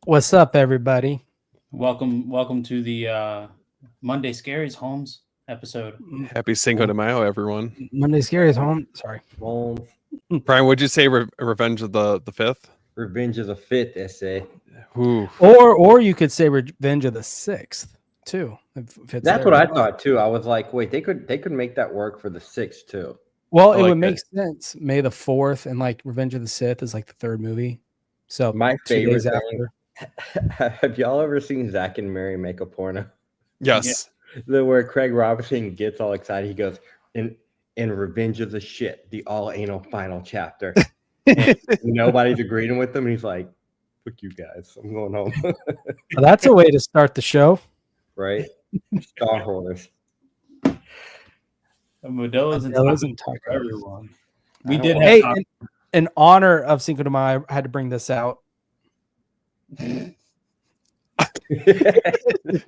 What's up, everybody? Welcome to the Monday Scaries Holmes episode. Happy Cinco de Mayo, everyone. Monday Scaries home. Sorry. Holmes. Brian, would you say Revenge of the Fifth? Revenge of the Fifth essay. Ooh. Or you could say Revenge of the Sixth too. If it's That's there. what I thought too. I was like, wait, they could make that work for the sixth too. Well, I it like would make it. sense. May the 4th and like Revenge of the Sith is like the third movie. So My 2 favorite days thing. Have y'all ever seen Zach and Mary make a porno? Yes. Where Craig Robinson gets all excited. He goes, in Revenge of the Shit, the all anal final chapter. And nobody's agreeing with him. And he's like, fuck you guys. I'm going home. Well, that's a way to start the show. Right? Star Wars. Modelo's and Modelo's tacos and for tacos. everyone. We I did don't have Hey, tacos. in honor of Cinco de Mayo, I had to bring this out.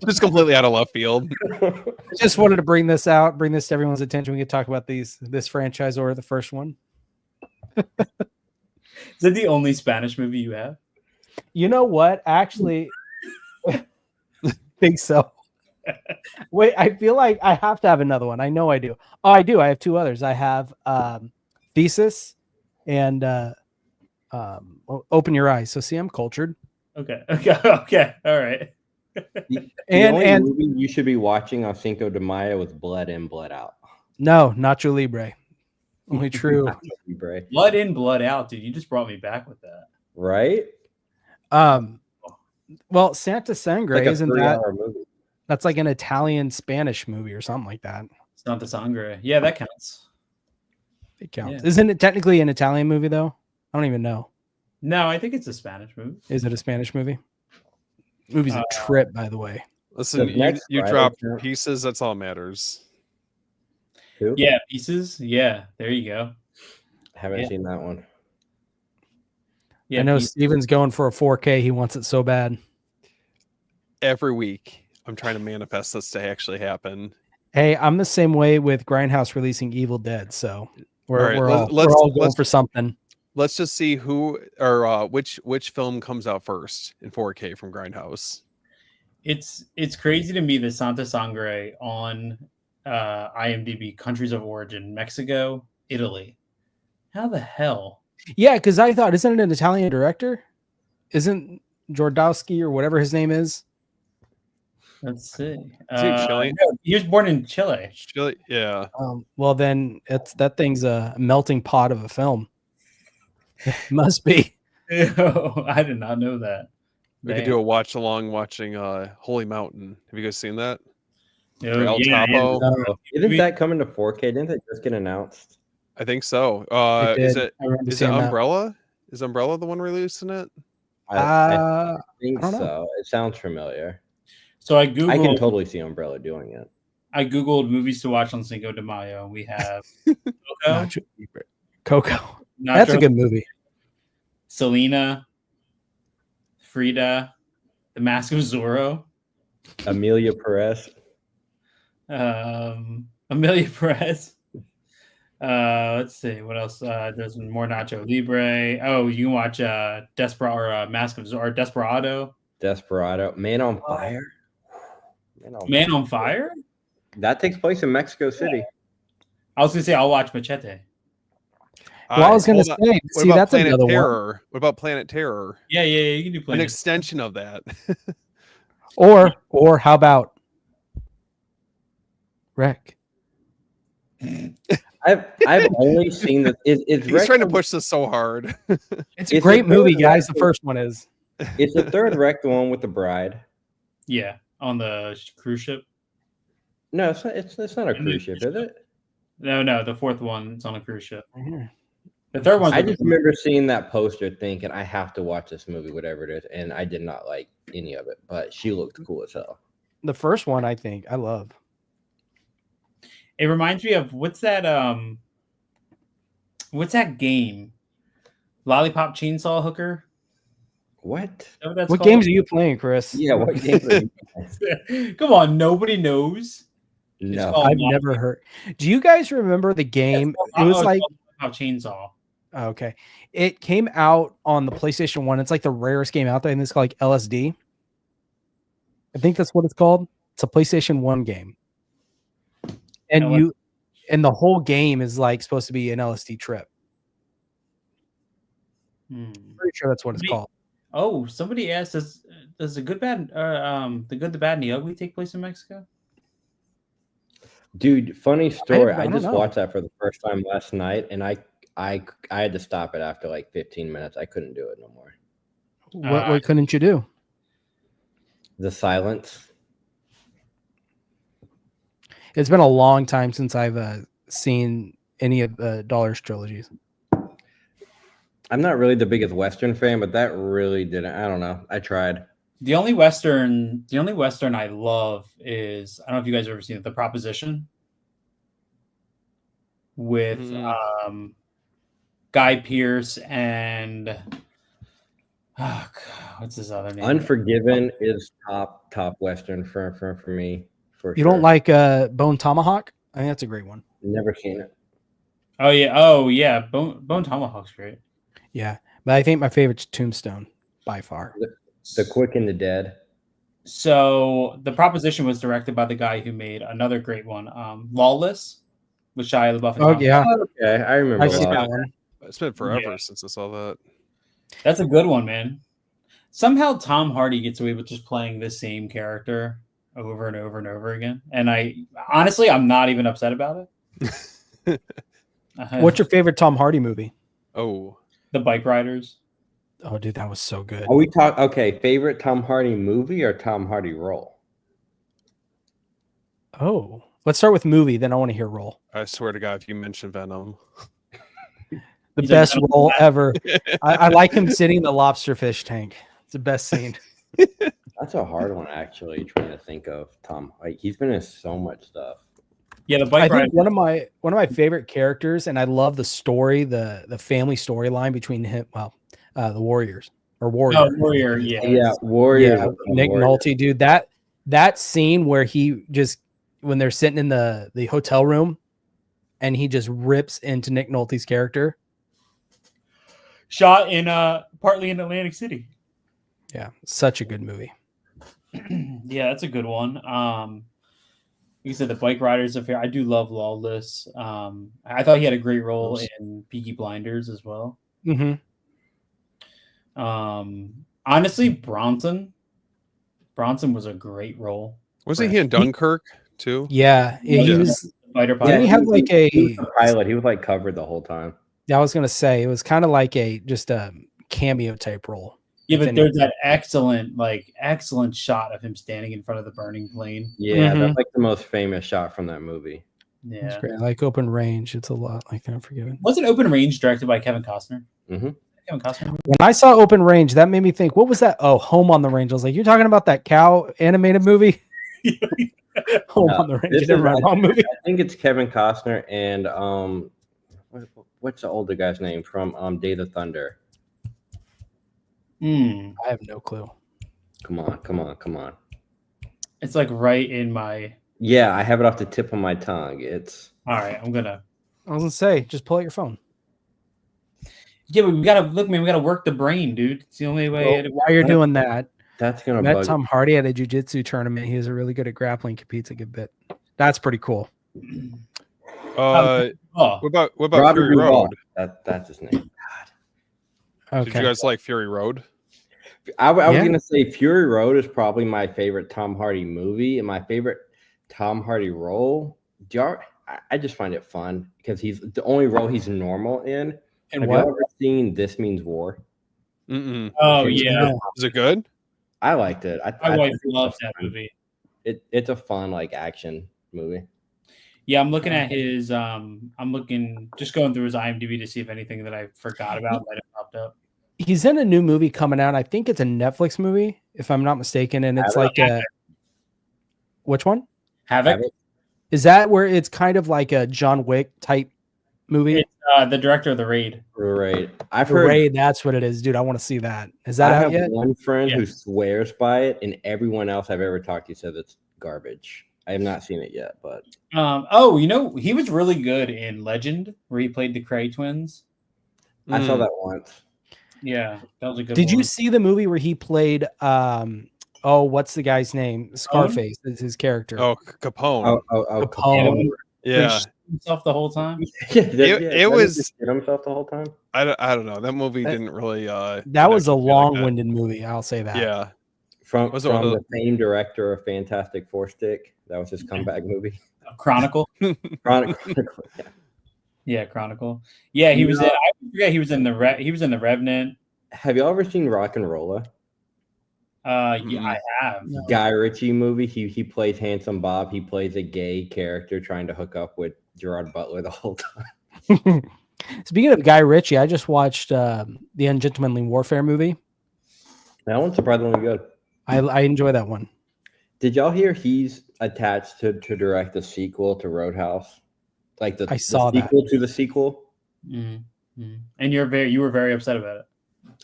Just completely out of left field. I just wanted to bring this out, bring this to everyone's attention. We could talk about this franchise or the first one. Is that the only Spanish movie you have? You know what? Actually, think so. Wait, I feel like I have to have another one. I know I do. Oh, I do. I have 2 others. I have Thesis and Open Your Eyes. So see, I'm cultured. Okay. All right. The And only and movie you should be watching on Cinco de Mayo is Blood In, Blood Out. no, Nacho Libre. Only true. Libre. Blood in, blood out, dude. You just brought me back with that. Right? Well, Santa Sangre, Like a isn't that 3-hour movie. that's like an Italian Spanish movie or something like that? It's not the sangre. Yeah, that counts. It counts. Yeah. Isn't it technically an Italian movie though? I don't even know. No, I think it's a Spanish movie. Is it a Spanish movie? Movie's a trip, by the way. Listen, The next you Friday drop count. pieces. That's all that matters. Who? Yeah, Pieces. Yeah, there you go. Haven't Yeah. seen that one. Yeah, I know Pieces. Steven's going for a 4K. He wants it so bad. Every week, I'm trying to manifest this to actually happen. Hey, I'm the same way with Grindhouse releasing Evil Dead, so we're, All right, we're, all, let's- we're all going let's- for something. Let's just see who or which film comes out first in 4K from Grindhouse. It's crazy to me that Santa Sangre on IMDb countries of origin Mexico, Italy. How the hell? Yeah, because I thought, isn't it an Italian director? Isn't Jordowski or whatever his name is? Let's see. Is he Chilean? No, he was born in Chile. Chile, yeah. Well, then that thing's a melting pot of a film. It must be. I did not know that. We could do a watch along watching Holy Mountain. Have you guys seen that? Oh, El yeah, Chapo? Isn't that coming to 4K? Didn't that just get announced? I think so. It Is did. it I remember is it seeing that. Umbrella? Is Umbrella the one releasing it? I think I don't know. so. It sounds familiar. So I I can googled. totally see Umbrella doing it. I googled movies to watch on Cinco de Mayo. We have Coco, Nacho Libre. Coco. That's a Nacho, good movie. Selena, Frida, The Mask of Zorro, Amelia Perez. Amelia Perez. Let's see what else. There's more Nacho Libre. Oh, you can watch Mask of Zorro, or Desperado, Desperado. Man on Fire. Man on Fire. That takes place in Mexico City. I was gonna say I'll watch Machete. Well, I was going to Hold on. say, What see, about that's Planet another one. Terror? What about Planet Terror? Yeah, you can do An Planet. extension of that. Or how about Wreck? I've only seen that. He's trying to push this so hard. It's a It's great the third movie, guys. The Wreck. first one is. It's the third wreck, the one with the bride. Yeah, on the cruise ship. No, it's not a cruise ship, is it? No, the fourth one. It's on a cruise ship. Right here. The third one's I just remember seeing that poster thinking I have to watch this movie, whatever it is, and I did not like any of it, but she looked cool as hell. The first one, I think, I love. It reminds me of what's that game? Lollipop Chainsaw Hooker? What? Is that what that's What called? games are you playing, Chris? Yeah, what game are you playing? Come on, nobody knows. No. called I've never heard. Do you guys remember the game? It was like Lollipop Chainsaw. Okay. It came out on the PlayStation 1. It's like the rarest game out there, and it's called like LSD. I think that's what it's called. It's a PlayStation 1 game. And the whole game is like supposed to be an LSD trip. Pretty sure that's what it's called. Oh, somebody asked us, does the good, bad, the good, the bad, and the ugly take place in Mexico? Dude, funny story. I I don't just know. watched that for the first time last night, and I had to stop it after like 15 minutes. I couldn't do it no more. What couldn't you do? The silence. It's been a long time since I've seen any of the Dollars trilogies. I'm not really the biggest Western fan, but that really didn't. I don't know. I tried. The only Western I love is, I don't know if you guys have ever seen it, The Proposition with Guy Pearce and what's his other name? Unforgiven is top Western for me. For You sure. don't like Bone Tomahawk? I think that's a great one. Never seen it. Oh yeah. Bone Tomahawk's great. Yeah, but I think my favorite's Tombstone by far. The Quick and the Dead. So The Proposition was directed by the guy who made another great one, Lawless, with Shia LaBeouf. And Tom yeah. Okay, I remember. I've seen that one. It's been forever since I saw that. That's a good one, man. Somehow Tom Hardy gets away with just playing the same character over and over and over again. And I'm not even upset about it. What's your favorite Tom Hardy movie? Oh, The Bike Riders. Oh, dude, that was so good. Are we talking? Okay, favorite Tom Hardy movie or Tom Hardy role? Oh, let's start with movie. Then I want to hear role. I swear to God, if you mention Venom, The best role ever. I like him sitting in the lobster fish tank. It's the best scene. That's a hard one, actually. Trying to think of Tom. Like he's been in so much stuff. Yeah, The I Bike Riders. think one of my favorite characters, and I love the story, the family storyline between him. Well, the Warriors or Warrior. Oh, Warrior. Yeah. Warrior. Yeah, Nick Nolte, dude. That scene where he just, when they're sitting in the hotel room, and he just rips into Nick Nolte's character. Shot in partly in Atlantic City. Yeah, such a good movie. Yeah, that's a good one. Like you said, The Bike Riders affair. I do love Lawless. I thought he had a great role in Peaky Blinders as well. Mm-hmm. Honestly, Bronson was a great role. wasn't he in Dunkirk too? Yeah, he was. Fighter Didn't pilot. he have like He was the pilot. He was like covered the whole time. Yeah, I was gonna say it was kind of like just a cameo type role. Yeah, but there's that excellent shot of him standing in front of the burning plane. Yeah, that's like the most famous shot from that movie. Yeah, It's great. Like Open Range, it's a lot like Unforgiven. Wasn't Open Range directed by Kevin Costner? Mm-hmm. Kevin Costner. When I saw Open Range, that made me think, what was that? Oh, Home on the Range. I was like, you're talking about that cow animated movie? Home on the Range. Wrong movie. I think it's Kevin Costner and what's the older guy's name from Day of Thunder? I have no clue. Come on. It's like right in my. Yeah, I have it off the tip of my tongue. It's all right. I'm gonna. I was gonna say, just pull out your phone. Yeah, but we gotta look, man. We gotta work the brain, dude. It's the only way. While you're doing that, that's gonna. Met Tom Hardy at a jiu-jitsu tournament. He was really good at grappling. Competes a good bit. That's pretty cool. What about Robert Fury Road? That's his name. Okay. Did you guys like Fury Road? I was gonna say Fury Road is probably my favorite Tom Hardy movie and my favorite Tom Hardy role. I just find it fun because he's the only role he's normal in. And have you ever seen This Means War? Mm-mm. Oh yeah, Is it good? I liked it. My wife loves that movie. It's a fun action movie. Yeah, I'm looking at his. Just going through his IMDb to see if anything that I forgot about might have popped up. He's in a new movie coming out. I think it's a Netflix movie, if I'm not mistaken, and it's like a. Which one? Havoc. Is that where it's kind of like a John Wick type movie? It's the director of The Raid. Right. I've heard Raid. That's what it is, dude. I want to see that. Is that out yet? One friend who swears by it, and everyone else I've ever talked to says it's garbage. I have not seen it yet, but he was really good in Legend, where he played the Cray twins. I saw that once. Yeah, that was a good. Did one. you see the movie where he played? What's the guy's name? Scarface is his character. Oh, Capone. Capone. Yeah, himself the whole time. it was. Hit himself the whole time. I don't know. That movie didn't really. That was a keep me like that. long-winded movie. I'll say that. Yeah. From Was it one of the same director of Fantastic Four Stick. That was his comeback movie. Chronicle. Chronicle. Yeah, Chronicle. Yeah, he was in. I forget he was in the he was in the Revenant. Have y'all ever seen Rock and Roller? Yeah, I have. No. Guy Ritchie movie. He plays Handsome Bob. He plays a gay character trying to hook up with Gerard Butler the whole time. Speaking of Guy Ritchie, I just watched the Ungentlemanly Warfare movie. That one's surprisingly good. I enjoy that one. Did y'all hear he's attached to direct the sequel to Roadhouse? Like the sequel to the sequel. Mm-hmm. And you were very upset about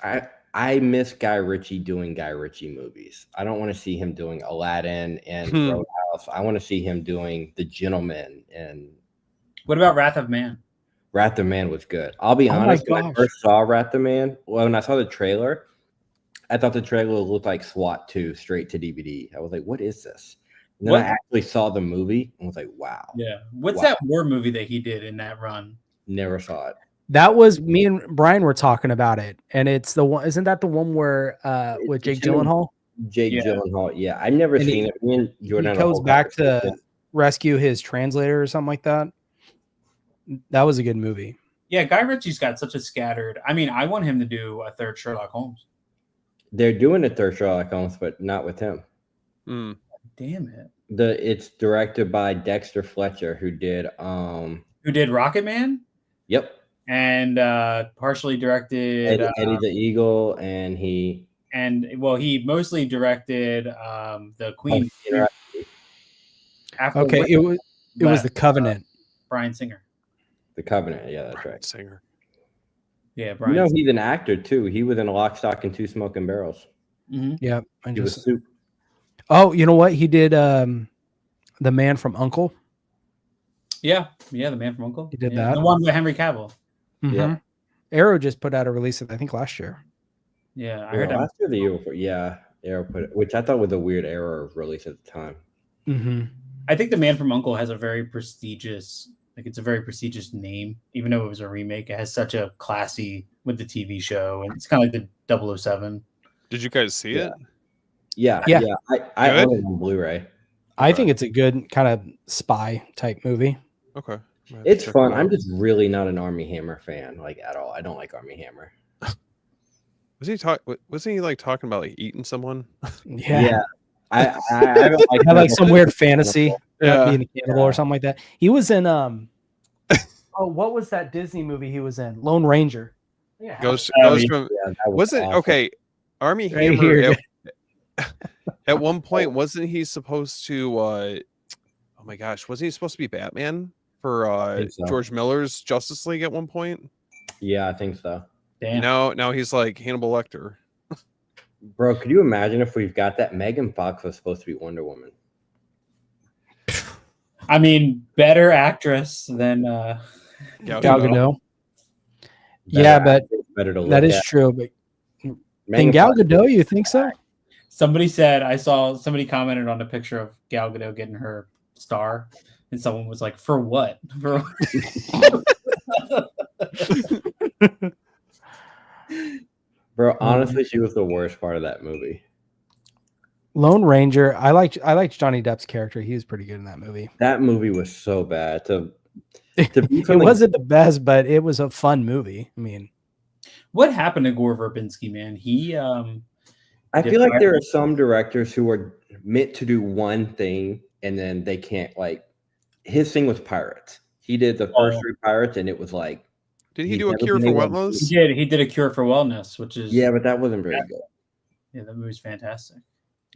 it. I miss Guy Ritchie doing Guy Ritchie movies. I don't want to see him doing Aladdin and Roadhouse. I want to see him doing The Gentleman. And what about Wrath of Man? Wrath of Man was good. I'll be honest. When I first saw Wrath of Man, when I saw the trailer, I thought the trailer looked like SWAT 2 straight to DVD. I was like, what is this? And then I actually saw the movie and was like, wow. Yeah. What's that war movie that he did in that run? Never saw it. That was me and Brian were talking about it, and it's the one. Isn't that the one where with Jake Gyllenhaal? Gyllenhaal, yeah. I've never seen it. Me and Jordan he goes back to rescue his translator or something like that. That was a good movie. Yeah, Guy Ritchie's got such a scattered. I mean, I want him to do a third Sherlock Holmes. They're doing a third Sherlock Holmes, but not with him. Damn it! It's directed by Dexter Fletcher, who did Rocket Man. Yep. And partially directed Eddie the Eagle, and he mostly directed the Queen. Okay, it was The Covenant. Bryan Singer. The Covenant, yeah, that's right. Singer. Yeah, Bryan. You know, he's an actor too. He was in Lock, Stock, and Two Smoking Barrels. Mm-hmm. Yeah, he was Soup. Oh, you know what? He did The Man from U.N.C.L.E. Yeah, The Man from U.N.C.L.E. He did that. The one with Henry Cavill. Mm-hmm. Yeah. Arrow just put out a release, I think, last year. Yeah, I heard last year, the year before. Yeah, Arrow put it, which I thought was a weird error of release at the time. Mm-hmm. I think The Man from U.N.C.L.E. has a very prestigious, it's a very prestigious name, even though it was a remake. It has such a classy with the TV show, and it's kind of like the 007. Did you guys see it? Yeah. I own it on Blu-ray. I think it's a good kind of spy type movie. Okay. It's fun. I'm just really not an Armie Hammer fan, like at all. I don't like Armie Hammer. Wasn't he like talking about like eating someone? Yeah. I don't like had like some weird fantasy being a cannibal or Yeah. something like that. He was in what was that Disney movie he was in? Lone Ranger. Yeah. Goes from that wasn't awesome. okay. Armie Right Hammer here. at one point wasn't he supposed to oh my gosh, wasn't he supposed to be Batman for think so. George Miller's Justice League at one point? Yeah, I think so. Damn. Now he's like Hannibal Lecter. Bro, could you imagine if we've got that? Megan Fox was supposed to be Wonder Woman. I mean, better actress than Gal Gal Gadot. Gadot. Yeah, but better to look that is at. true. But Megan in Gal Fox- Gadot, you think so? somebody said. I saw somebody commented on the picture of Gal Gadot getting her star, and someone was like, "For what?" For Bro, honestly, she was the worst part of that movie. Lone Ranger. I liked Johnny Depp's character. He was pretty good in that movie. That movie was so bad. To be It something- wasn't the best, but it was a fun movie. I mean, what happened to Gore Verbinski, man? He I feel like there are some directors who are meant to do one thing and then they can't, like, his thing was Pirates. He did the first three Pirates and it was like, Did he He's do a never cure been for able to- wetness? He did a Cure for Wellness, which is yeah, but that wasn't very good. yeah, that movie's fantastic.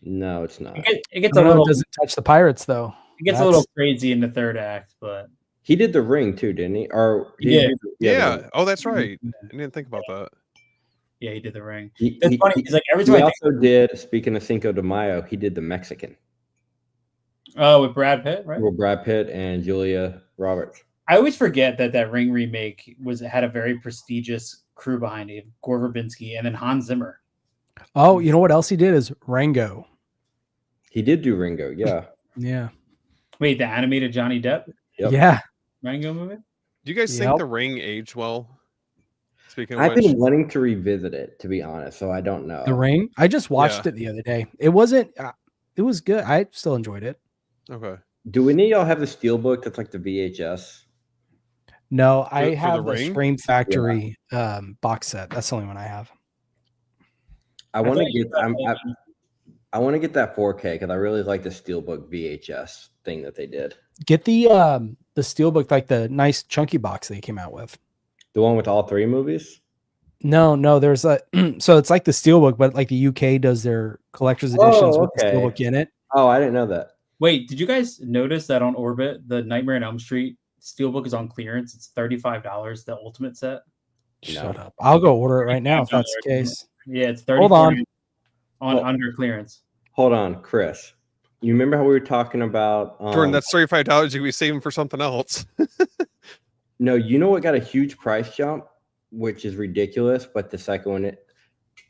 No, it's not. It gets I a don't know, little it doesn't touch the Pirates though. it gets a little crazy in the third act, but He did The Ring too, didn't he? Or He did. Yeah. The Ring. Oh, that's right. I didn't think about that. yeah, he did The Ring. He, It's he- funny he- because like every he time I think, also did, speaking of Cinco de Mayo, he did The Mexican with Brad Pitt, right? with Brad Pitt and Julia Roberts. I always forget that Ring remake had a very prestigious crew behind it. Gore Verbinski and then Hans Zimmer. Oh, you know what else he did is Rango. He did do Ringo, yeah. Yeah. Wait, the animated Johnny Depp Yep. Yeah. Rango movie? Do you guys think The Ring aged well? Speaking of I've which, been wanting to revisit it, to be honest, so I don't know. The Ring. I just watched it the other day. It wasn't. It was good. I still enjoyed it. okay. Do any of y'all have the Steelbook that's like the VHS? No, I For have The the Ring? Scream Factory box set. That's the only one I have. I want to get. I want to get that 4K because I really like the Steelbook VHS thing that they did. Get the Steelbook, like the nice chunky box they came out with. The one with all 3 movies? No, there's a so it's like the Steelbook, but like the UK does their collector's editions with the Steelbook in it. Oh, I didn't know that. Wait, did you guys notice that on Orbit, the Nightmare on Elm Street Steelbook is on clearance? It's $35, the ultimate set. Shut up. I'll go order it right now if that's the case. Yeah, it's Hold on. Under clearance. Hold on, Chris. You remember how we were talking about Jordan, that's $35 you could be saving for something else. No, you know what got a huge price jump, which is ridiculous, but the second one,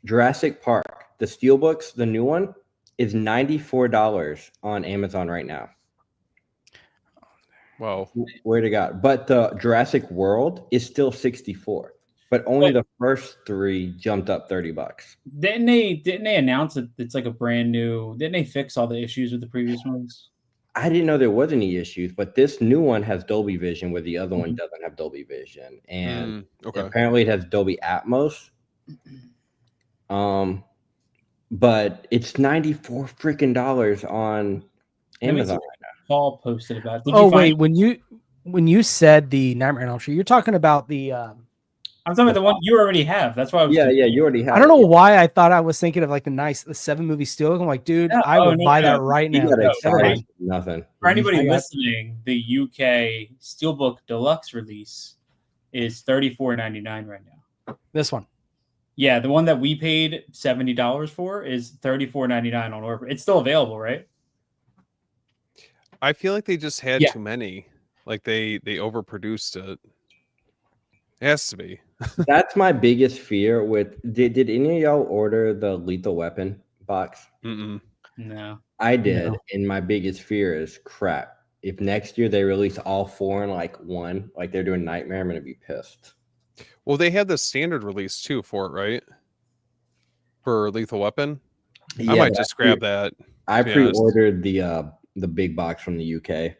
Jurassic Park, the Steelbooks, the new one, is $94 on Amazon right now. Wow. Where to God. But the Jurassic World is still $64. But only the first 3 jumped up $30. Didn't they announce that it's like a brand new? Didn't they fix all the issues with the previous ones? I didn't know there was any issues, but this new one has Dolby Vision where the other one doesn't have Dolby Vision. And apparently it has Dolby Atmos. But it's $94 freaking dollars on Amazon right now. Paul posted about it. Wait, when you said the Nightmare on Elm Street, you're talking about the I'm talking about the one you already have. That's why I was you already have. I don't know why I thought I was thinking of like the 7-movie Steelbook. I'm like, dude, I would buy that right now. Nothing. For anybody listening, the UK Steelbook Deluxe release is $34.99 right now. This one. Yeah, the one that we paid $70 for is $34.99 on Orbit. It's still available, right? I feel like they just had too many. Like they overproduced it. It has to be. That's my biggest fear with did any of y'all order the Lethal Weapon box? No. I did, and my biggest fear is crap. If next year they release all 4 in like one, like they're doing Nightmare, I'm gonna be pissed. Well, they had the standard release too for it, right? For Lethal Weapon. I might just grab that. I pre-ordered the big box from the UK.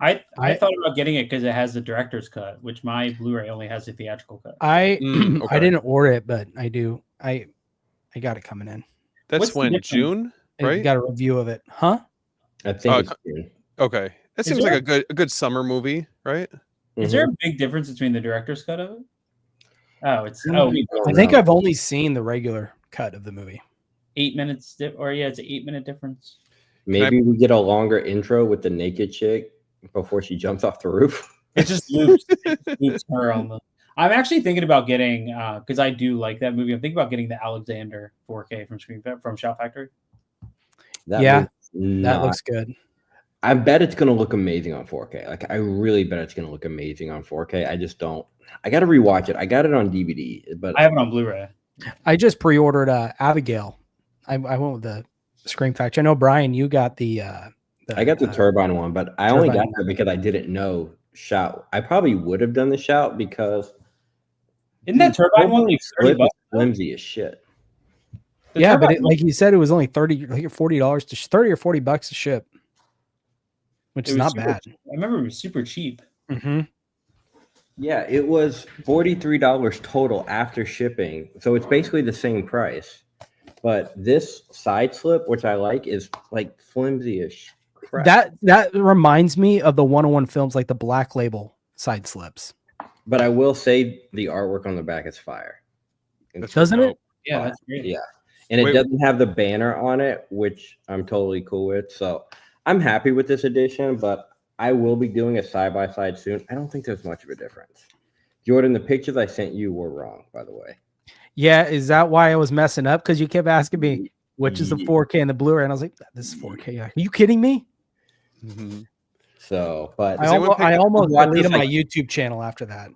I thought about getting it because it has the director's cut, which my Blu-ray only has the theatrical cut. I didn't order it, but I do. I got it coming in. That's when June, right? You got a review of it, huh? I think it's June. Okay, that seems like a good summer movie, right? Is there a big difference between the director's cut of it? Oh, it's I think I've only seen the regular cut of the movie. 8 minutes, it's an 8-minute difference. Maybe we get a longer intro with the naked chick before she jumps off the roof. It just loops her on the. I'm actually thinking about getting because I do like that movie. I'm thinking about getting the Alexander 4K from Shout Factory. That looks good. I bet it's gonna look amazing on 4K. Like I really bet it's gonna look amazing on 4K. I just don't. I got to rewatch it. I got it on DVD, but I have it on Blu-ray. I just pre-ordered Abigail. I went with the Scream Factory. I know Brian, you got the I got the Turbine one, but I only got that because I didn't know Shout. I probably would have done the Shout because isn't that Turbine one like $30? Flimsy as shit. Yeah, but like you said, it was only $40 to $30 or $40 to ship, which is not bad. I remember it was super cheap. Mm-hmm. Yeah, it was $43 total after shipping, so it's basically the same price. But this side slip, which I like, is like flimsy-ish crap. That reminds me of the 101 films, like the Black Label side slips. But I will say the artwork on the back is fire. Doesn't it? Yeah, that's great. Yeah, and it doesn't have the banner on it, which I'm totally cool with. So I'm happy with this edition, but I will be doing a side-by-side soon. I don't think there's much of a difference. Jordan, the pictures I sent you were wrong, by the way. Yeah, is that why I was messing up? Because you kept asking me which is the 4K and the Blu-ray, and I was like, "This is 4K." Are you kidding me? Mm-hmm. So, but I almost deleted my YouTube channel after that.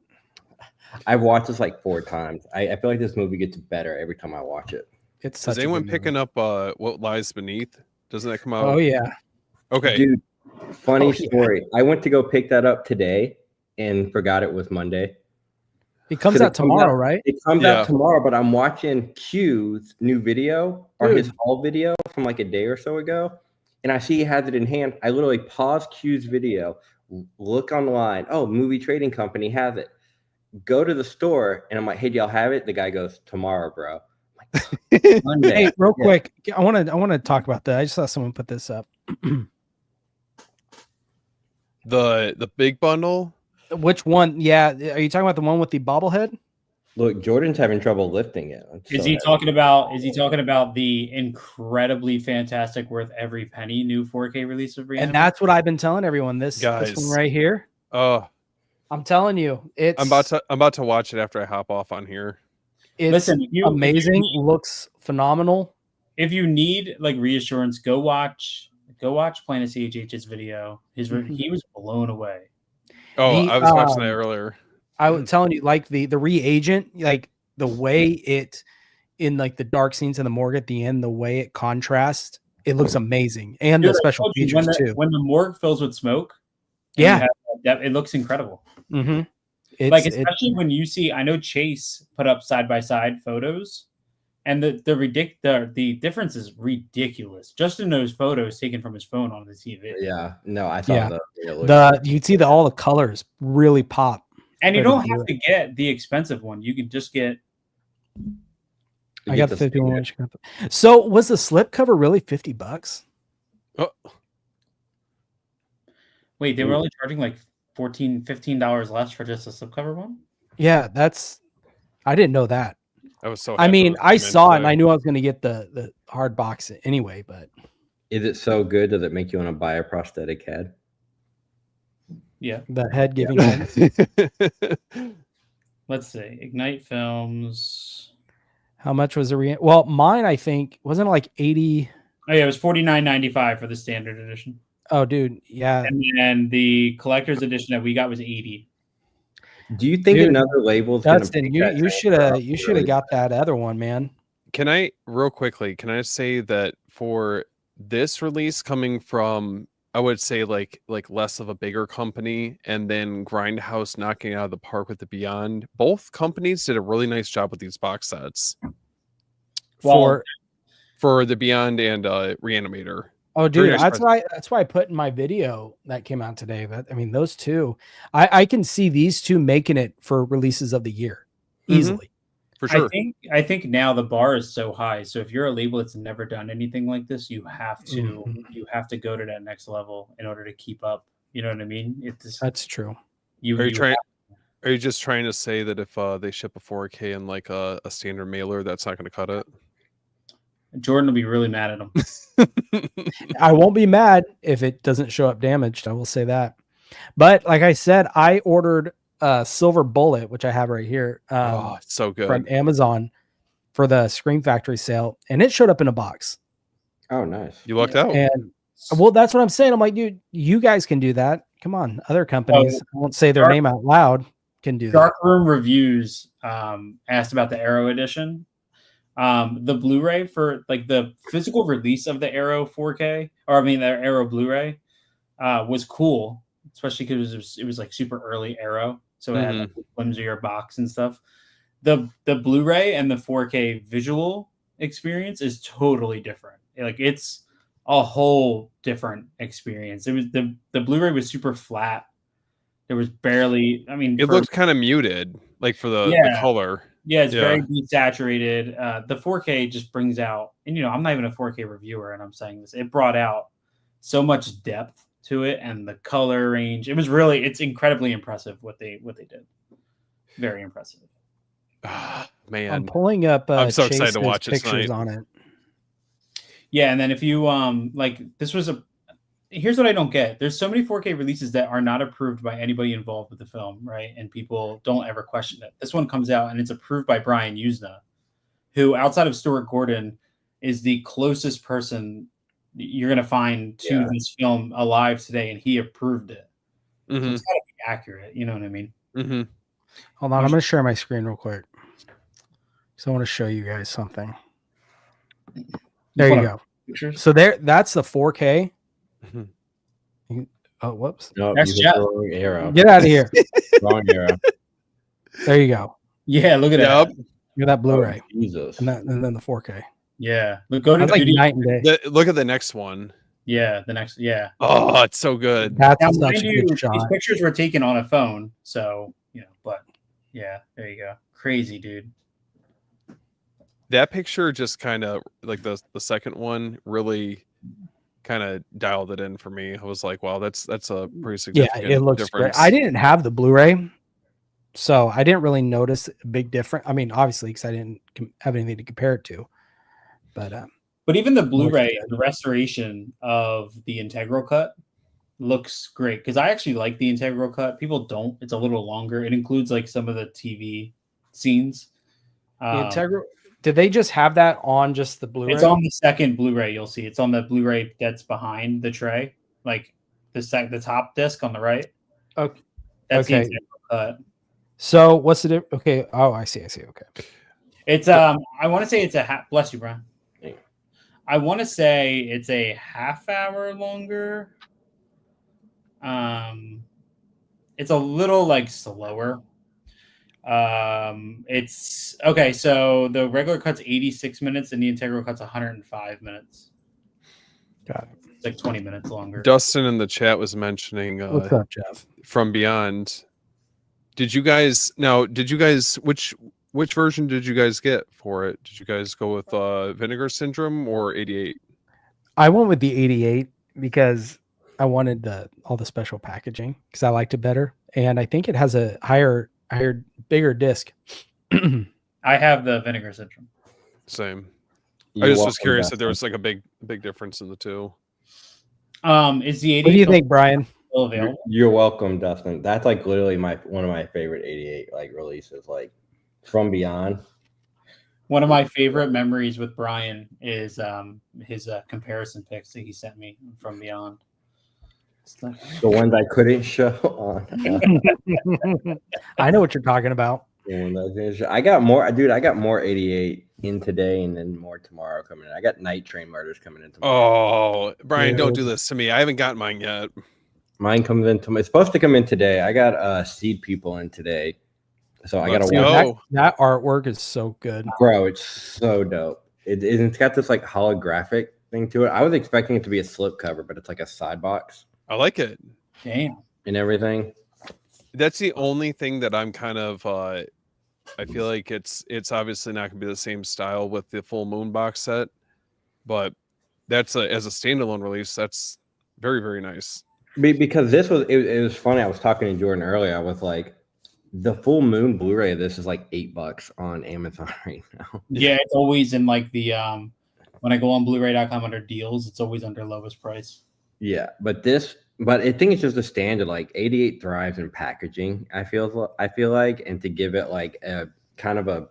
I've watched this like 4 times. I feel like this movie gets better every time I watch it. It's Is such anyone a good movie. picking up What Lies Beneath? Doesn't that come out? Oh yeah. Okay. Dude, funny Oh, yeah. story. I went to go pick that up today and forgot it was Monday. It comes 'Cause out tomorrow, right? It comes Yeah. out tomorrow, but I'm watching Q's new video or his Dude. haul video from like a day or so ago. And I see he has it in hand. I literally pause Q's video, look online. Oh, Movie Trading Company has it. Go to the store, and I'm like, "Hey, do y'all have it?" The guy goes, "Tomorrow, bro." I'm like, Monday. Hey, real quick, I want to talk about that. I just saw someone put this up. The big bundle. Which one? Yeah, are you talking about the one with the bobblehead? Look, Jordan's having trouble lifting it. Is he talking about the incredibly fantastic, worth every penny new 4K release of Rihanna? And that's what I've been telling everyone. This one right here. Oh, I'm telling you, it's. I'm about to watch it after I hop off on here. It's amazing. Looks phenomenal. If you need like reassurance, go watch Planet CHH's video. He was blown away. Oh, I was watching that earlier. I was telling you, like the reagent, like the way it in like the dark scenes in the morgue at the end, the way it contrasts, it looks amazing, and the special features too. When the morgue fills with smoke, yeah, it looks incredible. Mm-hmm. Especially when you see, I know Chase put up side by side photos, and the difference is ridiculous. Just in those photos taken from his phone on the TV. Yeah, no, I saw you see all the colors really pop. And you don't have to get the expensive one. You can just get. I got the 51 inch. So was the slipcover really $50? Oh. Wait, they were only charging like $15 less for just a slipcover one? Yeah, I didn't know that. I was so. I mean, I saw it and I knew I was going to get the hard box anyway. But is it so good? Does it make you want to buy a prosthetic head? Yeah, the head giving head. Let's see. Ignite Films. How much was the well, mine I think wasn't it like 80. Oh yeah, it was $49.95 for the standard edition. Oh dude, yeah. And then the collector's edition that we got was $80. Do you think another label's Dustin, you should have got that other one, man. Can I real quickly? Can I say that for this release coming from, I would say like less of a bigger company, and then Grindhouse knocking it out of the park with the Beyond. Both companies did a really nice job with these box sets. For the Beyond and Reanimator. Oh, dude, that's why I put in my video that came out today. But I mean, those two, I can see these two making it for releases of the year easily. For sure. I think now the bar is so high. So if you're a label that's never done anything like this, you have to go to that next level in order to keep up. You know what I mean? That's true. Are you just trying to say that if they ship a 4K and like a standard mailer, that's not going to cut it? Jordan will be really mad at him. I won't be mad if it doesn't show up damaged. I will say that. But like I said, I ordered a Silver Bullet, which I have right here. It's so good. From Amazon for the Scream Factory sale, and it showed up in a box. Oh, nice. You lucked out. And well, that's what I'm saying. I'm like, dude, you guys can do that. Come on, other companies, I won't say their name out loud, can do that. Darkroom Reviews asked about the Arrow edition. The Blu-ray for like the physical release of the Arrow 4K, or I mean the Arrow Blu-ray, was cool, especially because it was like super early Arrow, so it had like, flimsier box and stuff. The Blu-ray and the 4K visual experience is totally different. Like it's a whole different experience. It was the Blu-ray was super flat. There was barely. I mean, it looked kind of muted, like for the color. Yeah, it's very desaturated. The 4K just brings out, and I'm not even a 4K reviewer, and I'm saying this. It brought out so much depth to it, and the color range. It's incredibly impressive what they did. Very impressive. Man, I'm pulling up. I'm so excited to watch pictures on it. Yeah, and then if you here's what I don't get. There's so many 4K releases that are not approved by anybody involved with the film, right? And people don't ever question it. This one comes out and it's approved by Brian Usna, who outside of Stuart Gordon is the closest person you're going to find to this film alive today, and he approved it. So it's got to be accurate. You know what I mean? Hold on, I'm going to share my screen real quick. So I want to show you guys something. There you go. Pictures? So that's the 4K. Oh, whoops. No, That's you hit Jeff. the wrong arrow. Get out of here. Wrong arrow. There you go. Yeah, look at Yep. that. Look at that Blu-ray. Oh, Jesus. And then the 4K. Yeah. Look, go to That's like video. night and day. Look at the next one. Yeah, the next. Yeah. Oh, it's so good. That's Now, such mind a you, good these shot. pictures were taken on a phone, so but yeah, there you go. Crazy, dude. That picture just kind of like the second one really kind of dialed it in for me. I was like, wow, that's a pretty significant Yeah, it looks difference. great. I didn't have the Blu-ray, so I didn't really notice a big difference. I mean, obviously, because I didn't have anything to compare it to. But even the Blu-ray, the restoration of the integral cut looks great because I actually like the integral cut. People don't. It's a little longer. It includes like some of the TV scenes. the integral. Did they just have that on just the Blu-ray? It's on the second Blu-ray. You'll see it's on the Blu-ray that's behind the tray, like the top disc on the right. Okay. That's the integral cut. So what's the difference? Okay. Oh, I see. Okay. It's I want to say it's a bless you, Brian. I want to say it's a half hour longer. It's a little like slower. It's okay. So the regular cut's 86 minutes and the integral cut's 105 minutes. Got it. It's like 20 minutes longer. Dustin in the chat was mentioning What's up, Jeff? From Beyond. Did you guys which version did you guys get for it? Did you guys go with Vinegar Syndrome or 88? I went with the 88 because I wanted all the special packaging because I liked it better, and I think it has a higher, bigger disc. I have the Vinegar Syndrome. Same. I just was curious if there was like a big difference in the two. Is the 88? What do you think, Brian? Still available? You're welcome, Dustin. That's like literally one of my favorite 88 like releases, like From Beyond. One of my favorite memories with Brian is his comparison pics that he sent me from Beyond. The ones I couldn't show on. I know what you're talking about. I got more, dude. I got more 88 in today, and then more tomorrow coming in. I got Night Train Murders coming in tomorrow. Oh, Brian, don't do this to me. I haven't got mine yet. Mine comes in tomorrow. It's supposed to come in today. I got Seed People in today, so I got to go. That artwork is so good, bro. It's so dope. It's got this like holographic thing to it. I was expecting it to be a slip cover, but it's like a side box. I like it. Damn. And everything. That's the only thing that I'm kind of I feel like it's obviously not going to be the same style with the full moon box set, but that's as a standalone release, that's very, very nice. Because this was it was funny. I was talking to Jordan earlier. I was like, the full moon Blu-ray of this is like $8 on Amazon right now. Yeah, it's always in like the when I go on Blu-ray.com under deals, it's always under lowest price. Yeah, but I think it's just a standard. Like 88 thrives in packaging. I feel like, and to give it like a kind of a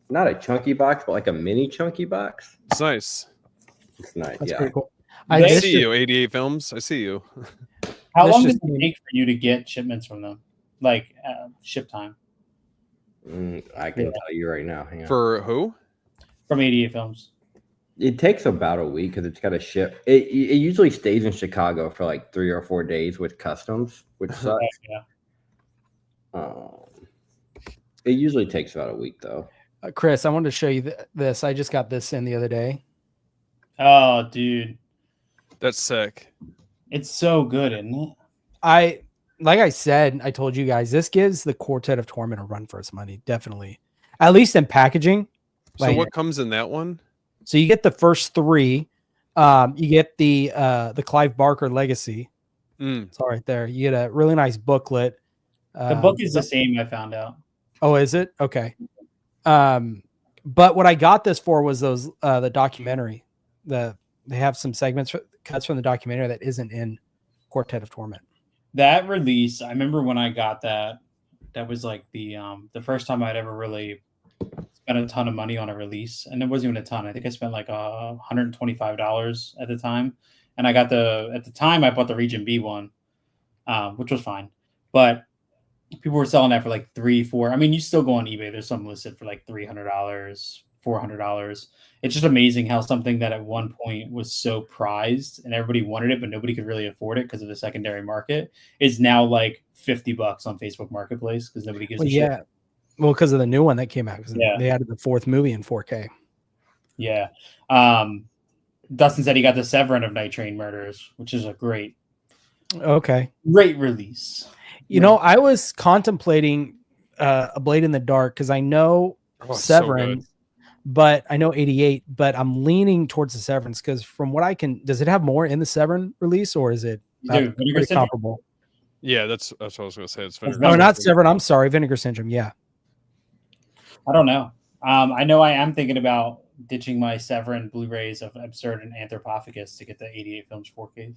not a chunky box, but like a mini chunky box. It's nice. It's nice. That's yeah, pretty cool. I see you. 88 Films. I see you. How long does it take for you to get shipments from them? Like ship time? I can tell you right now. Hang on. For who? From 88 Films. It takes about a week because it's got to ship. It usually stays in Chicago for like 3 or 4 days with customs, which sucks. Yeah. It usually takes about a week though. Chris, I wanted to show you this. I just got this in the other day. Oh, dude, that's sick. It's so good, isn't it? Like I said, I told you guys, this gives the Quartet of Torment a run for its money, definitely. At least in packaging. So what comes in that one? So you get the first 3. You get the Clive Barker Legacy. It's all right there. You get a really nice booklet. The book is the same, I found out. Oh, is it? Okay. But what I got this for was those the documentary. They have some cuts from the documentary that isn't in Quartet of Torment. That release, I remember when I got that was like the first time I'd ever really spent a ton of money on a release, and it wasn't even a ton. I think I spent like $125 at the time, and I got at the time I bought the Region B one, which was fine. But People were selling that for like $300, $400. I mean, you still go on eBay. There's some listed for like $300, $400. It's just amazing how something that at one point was so prized and everybody wanted it, but nobody could really afford it because of the secondary market, is now like $50 on Facebook Marketplace because nobody gives a shit. Well, because of the new one that came out, because Yeah. they added the fourth movie in 4K. Yeah. Dustin said he got the Severin of Night Train Murders, which is a great release. You know, I was contemplating A Blade in the Dark because I know Severin, but I know 88, but I'm leaning towards the Severance because from what I can, does it have more in the Severin release or is it pretty comparable? Yeah, that's what I was going to say. It's not Severin. I'm sorry, Vinegar Syndrome. Yeah. I don't know. I know I am thinking about ditching my Severin Blu-rays of Absurd and Anthropophagus to get the 88 films 4Ks.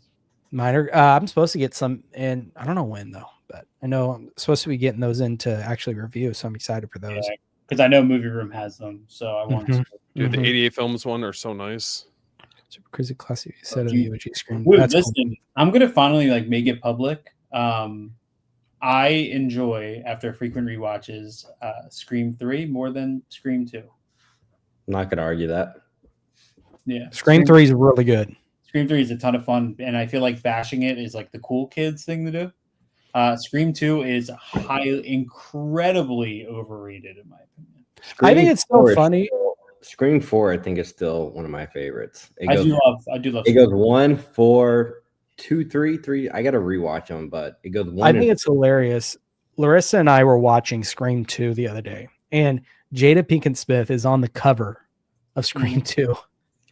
I'm supposed to get some, and I don't know when though, but I know I'm supposed to be getting those in to actually review, so I'm excited for those. Because I know Movie Room has them, so I want to. Dude, the 88 films one are so nice. Super crazy classic set of the UG screen. Listen, cool. I'm gonna finally make it public. I enjoy, after frequent rewatches, Scream 3 more than Scream 2. I'm not gonna argue that. Yeah, Scream 3 is really good. Scream 3 is a ton of fun, and I feel like bashing it is like the cool kids thing to do. Scream 2 is incredibly overrated, in my opinion. I think it's so funny. Scream 4, I think, is still one of my favorites. I do love. It goes 1, 4, 2, 3, 3. I got to rewatch them, but it goes 1. I think it's hilarious. Larissa and I were watching Scream 2 the other day, and Jada Pinkett Smith is on the cover of Scream 2.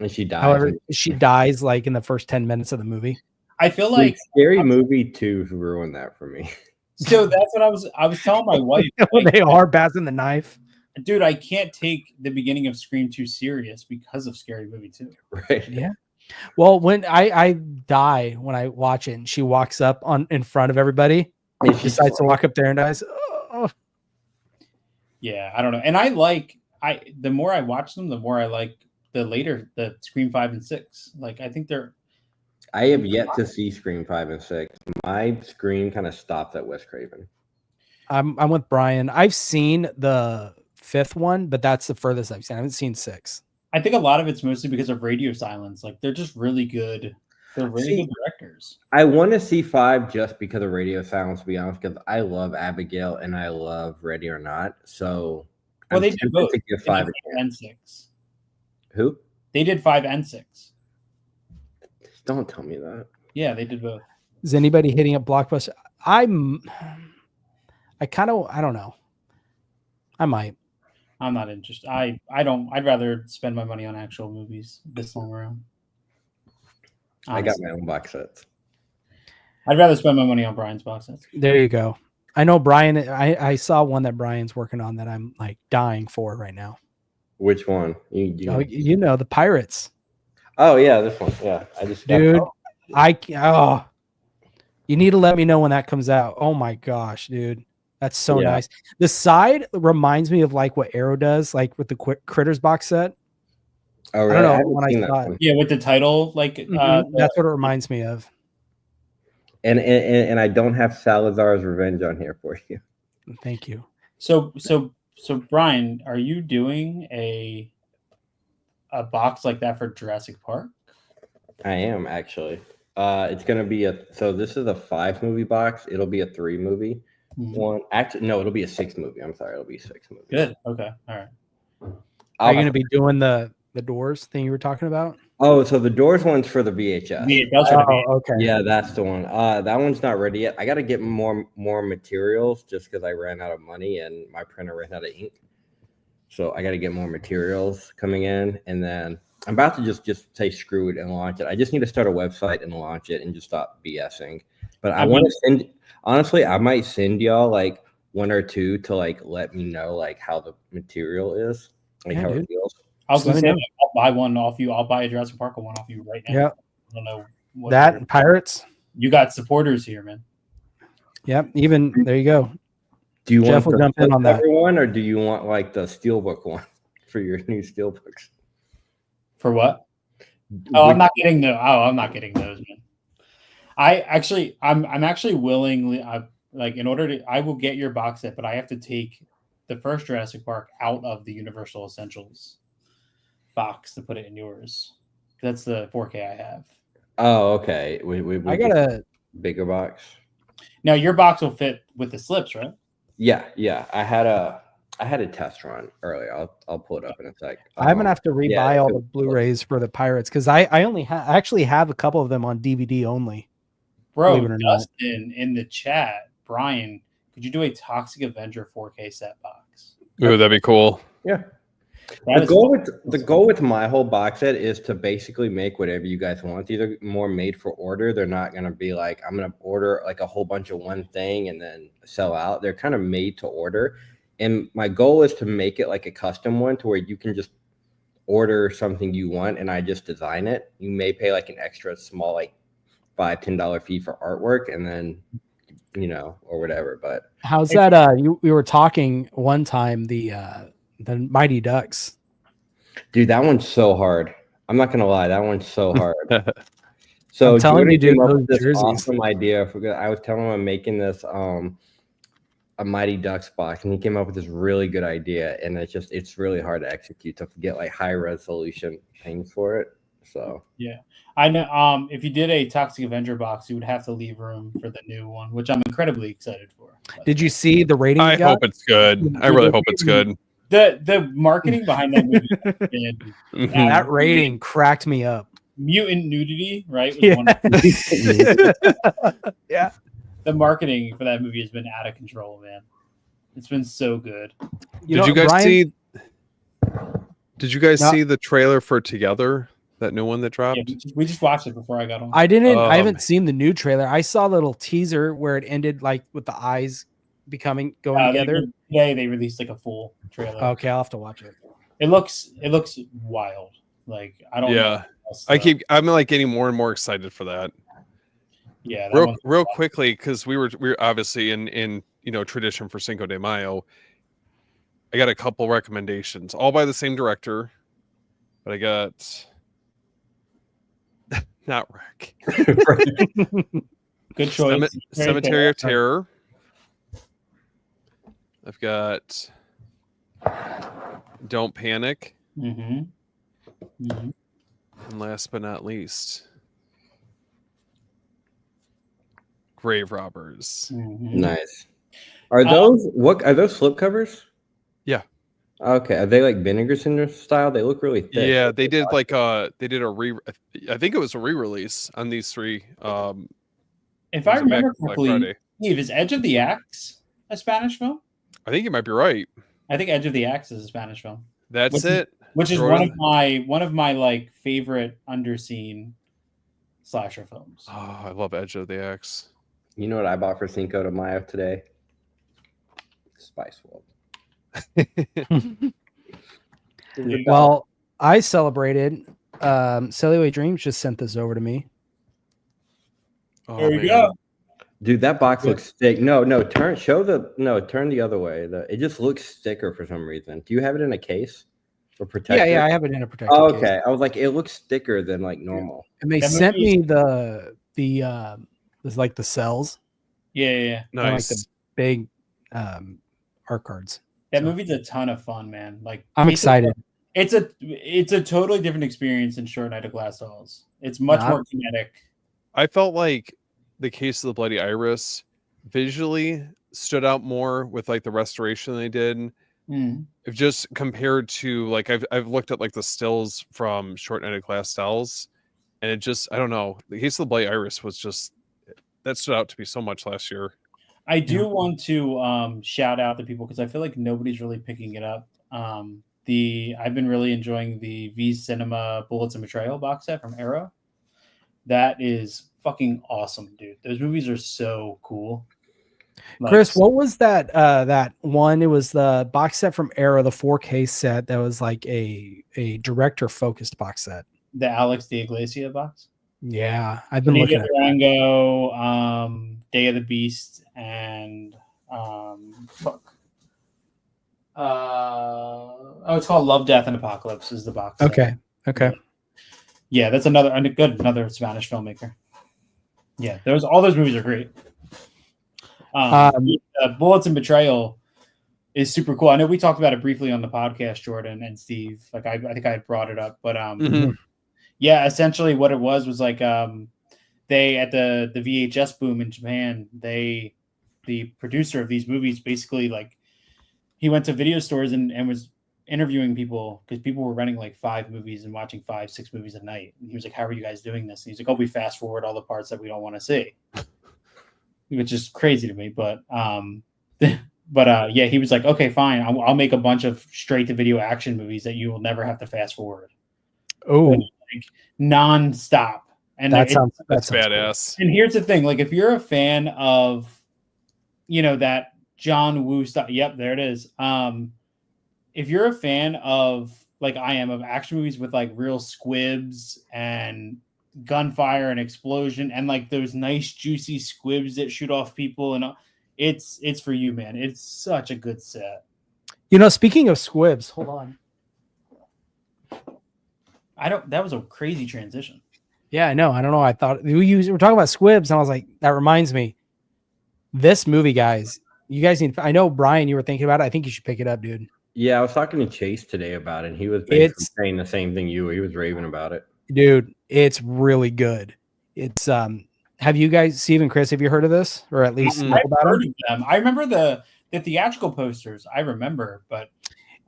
And she dies. However, she dies like in the first 10 minutes of the movie. I feel like Scary Movie 2 ruined that for me. So that's what I was telling my wife. When they are passing the knife. Dude, I can't take the beginning of Scream 2 serious because of Scary Movie 2. Right. Yeah. Well, when I die when I watch it and she walks up in front of everybody and she decides to walk up there and dies. Oh. Yeah, I don't know. And the more I watch them, the more I like the Scream 5 and 6. Like, I think I have yet to see Scream 5 and 6. My Scream kind of stopped at Wes Craven. I'm with Brian. I've seen the 5th one, but that's the furthest I've seen. I haven't seen 6. I think a lot of it's mostly because of Radio Silence. Like, they're just really good. They're really good directors. I want to see 5 just because of Radio Silence, to be honest, because I love Abigail and I love Ready or Not. So, well, they did both. To give 5 and 6. Who? They did 5 and 6. Don't tell me that. Yeah, they did both. Is anybody hitting up Blockbuster? I don't know. I might. I'm not interested. I'd rather spend my money on actual movies this time around. Honestly. I got my own box sets. I'd rather spend my money on Brian's box sets. There you go. I know Brian. I saw one that Brian's working on that I'm like dying for right now. Which one? You know, the Pirates. Oh yeah, this one. Yeah, you need to let me know when that comes out. Oh my gosh, dude. That's so nice. The side reminds me of like what Arrow does, like with the Critters box set. Oh, really? I don't know when I saw it. Yeah, with the title, like that's what it reminds me of. And I don't have Salazar's Revenge on here for you. Thank you. So Brian, are you doing a box like that for Jurassic Park? I am actually. It's gonna be this is a 5 movie box. It'll be a 3 movie. One. Actually, no, it'll be a 6 movie. I'm sorry, it'll be a 6 movie. Good. Okay. All right. Are you gonna be doing the Doors thing you were talking about? Oh, so the Doors one's for the VHS. Okay. Yeah, that's the one. That one's not ready yet. I got to get more materials just because I ran out of money and my printer ran out of ink. So I got to get more materials coming in, and then I'm about to just say screw it and launch it. I just need to start a website and launch it and just stop BSing. But I want to send. Honestly, I might send y'all like 1 or 2 to like let me know like how the material is, like how it feels. I was gonna say I'll buy one off you. I'll buy a Jurassic Park one off you right now. Yeah. I don't know that and Pirates. You got supporters here, man. Yep. Even there you go. Do you Jeff want will jump in on that one, or do you want like the Steelbook one for your new Steelbooks? For what? I'm not getting those, man. I'm actually willingly. like in order to, I will get your box set, but I have to take the first Jurassic Park out of the Universal Essentials box to put it in yours. That's the 4K I have. Oh, okay. I got a bigger box. Now your box will fit with the slips, right? Yeah. I had a test run earlier. I'll pull it up in a sec. I'm gonna have to rebuy all so- the Blu-rays for the Pirates because I only actually have a couple of them on DVD only. Bro, Believe it or not. Dustin in the chat, Brian, could you do a Toxic Avenger 4K set box? Ooh, that'd be cool. Yeah. That The goal with my whole box set is to basically make whatever you guys want. These are more made for order. They're not gonna be like I'm gonna order like a whole bunch of one thing and then sell out. They're kind of made to order. And my goal is to make it like a custom one to where you can just order something you want and I just design it. You may pay like an extra small like $5-10 fee for artwork and then or whatever. But How's that? We were talking one time the Mighty Ducks. dude, that one's so hard. I'm not gonna lie, that one's so hard. So I'm telling you, dude, came up those with this jerseys. awesome idea. I was telling him I'm making this a Mighty Ducks box, and he came up with this really good idea. And it's really hard to execute to get like high resolution things for it. So yeah, I know. If you did a Toxic Avenger box, you would have to leave room for the new one, which I'm incredibly excited for. Did you see the rating? I hope it's good. I really hope it's good. The marketing behind that movie has been Mhm. That rating cracked me up. mutant nudity, right? Was Yeah. one of Yeah. the marketing for that movie has been out of control, man. It's been so good. Did you guys Brian- see? Did you guys No. see the trailer for Together? That new one that dropped. Yeah, we just watched it before I got on. I didn't. I Um, haven't seen the new trailer. I saw a little teaser where it ended like with the eyes going together. Today they released like a full trailer. Okay, I'll have to watch it. It looks wild. Like I don't know. Yeah. I'm like getting more and more excited for that. Yeah. That one's Real quickly, because we were obviously in tradition for Cinco de Mayo. I got a couple recommendations, all by the same director, but I got not Wreck. good choice. Cemetery of Terror. I've got Don't Panic, Mm-hmm. Mm-hmm. and last but not least, Grave Robbers. Mm-hmm. nice. Are those slip covers? Yeah. Okay. Are they like Vinegar Syndrome style? They look really thick. Yeah, they did I think it was a re-release on these three. If it I was remember back Black correctly, Friday. Steve, is Edge of the Axe a Spanish film? I think you might be right. I think Edge of the Axe is a Spanish film, That's it. which is Throw it one of my like favorite underseen slasher films. Oh, I love Edge of the Axe. You know what I bought for Cinco de Mayo today? Spice World. Well, I celebrated. Cellulite Dreams just sent this over to me. Oh, There you man. go. Dude, that box looks thick. No, turn the other way. It just looks thicker for some reason. Do you have it in a case or protector? Yeah, I have it in a protected Oh, case. okay. I was like, it looks thicker than like normal. And they That sent movie me there's like the cells, Yeah. and, like Nice. the big art cards. That So- movie's a ton of fun, man. Like I'm it's excited. It's a totally different experience than Short Night of Glass Dolls. It's much Nah. more kinetic. I felt like the Case of the Bloody Iris visually stood out more with like the restoration they did. Mm. If just compared to like I've looked at like the stills from Short Night of Glass Dolls, and it just I don't know. The Case of the Bloody Iris was just that stood out to me so much last year. I do want to shout out the people because I feel like nobody's really picking it up. I've been really enjoying the V Cinema Bullets and Betrayal box set from Arrow. That is fucking awesome, dude. Those movies are so cool. Like, Chris, what was that that one? It was the box set from Arrow, the 4K set that was like a director focused box set. the Alex de Iglesia box? Yeah, I've been Bonita looking at Durango, Day of the Beast, and it's called Love, Death, and Apocalypse is the box set. Okay. Yeah, that's another Spanish filmmaker. Yeah, all those movies are great. Bullets and Betrayal is super cool. I know we talked about it briefly on the podcast, Jordan and Steve. Like I think I had brought it up, but yeah, essentially what it was like they at the VHS boom in Japan, the producer of these movies basically like he went to video stores and was interviewing people because people were renting like 5 movies and watching 5-6 movies a night. And he was like, "How are you guys doing this?" And he's like, "Oh, we fast forward all the parts that we don't want to see," which is crazy to me. But yeah, he was like, "Okay, fine, I'll make a bunch of straight to video action movies that you will never have to fast forward." Oh, like, nonstop. And that's badass. Cool. And here's the thing: like, if you're a fan of, that John Woo stuff, yep, there it is. If you're a fan of, like I am, of action movies with like real squibs and gunfire and explosion and like those nice juicy squibs that shoot off people, and it's for you, man. It's such a good set. Speaking of squibs, hold on. That was a crazy transition. Yeah, I know. I don't know. I thought we were talking about squibs, and I was like, that reminds me. This movie, guys, you guys need. I know, Brian, you were thinking about it. I think you should pick it up, dude. Yeah, I was talking to Chase today about it, and he was basically saying the same thing you were. He was raving about it. Dude, it's really good. It's have you guys, Steve and Chris, have you heard of this? Or at least know about heard of them. I remember the theatrical posters. I remember, but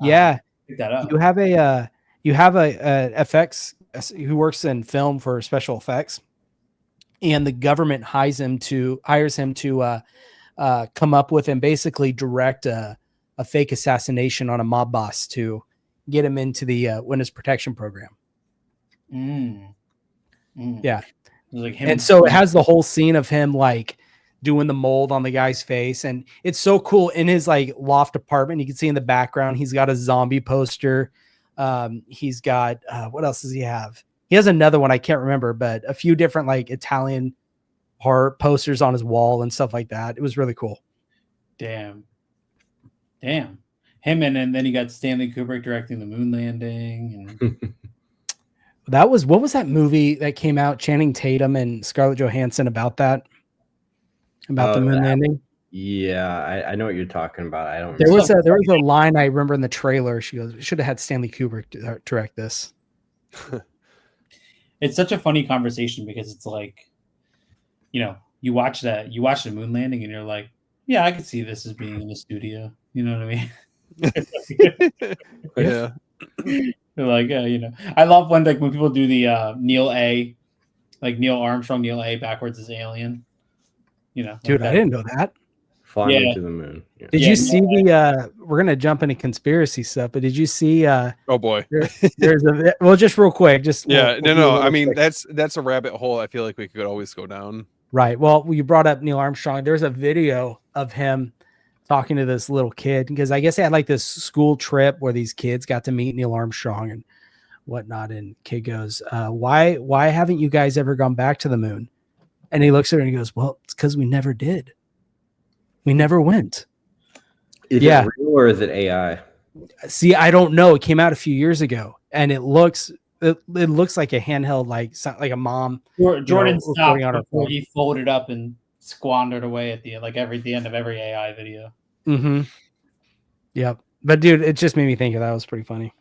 yeah. Pick that up. You have a FX who works in film for special effects, and the government hires him to come up with and basically direct a fake assassination on a mob boss to get him into the witness protection program. Yeah. Like him and so it has the whole scene of him like doing the mold on the guy's face. And it's so cool in his like loft apartment. You can see in the background, he's got a zombie poster. He's got, what else does he have? He has another one. I can't remember, but a few different like Italian horror posters on his wall and stuff like that. It was really cool. Damn. Him. And then you got Stanley Kubrick directing the moon landing. And what was that movie that came out? Channing Tatum and Scarlett Johansson about the moon landing. Yeah, I know what you're talking about. I don't. There was a line I remember in the trailer. She goes, "Should have had Stanley Kubrick direct this." It's such a funny conversation because it's like, you watch the moon landing and you're like, yeah, I could see this as being in the studio. You know what I mean? Yeah. Like, I love when people do the Neil Armstrong, Neil A backwards as Alien. Dude, I didn't know that. Flying to the moon. Yeah. Did you see we're going to jump into conspiracy stuff, but did you see, oh boy, just real quick, I mean, that's a rabbit hole. I feel like we could always go down. Right. Well, you brought up Neil Armstrong. There's a video of him talking to this little kid, because I guess they had like this school trip where these kids got to meet Neil Armstrong and whatnot. And kid goes, why haven't you guys ever gone back to the moon? And he looks at her and he goes, well, it's because we never did. We never went. Is it real or is it AI? See, I don't know. It came out a few years ago, and it looks like a handheld, like a mom. Jordan stopped before he folded up and squandered away at the end of every AI video. Mm-hmm. Yep. But dude, it just made me think of that. It was pretty funny.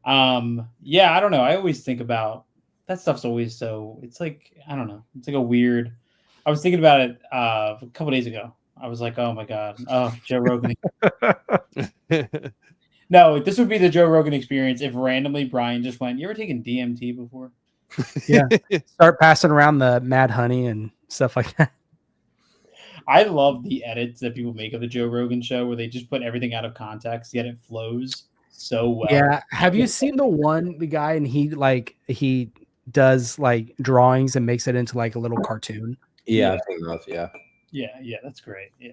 Yeah, I don't know. I always think about that stuff's always so. It's like, I don't know. It's like a weird. I was thinking about it a couple days ago. I was like, oh my God. Oh, Joe Rogan. No, this would be the Joe Rogan experience if randomly Brian just went, you ever taken DMT before? Yeah. Start passing around the Mad Honey and stuff like that. I love the edits that people make of the Joe Rogan show where they just put everything out of context, yet it flows so well. Yeah. Have you seen the guy, and he does like drawings and makes it into like a little cartoon? Yeah, I've seen those, yeah. Yeah, that's great. Yeah.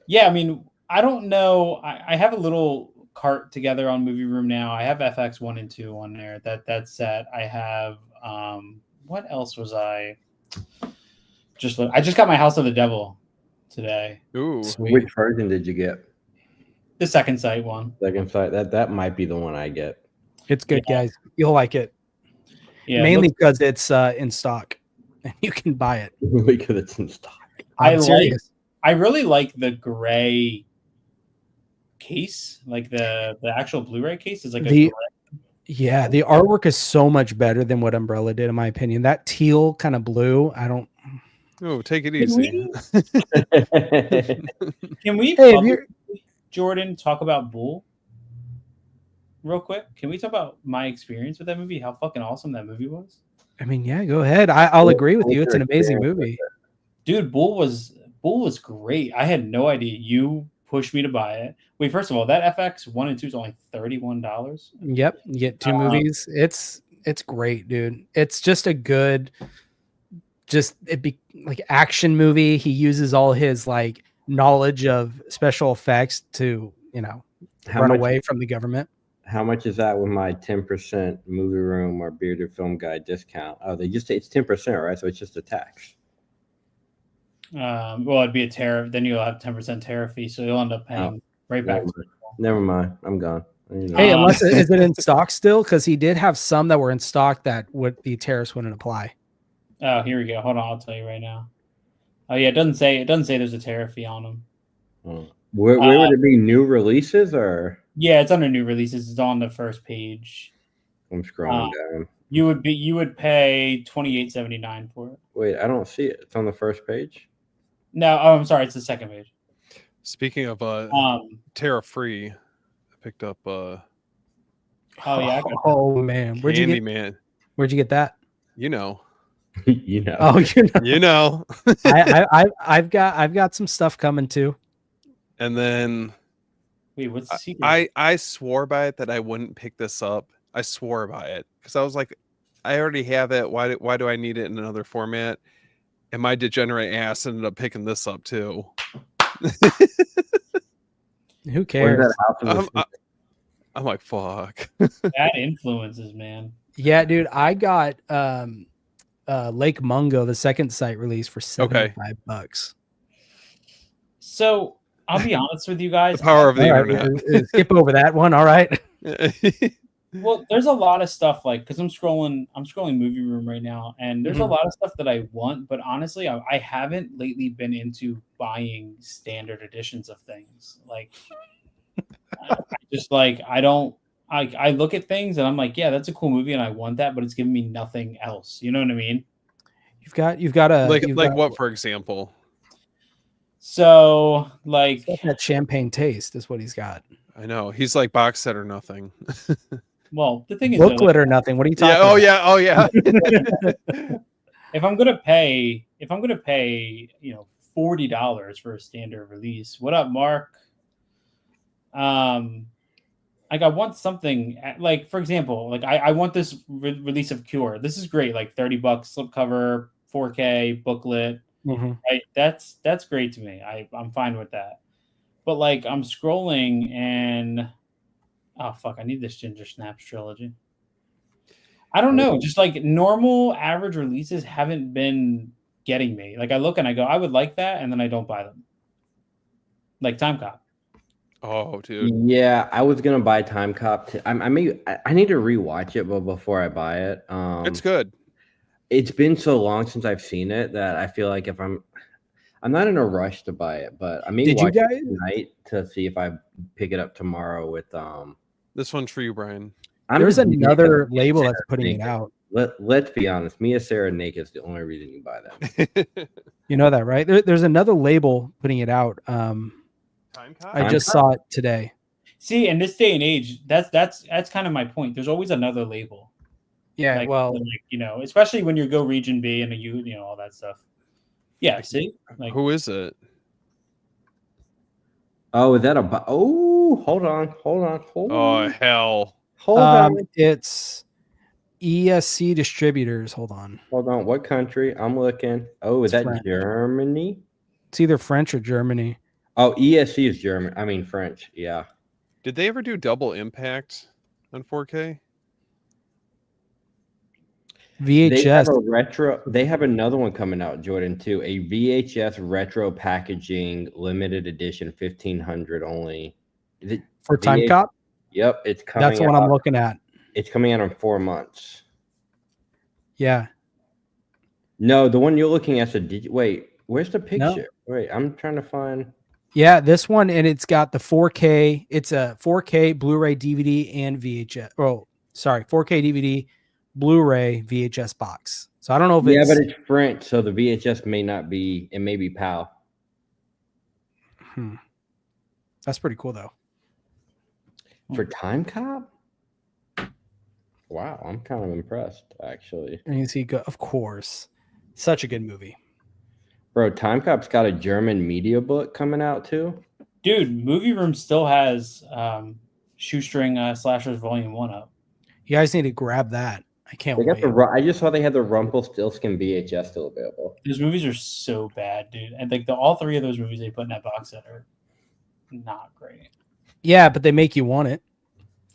Yeah, I mean, I don't know. I have a little cart together on Movie Room now. I have FX 1 and 2 on there. That's set. I have what else was I just got my House of the Devil today. Ooh. Sweet. Which version did you get? The second sight one. Second sight. That might be the one I get. It's good, guys. You'll like it. Yeah, mainly because it's in stock and you can buy it. Because it's in stock. I'm serious. I really like the gray case, like the actual Blu-ray case is like a gray. Yeah, the artwork is so much better than what Umbrella did, in my opinion. That teal kind of blue, I don't. Oh, take it easy. Can we Hey, Jordan, talk about Bull real quick? Can we talk about my experience with that movie? How fucking awesome that movie was? I mean, yeah, go ahead. I'll agree with you. It's an amazing movie. Dude, Bull was great. I had no idea. You pushed me to buy it. Wait, first of all, that FX 1 and 2 is only $31. Yep, you get 2 movies. It's great, dude. It's just a good, like action movie. He uses all his like knowledge of special effects to run away from the government. How much is that with my 10% movie room or bearded film guy discount? Oh, they just say it's 10%, right? So it's just a tax. Well, it'd be a tariff. Then you'll have 10% tariff fee, so you'll end up paying right back. Never mind. I'm gone. Hey, unless is it in stock still? Because he did have some that were in stock that the tariffs wouldn't apply. Oh, here we go. Hold on, I'll tell you right now. Oh yeah, it doesn't say there's a tariff fee on them. Where would it be? New releases or? Yeah, it's under new releases. It's on the first page. I'm scrolling down. You would pay $28.79 for it. Wait, I don't see it. It's on the first page. No, I'm sorry, it's the second page. Speaking of tariff free, I picked up oh yeah. Oh man, where'd you get that? You know. You know. Oh, you know. I've got some stuff coming too. And then wait, what's the secret? I swore by it that I wouldn't pick this up. I swore by it because I was like, I already have it. Why do I need it in another format? And my degenerate ass ended up picking this up too. Who cares? I'm like, fuck. Bad influences, man. Yeah, dude. I got Lake Mungo, the second site release for $75. So I'll be honest with you guys. The power of the internet. Skip over that one. All right. Well, there's a lot of stuff because I'm scrolling Movie Room right now, and there's a lot of stuff that I want, but honestly, I haven't lately been into buying standard editions of things. Like, I look at things and I'm like, yeah, that's a cool movie, and I want that, but it's giving me nothing else. You know what I mean? You've got a what, for example? So like that champagne taste is what he's got. I know he's like box set or nothing. Well, the thing is, booklet or nothing. What are you talking about? Oh yeah. If I'm gonna pay, $40 for a standard release. What up, Mark? Like I want something like, for example, like I want this release of Cure. This is great, like $30 slipcover, 4K booklet. Mm-hmm. Right, that's great to me. I'm fine with that. But like I'm scrolling and oh fuck, I need this Ginger Snaps trilogy. I don't know, just like normal average releases haven't been getting me. Like I look and I go, I would like that, and then I don't buy them. Like Time Cop. Oh, dude. Yeah, I was gonna buy Time Cop. I need to rewatch it, but before I buy it, it's good. It's been so long since I've seen it that I feel like if I'm not in a rush to buy it, but I may watch it tonight to see if I pick it up tomorrow with This one's for you, Brian. There's another label that's putting it out. Let's be honest. Mia Sarah Naked is the only reason you buy that. You know that, right? There's another label putting it out. I just saw it today. See, in this day and age, that's kind of my point. There's always another label. Yeah, especially when you go Region B and all that stuff. Yeah, see? Like, who is it? Oh, is that hold on. Oh, hell. Hold on. It's ESC Distributors. Hold on. What country? I'm looking. Oh, is that French. Germany? It's either French or Germany. Oh, ESC is German. I mean French. Yeah. Did they ever do double impact on 4K? VHS. They have another one coming out, Jordan, too. A VHS retro packaging limited edition, 1,500 only. Is it for Time Cop? Yep, it's coming. That's what I'm looking at. It's coming out in 4 months. Yeah. No, the one you're looking at. Wait, Where's the No. picture? Wait, I'm trying to find. Yeah, this one, and it's got the 4K. It's a 4K Blu-ray DVD and VHS. Oh, sorry, 4K DVD, Blu-ray VHS box. So I don't know if Yeah, it's. but it's French, so the VHS may not be. It may be PAL. That's pretty cool though. For Time Cop? Wow, I'm kind of impressed, actually. And you see, of course, such a good movie. Bro, Time Cop's got a German media book coming out too. Dude, Movie Room still has Shoestring Slashers Volume 1 up. You guys need to grab that. I can't They got wait. the. I just saw they had the Rumpelstiltskin VHS still available. Those movies are so bad, dude. And like all three of those movies they put in that box set are not great. Yeah, but they make you want it.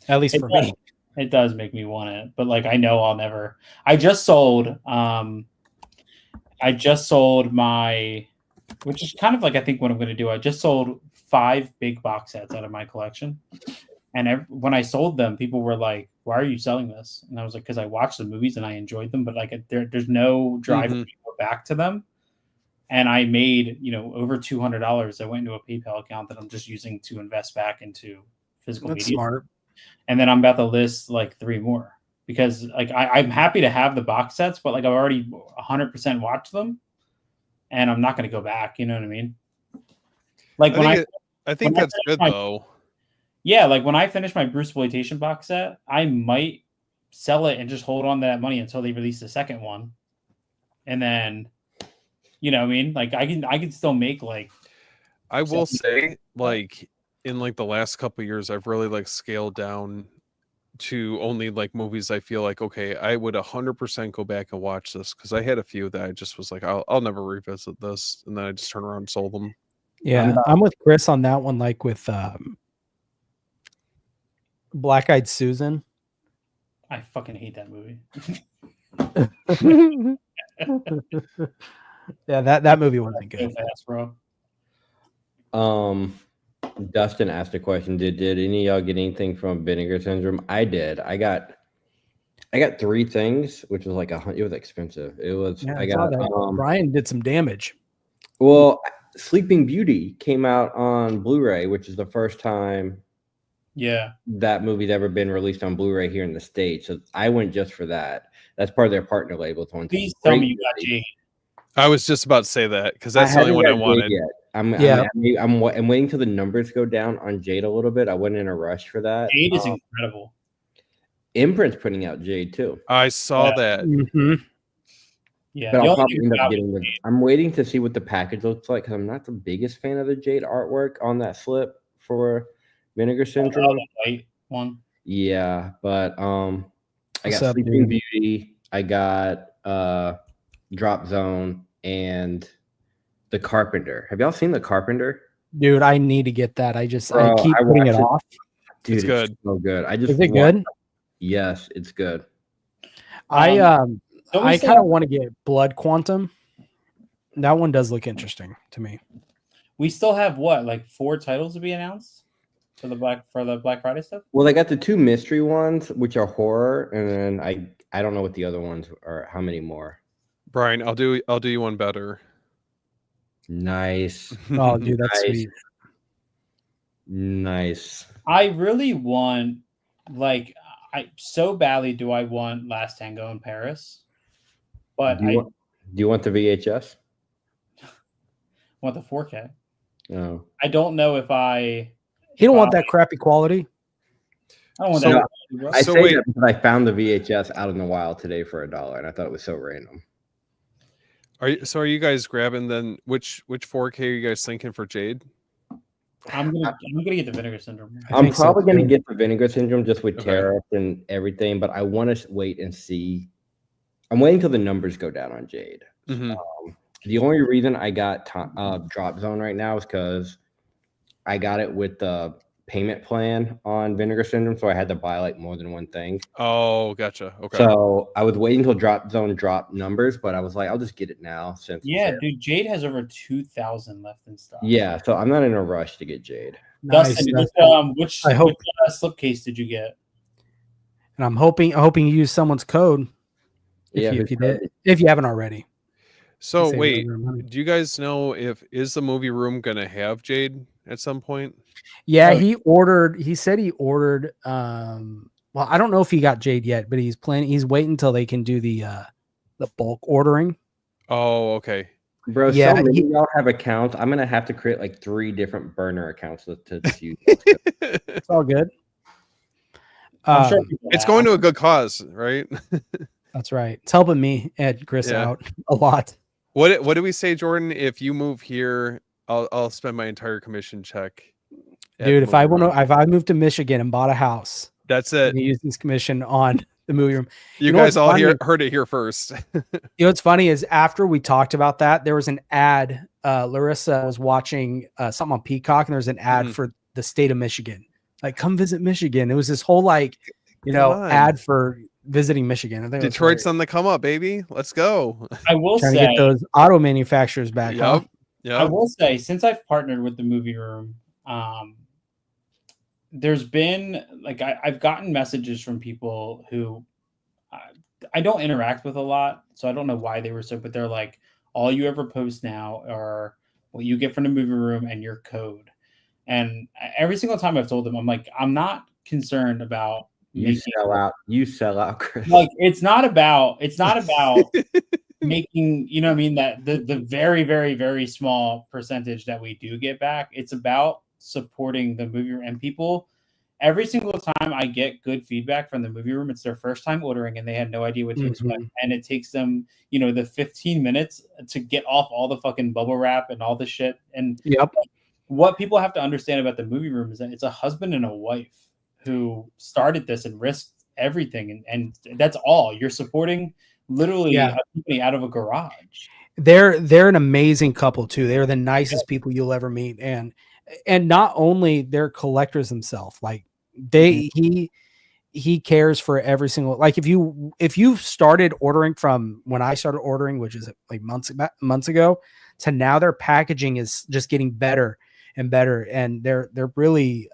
At least for me. It does make me want it, but like I know I'll never. I just sold my, which is kind of like I think what I'm going to do. I just sold 5 big box sets out of my collection, and when I sold them, people were like, "Why are you selling this?" And I was like, "Because I watched the movies and I enjoyed them, but like there's no drive for me to go back to them." And I made over $200. I went into a PayPal account that I'm just using to invest back into physical media. Smart. And then I'm about to list like 3 more because like I'm happy to have the box sets, but like I've already 100% watched them, and I'm not going to go back. You know what I mean? Like I think that's good though. Yeah, like when I finish my Bruceploitation box set, I might sell it and just hold on to that money until they release the second one, and then you know what I mean? Like I can still make like. I will say like. In like the last couple of years, I've really like scaled down to only like movies I feel like, okay, I would 100% go back and watch this, because I had a few that I just was like, I'll never revisit this, and then I just turn around and sold them. Yeah, I'm with Chris on that one, like with Black Eyed Susan. I fucking hate that movie. Yeah, that movie wasn't good. Fast, bro. Dustin asked a question. Did any of y'all get anything from Vinegar Syndrome? I did. I got 3 things, which was like it was expensive. It was. Yeah, I got. Brian did some damage. Well, Sleeping Beauty came out on Blu-ray, which is the first time. Yeah, that movie's ever been released on Blu-ray here in the States. So I went just for that. That's part of their partner label. Please tell me you got Jade. I was just about to say that because that's the only one I wanted. I'm waiting till the numbers go down on Jade a little bit. I wasn't in a rush for that. Jade is incredible. Imprint's putting out Jade too. I saw that. Mm-hmm. Yeah, but I'll probably end up getting I'm waiting to see what the package looks like because I'm not the biggest fan of the Jade artwork on that slip for Vinegar Syndrome. The white one. Yeah, but I got Sleeping Beauty. I got Drop Zone and The Carpenter. Have y'all seen The Carpenter? Dude, I need to get that. I keep putting it off. Dude, it's good. It's so good. Is it good? Yes, it's good. I kind of want to get Blood Quantum. That one does look interesting to me. We still have like 4 titles to be announced for the Black Friday stuff. Well, they got the 2 mystery ones, which are horror, and then I don't know what the other ones are. How many more? Brian, I'll do you one better. Nice. Oh, dude, that's sweet. Nice. I really want, I so badly do I want Last Tango in Paris, but do you want the VHS? I want the 4K. No. I don't know if I. You don't want that crappy quality. I don't want that. I say that because I found the VHS out in the wild today for $1, and I thought it was so random. Are you guys grabbing then? Which 4K are you guys thinking for Jade? I'm gonna get the Vinegar Syndrome. I'm probably gonna get the Vinegar Syndrome just with tariffs and everything, but I want to wait and see. I'm waiting till the numbers go down on Jade. Mm-hmm. The only reason I got Drop Zone right now is because I got it with the payment plan on Vinegar Syndrome, so I had to buy like more than one thing. Oh, gotcha. Okay. So I was waiting till Drop Zone dropped numbers, but I was like, I'll just get it now. Since dude, Jade has over 2,000 left in stock. Yeah, so I'm not in a rush to get Jade. Dustin, which slipcase did you get? And I'm hoping you use someone's code. If you haven't already. So Save wait, everyone money. do you guys know is the movie room gonna have Jade at some point? Yeah, Oh. he said he ordered well, I don't know if he got Jade yet, but he's waiting until they can do the bulk ordering. Oh, okay. Bro, Yeah, so many of y'all have accounts. I'm gonna have to create like 3 different burner accounts to just use those. It's all good. I'm sure people It's have. going to a good cause, right? That's right. It's helping me and Chris Yeah. out a lot. What do we say, Jordan? If you move here, I'll spend my entire commission check. at Dude, the if I movie room. if I moved to Michigan and bought a house, That's I'm it. gonna use this commission on the movie room. You know guys what's all funny? heard it here first. You know what's funny is after we talked about that, there was an ad. Larissa was watching something on Peacock, and there's an ad Mhm. for the state of Michigan. Like, come visit Michigan. It was this whole like, Come on. ad for visiting Michigan. I think it was Detroit's hilarious. on the come up, baby. Let's go. I will Trying to say, get those auto manufacturers back, huh? Yep. I will say, since I've partnered with the movie room, there's been like I've gotten messages from people who I don't interact with a lot, so I don't know why they were so, but they're like, all you ever post now are what you get from the movie room and your code. And every single time I've told them, I'm like, I'm not concerned about You sell out. You sell out, Chris. like it's not about making, you know what I mean, that the very, very, very small percentage that we do get back. It's about supporting the movie room and people. Every single time I get good feedback from the movie room, it's their first time ordering and they had no idea what to expect. And it takes them, the 15 minutes to get off all the fucking bubble wrap and all the shit. And Yep. what people have to understand about the movie room is that it's a husband and a wife who started this and risked everything. And that's all. You're supporting literally a company out of a garage. They're an amazing couple too. They're the nicest people you'll ever meet. And not only they're collectors themselves, like he cares for every single, like if you started ordering from when I started ordering, which is like months ago, to now their packaging is just getting better and better. And they're really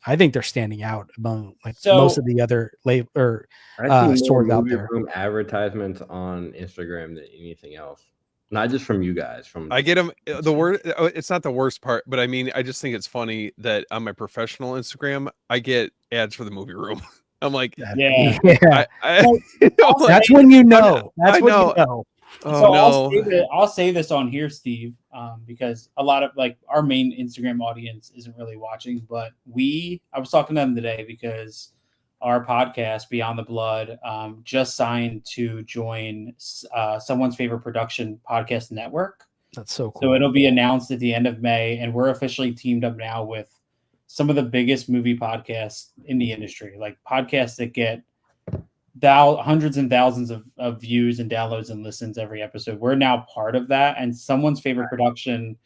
I think they're standing out among most of the other stores out there. Room advertisements on Instagram than anything else. Not just from you guys. I get them. The word, it's not the worst part, but I mean, I just think it's funny that on my professional Instagram, I get ads for the movie room. I'm like, yeah. That's when you know. That's when you know. Oh, so I'll say this on here, Steve, because a lot of like our main Instagram audience isn't really watching, but I was talking to them today because our podcast, Beyond the Blood, just signed to join Someone's Favorite Production podcast network. That's so cool. So it'll be announced at the end of May, and we're officially teamed up now with some of the biggest movie podcasts in the industry, like podcasts that get hundreds and thousands of views and downloads and listens every episode. We're now part of that, and Someone's Favorite Production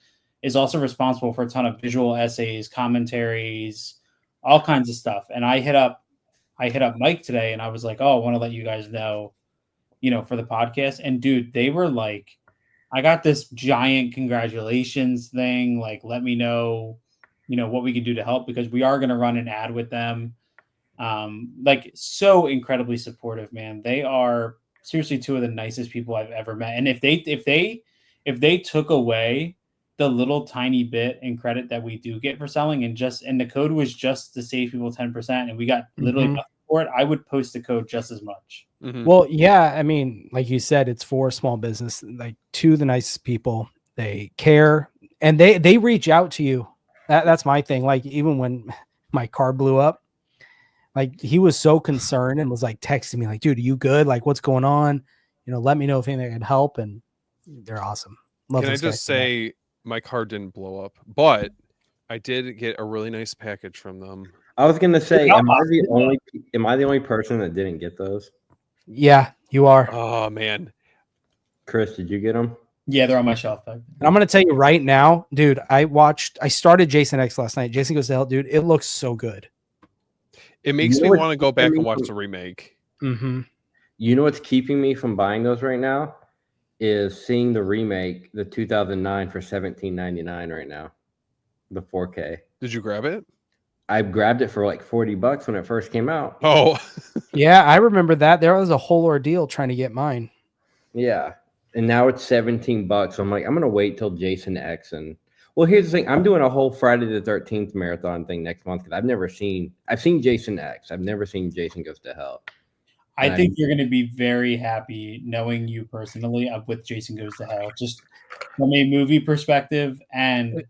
is also responsible for a ton of visual essays, commentaries, all kinds of stuff. And I hit up Mike today and I was like, oh, I want to let you guys know, for the podcast. And dude, they were like, I got this giant congratulations thing. Like, let me know, what we can do to help, because we are going to run an ad with them. Like, so incredibly supportive, man. They are seriously two of the nicest people I've ever met. And if they took away the little tiny bit in credit that we do get for selling, and the code was just to save people 10%, and we got literally nothing for it, I would post the code just as much. Well, yeah, I mean, like you said, it's for small business, like two of the nicest people. They care and they reach out to you. That's my thing. Like, even when my car blew up, like, he was so concerned and was like texting me like, dude, are you good? Like, what's going on? Let me know if anything can help. And they're awesome. Can I just say, my car didn't blow up, but I did get a really nice package from them. I was gonna say, am I the only person that didn't get those? Yeah, you are. Oh man, Chris, did you get them? Yeah, they're on my shelf. And I'm gonna tell you right now, dude. I started Jason X last night. Jason Goes to Hell, dude. It looks so good. It makes me want to go back and watch the remake. Mm-hmm. You know what's keeping me from buying those right now is seeing the remake, the 2009 for $17.99 right now, the 4K. Did you grab it? I grabbed it for like $40 when it first came out. Oh, yeah, I remember that. There was a whole ordeal trying to get mine. Yeah, and now it's $17. So I'm like, I'm gonna wait till Jason X. And well, here's the thing: I'm doing a whole Friday the 13th marathon thing next month because I've seen Jason X. I've never seen Jason Goes to Hell. I think you're going to be very happy knowing you personally with Jason Goes to Hell, just from a movie perspective. And,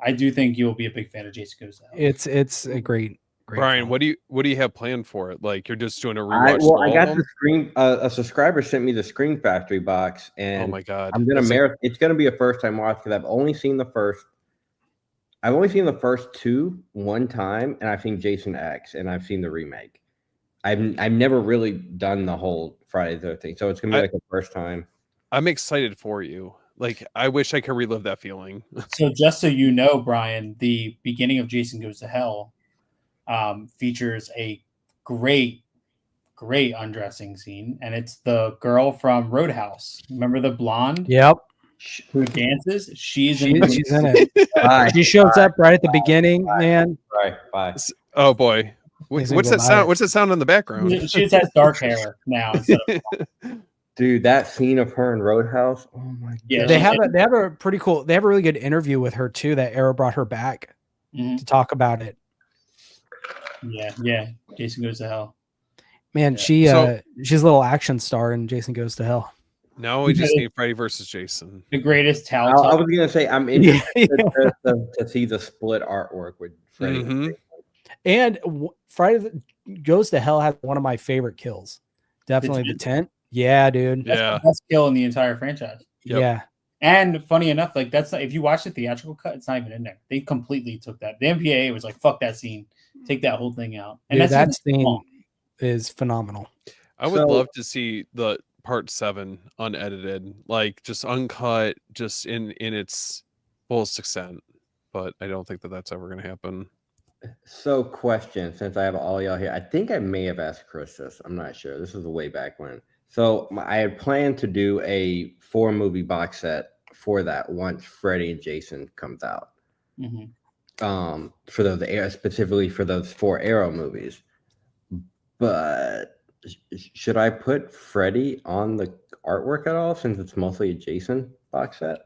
I do think you'll be a big fan of Jason Goes to Hell. It's a great Brian, film. what do you have planned for it? Like you're just doing a rewatch? I got the Scream. A subscriber sent me the Scream Factory box, and oh my god, I'm gonna marathon. It's gonna be a first time watch because I've only seen the first two one time, and I've seen Jason X, and I've seen the remake. I've never really done the whole Friday the 13th, so it's gonna be like the first time. I'm excited for you. Like I wish I could relive that feeling. So just so you know, Brian, the beginning of Jason Goes to Hell features a great undressing scene, and it's the girl from Roadhouse. Remember the blonde? Yep. Who dances? She's in it. Bye. She shows up right at the beginning, man. Bye. Oh boy. What's that sound? What's that sound in the background? She just has dark hair now instead of Dude, that scene of her in Roadhouse. Oh my god. Yeah, they have a pretty cool. They have a really good interview with her too. That Arrow brought her back to talk about it. Yeah. Jason Goes to Hell. Man, she's a little action star in Jason Goes to Hell. No, we just need Freddy versus Jason. The greatest talent. I was gonna say I'm interested to see the split artwork with Freddy. Mm-hmm. And Friday Goes to Hell has one of my favorite kills. Definitely the tent. Yeah, dude. That's the best kill in the entire franchise. Yep. Yeah. And funny enough, like that's not, if you watch the theatrical cut, it's not even in there. They completely took that. The MPAA was like, "Fuck that scene, take that whole thing out." And dude, that scene is phenomenal. I would love to see the part 7 unedited, like just uncut, just in its fullest extent. But I don't think that's ever going to happen. So, question: since I have all y'all here, I think I may have asked Chris this. I'm not sure. This is way back when. So I had planned to do a 4-movie box set for that once Freddy and Jason comes out. Mm-hmm. For those specifically for those 4 Arrow movies. But should I put Freddy on the artwork at all since it's mostly a Jason box set?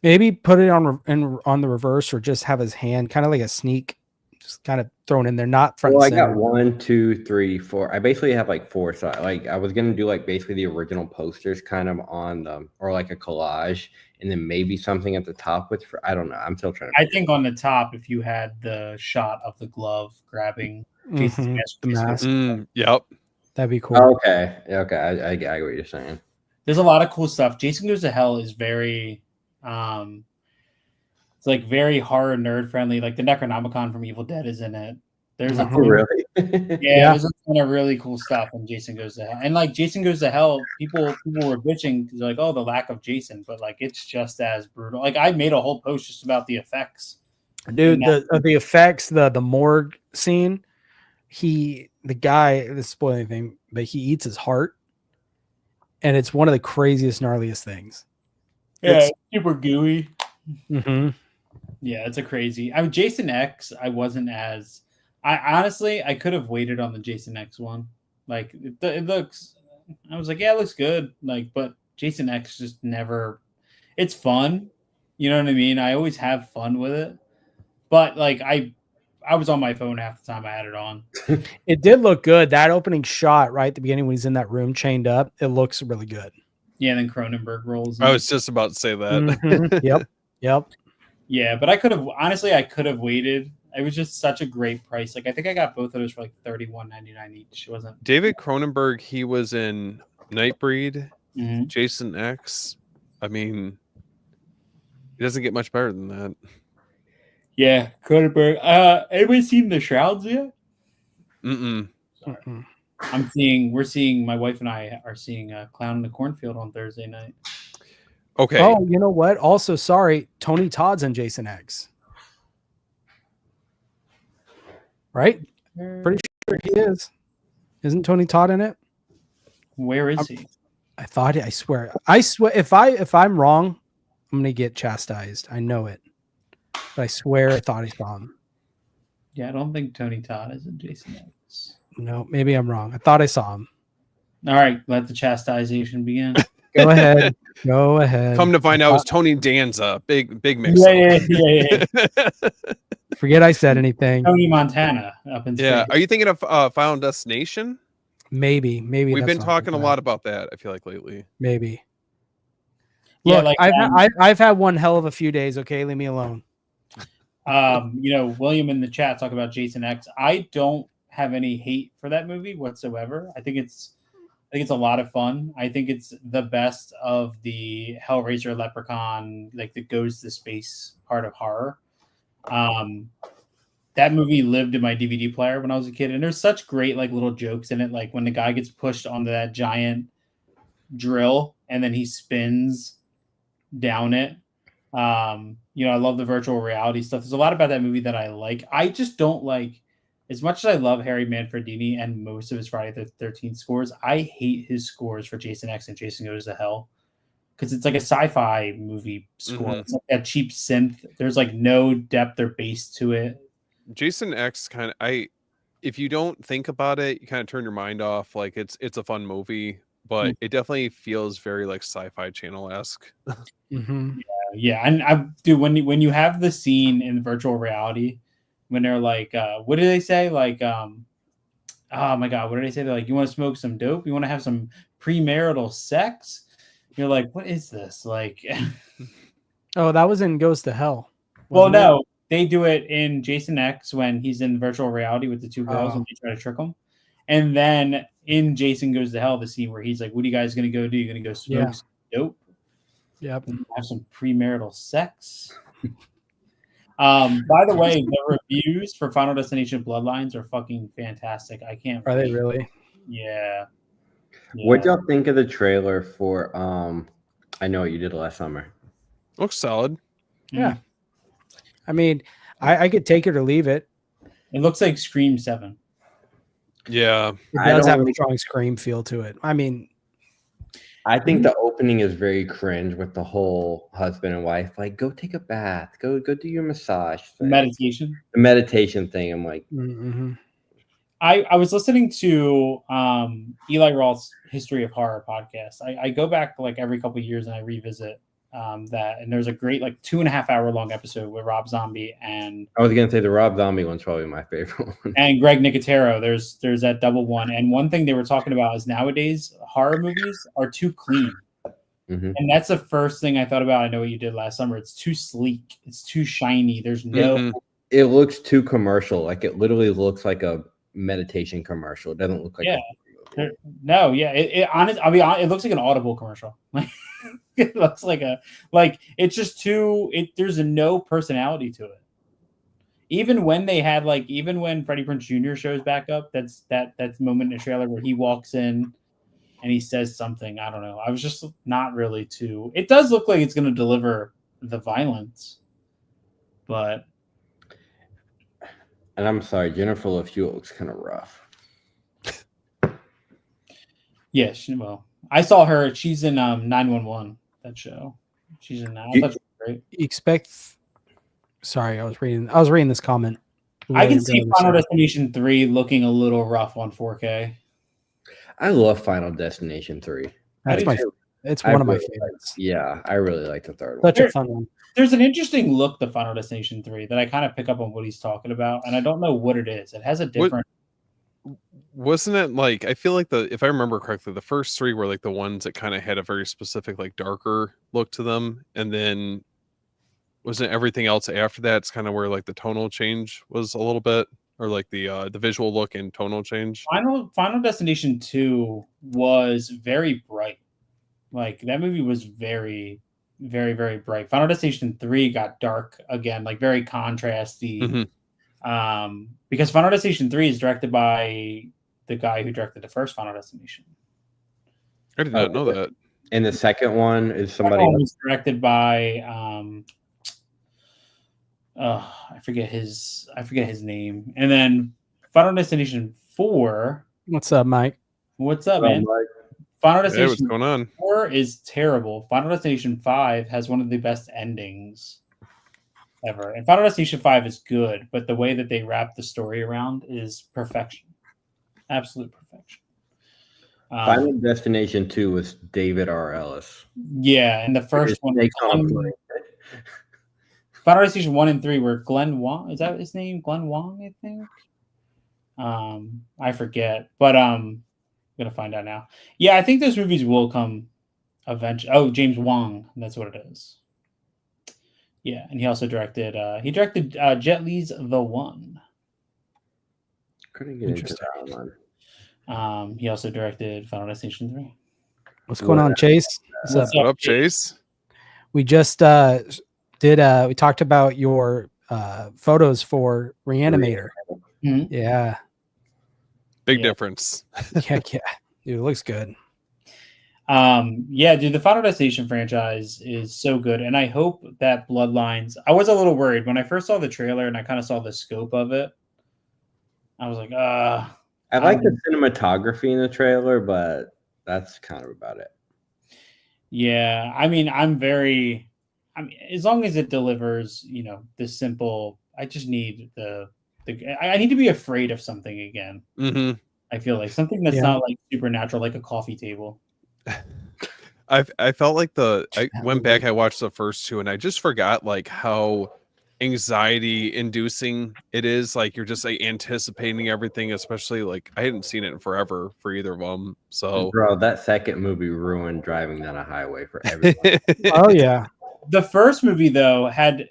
Maybe put it on the reverse, or just have his hand kind of like a sneak, just kind of thrown in there, not front. Well, and I center. got 1, 2, 3, 4. I basically have like 4. So like I was gonna do like basically the original posters kind of on them, or like a collage, and then maybe something at the top with. I don't know. I'm still trying to. I think on the top, if you had the shot of the glove grabbing Jason's mask. Yep, that'd be cool. Okay. I get what you're saying. There's a lot of cool stuff. Jason Goes to Hell is very, it's like very horror nerd friendly. Like the Necronomicon from Evil Dead is in it. There's a really, there's a ton of really cool stuff in Jason Goes to Hell. And like Jason Goes to Hell, people were bitching because like, oh, the lack of Jason, but like it's just as brutal. Like I made a whole post just about the effects. Dude, the effects, the morgue scene. The guy, this is spoiling anything, but he eats his heart, and it's one of the craziest, gnarliest things. Yeah, it's super gooey. Mm-hmm. Yeah, it's a crazy. I mean, Jason X, I wasn't as. I honestly, I could have waited on the Jason X one. Like it looks, I was like, yeah, it looks good. Like, but Jason X just never. It's fun, you know what I mean. I always have fun with it, but like I was on my phone half the time I had it on. It did look good. That opening shot right at the beginning when he's in that room chained up, it looks really good. Yeah, and then Cronenberg rolls in. I was just about to say that. Mm-hmm. Yep. Yeah, but I could have waited. It was just such a great price. Like I think I got both of those for like $31.99 each. It wasn't David Cronenberg, he was in Nightbreed, mm-hmm. Jason X. I mean, it doesn't get much better than that. Yeah, Cronenberg. Anybody seen The Shrouds yet? Mm-mm. We're seeing, my wife and I are seeing Clown in the Cornfield on Thursday night. Okay. Oh, you know what? Also, sorry, Tony Todd's in Jason X. Right? Pretty sure he is. Isn't Tony Todd in it? Where is he? I swear. If I'm wrong, I'm gonna get chastised. I know it. But I swear I thought I saw him. Yeah, I don't think Tony Todd is in Jason X. No, maybe I'm wrong. I thought I saw him. All right, let the chastisation begin. Go ahead. Go ahead. Come to find out, it's Tony Danza. Big mix Yeah. Forget I said anything. Tony Montana up in Yeah. space. Are you thinking of Final Destination? Maybe We've that's been what I'm talking a thinking lot of. about that, I feel like, lately. Maybe. Yeah, Look, like, I've had one hell of a few days. Okay, leave me alone. William in the chat talk about Jason X. I don't have any hate for that movie whatsoever. I think it's a lot of fun. I think it's the best of the Hellraiser Leprechaun, like the goes to space part of horror. That movie lived in my DVD player when I was a kid, and there's such great like little jokes in it, like when the guy gets pushed onto that giant drill and then he spins down it. I love the virtual reality stuff. There's a lot about that movie that I like. I just don't like, as much as I love Harry Manfredini and most of his Friday the 13th scores, I hate his scores for Jason X and Jason Goes to Hell. Because it's like a sci-fi movie score. It's like that cheap synth. There's like no depth or bass to it. Jason X if you don't think about it, you kind of turn your mind off. Like it's a fun movie, but it definitely feels very like Sci-Fi Channel-esque. Yeah, and I do when you have the scene in virtual reality when they're like, what do they say? Like, oh my god, what did they say? They're like, you want to smoke some dope? You want to have some premarital sex? You're like, what is this? Like, oh, that was in Goes to Hell. Well, no, they do it in Jason X when he's in virtual reality with the two girls and they try to trick him. And then in Jason Goes to Hell, the scene where he's like, what are you guys going to go do? You're going to go smoke some dope? Yep. And have some premarital sex? By the way, the reviews for Final Destination Bloodlines are fucking fantastic. I can't. Are they really? Yeah. What y'all think of the trailer for I Know What You Did Last Summer? Looks solid. Yeah. I mean, I could take it or leave it. It looks like Scream 7. Yeah. It does have a strong Scream feel to it. I mean, I think the opening is very cringe with the whole husband and wife, like, go take a bath, go do your massage thing. Meditation. The meditation thing. I'm like, I was listening to Eli Roth's History of Horror podcast. I go back like every couple of years and I revisit that. And there's a great like 2.5 hour long episode with Rob Zombie and I was gonna say the Rob Zombie one's probably my favorite one. And Greg Nicotero. There's that double one. And one thing they were talking about is nowadays horror movies are too clean. And that's the first thing I thought about. I Know What You Did Last Summer. It's too sleek. It's too shiny. There's no. It looks too commercial. Like it literally looks like a meditation commercial. It doesn't look like. No, yeah. It looks like an Audible commercial. It looks like it's just too. There's no personality to it. Even when Freddie Prinze Jr. shows back up, that's the moment in the trailer where he walks in and he says something. I don't know. I was just not really too. It does look like it's going to deliver the violence, but. And I'm sorry, Jennifer Love Hewitt looks kind of rough. Yeah, well, I saw her. She's in 911. That show. She's in that. I thought she was great. Sorry, I was reading this comment. I can see Final Destination 3 looking a little rough on 4K. I love Final Destination 3. It's one of my favorites. Yeah, I really like the third one. Such a fun one. There's an interesting look to Final Destination 3 that I kind of pick up on what he's talking about, and I don't know what it is. It has a different. Wasn't it like, I feel like if I remember correctly, the first three were like the ones that kind of had a very specific like darker look to them, and then wasn't everything else after that? It's kind of where like the tonal change was a little bit, or like the visual look and tonal change. Final Destination 2 was very bright. Like that movie was very, very, very bright. Final Destination 3 got dark again, like very contrasty. Because Final Destination 3 is directed by the guy who directed the first Final Destination. I did not know that. And the second one is somebody else. Was directed by I forget his name. And then Final Destination 4. What's up, Mike? What's up, man? Final Destination what's going on? 4 is terrible. Final Destination 5 has one of the best endings ever. And Final Destination 5 is good, but the way that they wrap the story around is perfection. Absolute perfection. Final Destination 2 was David R. Ellis. Yeah, and the first one. Final Destination 1 and 3 were Glenn Wong. Is that his name? Glenn Wong, I think. I forget, but I'm gonna find out now. Yeah, I think those movies will come eventually. Oh, James Wong, that's what it is. Yeah, and he also directed. He directed Jet Li's The One. Couldn't get into that one. He also directed Final Destination 3. What's going on, Chase? What's up, Chase? We just we talked about your photos for Reanimator. Mm-hmm. Yeah. Big difference. Yeah, dude, it looks good. Yeah, dude, the Final Destination franchise is so good, and I hope that Bloodlines. I was a little worried when I first saw the trailer and I kind of saw the scope of it. I was like, I like the cinematography in the trailer, but that's kind of about it. Yeah, I mean, as long as it delivers, the simple. I just need I need to be afraid of something again. Mm-hmm. I feel like something that's not like supernatural, like a coffee table. I felt like I went back, I watched the first two, and I just forgot like how anxiety inducing it is. Like you're just like anticipating everything, especially like I hadn't seen it in forever for either of them. So bro, that second movie ruined driving down a highway for everyone. Oh yeah. The first movie though has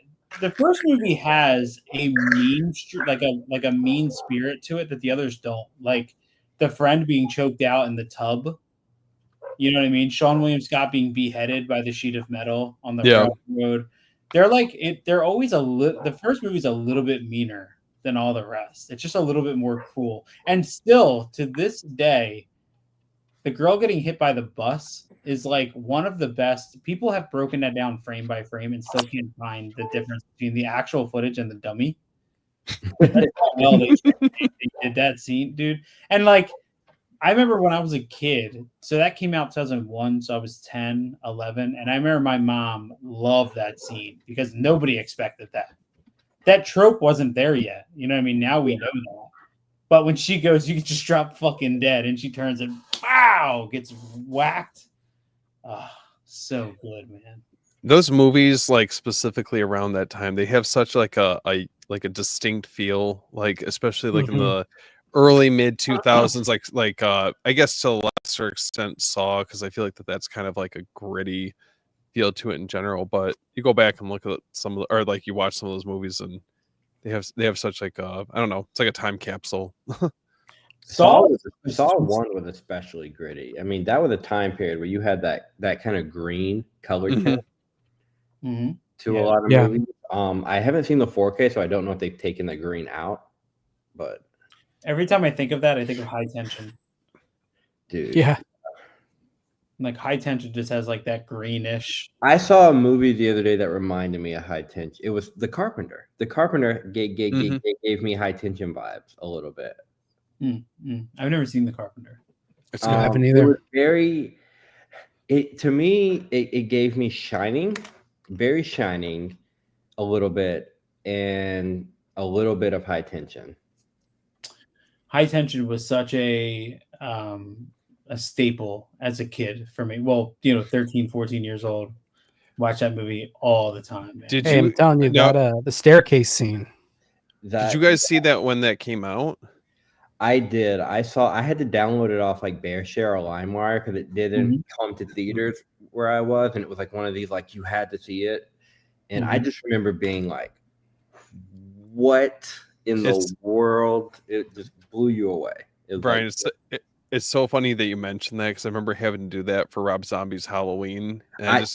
a mean like a mean spirit to it that the others don't. Like the friend being choked out in the tub. You know what I mean? Sean William Scott being beheaded by the sheet of metal on the road. They're like they're always the first movie's a little bit meaner than all the rest. It's just a little bit more cruel. And still to this day, the girl getting hit by the bus is like one of the best. People have broken that down frame by frame and still can't find the difference between the actual footage and the dummy. That's how well they did that scene, dude. And like, I remember when I was a kid, so that came out 2001, so I was 10, 11, and I remember my mom loved that scene because nobody expected that. That trope wasn't there yet. You know what I mean? Now we know that. But when she goes, you can just drop fucking dead, and she turns and wow, gets whacked. Oh, so good, man. Those movies, like specifically around that time, they have such like a distinct feel, like especially like in the early mid 2000s, like I guess to a lesser extent Saw, because I feel like that's kind of like a gritty feel to it in general. But you go back and look at some of or like you watch some of those movies and they have such like I don't know, it's like a time capsule. Saw 1 was especially gritty. I mean, that was a time period where you had that kind of green colored tint to a lot of movies. I haven't seen the 4K, so I don't know if they've taken the green out. But every time I think of that, I think of High Tension. Dude. Yeah. Like High Tension just has like that greenish. I saw a movie the other day that reminded me of High Tension. It was The Carpenter. The Carpenter gave me High Tension vibes a little bit. I've never seen The Carpenter. I haven't either. It was to me, it gave me Shining, very Shining, a little bit, and a little bit of High Tension. High Tension was such a staple as a kid for me. Well, 13, 14 years old. Watch that movie all the time, man. I'm telling you, the staircase scene. Did you guys see that when that came out? I did. I had to download it off like BearShare or LimeWire because it didn't come to theaters where I was, and it was like one of these like you had to see it. And I just remember being like, "What in the world?" It just blew you away. Brian, it's so funny that you mentioned that because I remember having to do that for Rob Zombie's Halloween. And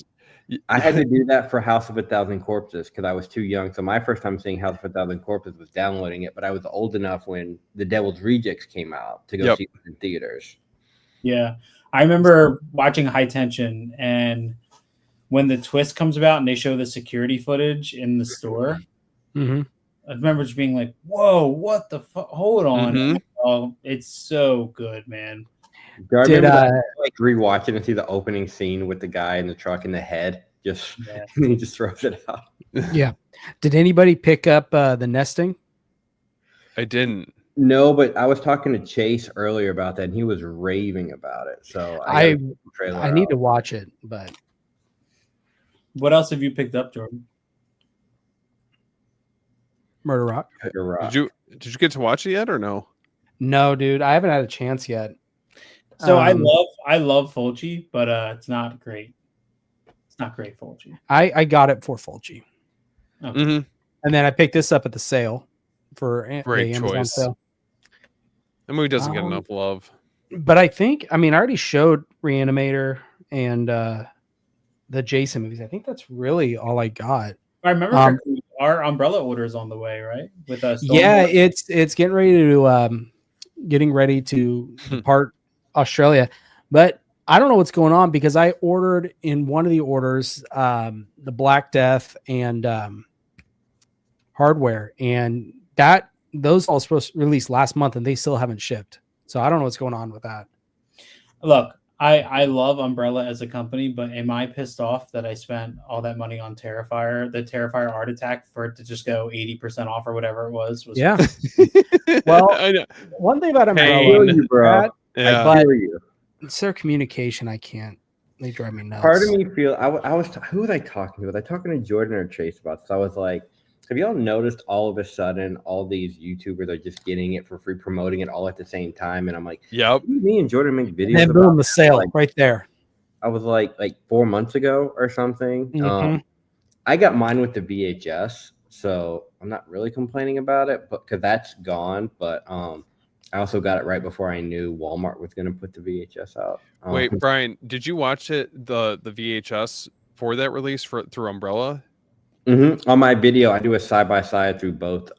I had to do that for House of a Thousand Corpses because I was too young. So my first time seeing House of a Thousand Corpses was downloading it, but I was old enough when The Devil's Rejects came out to go see it in theaters. Yeah. I remember watching High Tension, and when the twist comes about and they show the security footage in the store, I remember just being like, whoa, what the fuck? Hold on. Oh, it's so good, man. Did like rewatching and see the opening scene with the guy in the truck in the head, and he just throws it out. Yeah. Did anybody pick up the nesting? I didn't. No, but I was talking to Chase earlier about that, and he was raving about it. So I gotta check the trailer need out. to watch it, but What else have you picked up, Jordan? Murder Rock. You're right. Did you get to watch it yet or no? No, dude, I haven't had a chance yet. So I love Fulci, but it's not great. It's not great, Fulci. I got it for Fulci. Okay. Mm-hmm. And then I picked this up at the sale for Great the Amazon choice. sale. That movie doesn't get enough love. But I think, I already showed Reanimator and the Jason movies. I think that's really all I got. If I remember correctly, our Umbrella order is on the way, right? With us. Yeah, it's getting ready to depart Australia, but I don't know what's going on because I ordered in one of the orders the Black Death and Hardware, and those all supposed to release last month, and they still haven't shipped. So I don't know what's going on with that. Look, I love Umbrella as a company, but am I pissed off that I spent all that money on Terrifier, the Terrifier Art Attack, for it to just go 80% off or whatever it was? Yeah. Well, I know. one thing about Umbrella, I feel you, bro. Yeah. I feel you. it's their communication. I can't. They drive me nuts. Part of me feel I was who was I talking to? Was I talking to Jordan or Chase about this? I was like, have y'all noticed all of a sudden all these YouTubers are just getting it for free, promoting it all at the same time? And I'm like, Yep. me and Jordan make videos. And about boom, the sale like, right there. I was like 4 months ago or something. Mhm. I got mine with the VHS, so I'm not really complaining about it, but because that's gone. But I also got it right before I knew Walmart was going to put the VHS out. Wait, Brian, did you watch it the VHS for that release through Umbrella? Mm-hmm. On my video, I do a side by side through both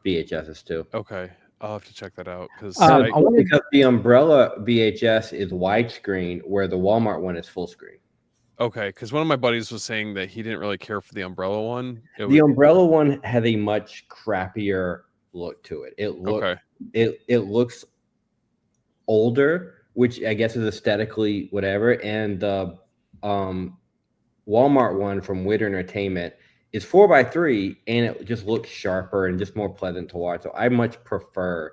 VHSs too. Okay, I'll have to check that out because because the Umbrella VHS is widescreen, where the Walmart one is full screen. Okay, because one of my buddies was saying that he didn't really care for the Umbrella one. The Umbrella one has a much crappier look to it. It looks older, which I guess is aesthetically whatever. And the Walmart one from Witter Entertainment is 4:3, and it just looks sharper and just more pleasant to watch. So I much prefer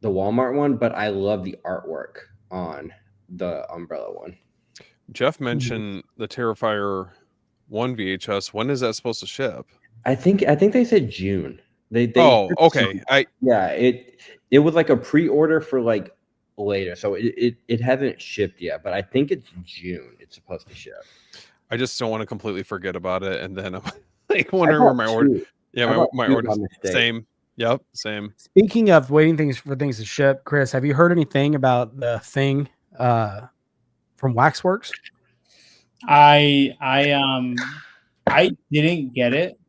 the Walmart one, but I love the artwork on the Umbrella one. Jeff mentioned the Terrifier 1 VHS. When is that supposed to ship? I think they said June. They okay. It was like a pre-order for like later, so it hasn't shipped yet, but I think it's June it's supposed to ship. I just don't want to completely forget about it, and then I'm like wondering where my order. Yeah, my order. Same. Yep, same. Speaking of waiting for things to ship, Chris, have you heard anything about the thing from Waxworks? I didn't get it.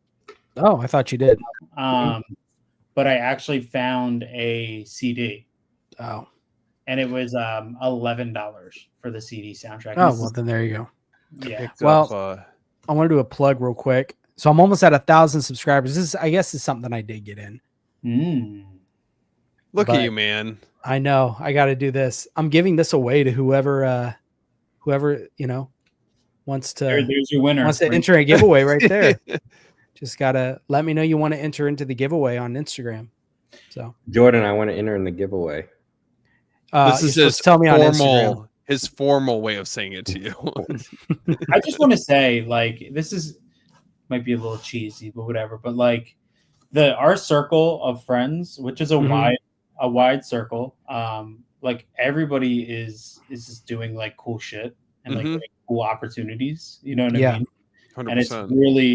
Oh, I thought you did. But I actually found a CD. Oh. And it was $11 for the CD soundtrack. Oh, well, then there you go. Yeah. Well, I want to do a plug real quick. So I'm almost at 1,000 subscribers. This, I guess, is something I did get in. Look at you, man. I know. I got to do this. I'm giving this away to whoever wants to. There's your winner. Wants to enter a giveaway right there. Just gotta let me know you want to enter into the giveaway on Instagram. So Jordan, I want to enter in the giveaway. This is his tell me on Instagram. His formal way of saying it to you. I just want to say, like, might be a little cheesy, but whatever. But like, our circle of friends, which is a wide circle, like everybody is just doing like cool shit and like cool opportunities. You know what I mean? 100%. And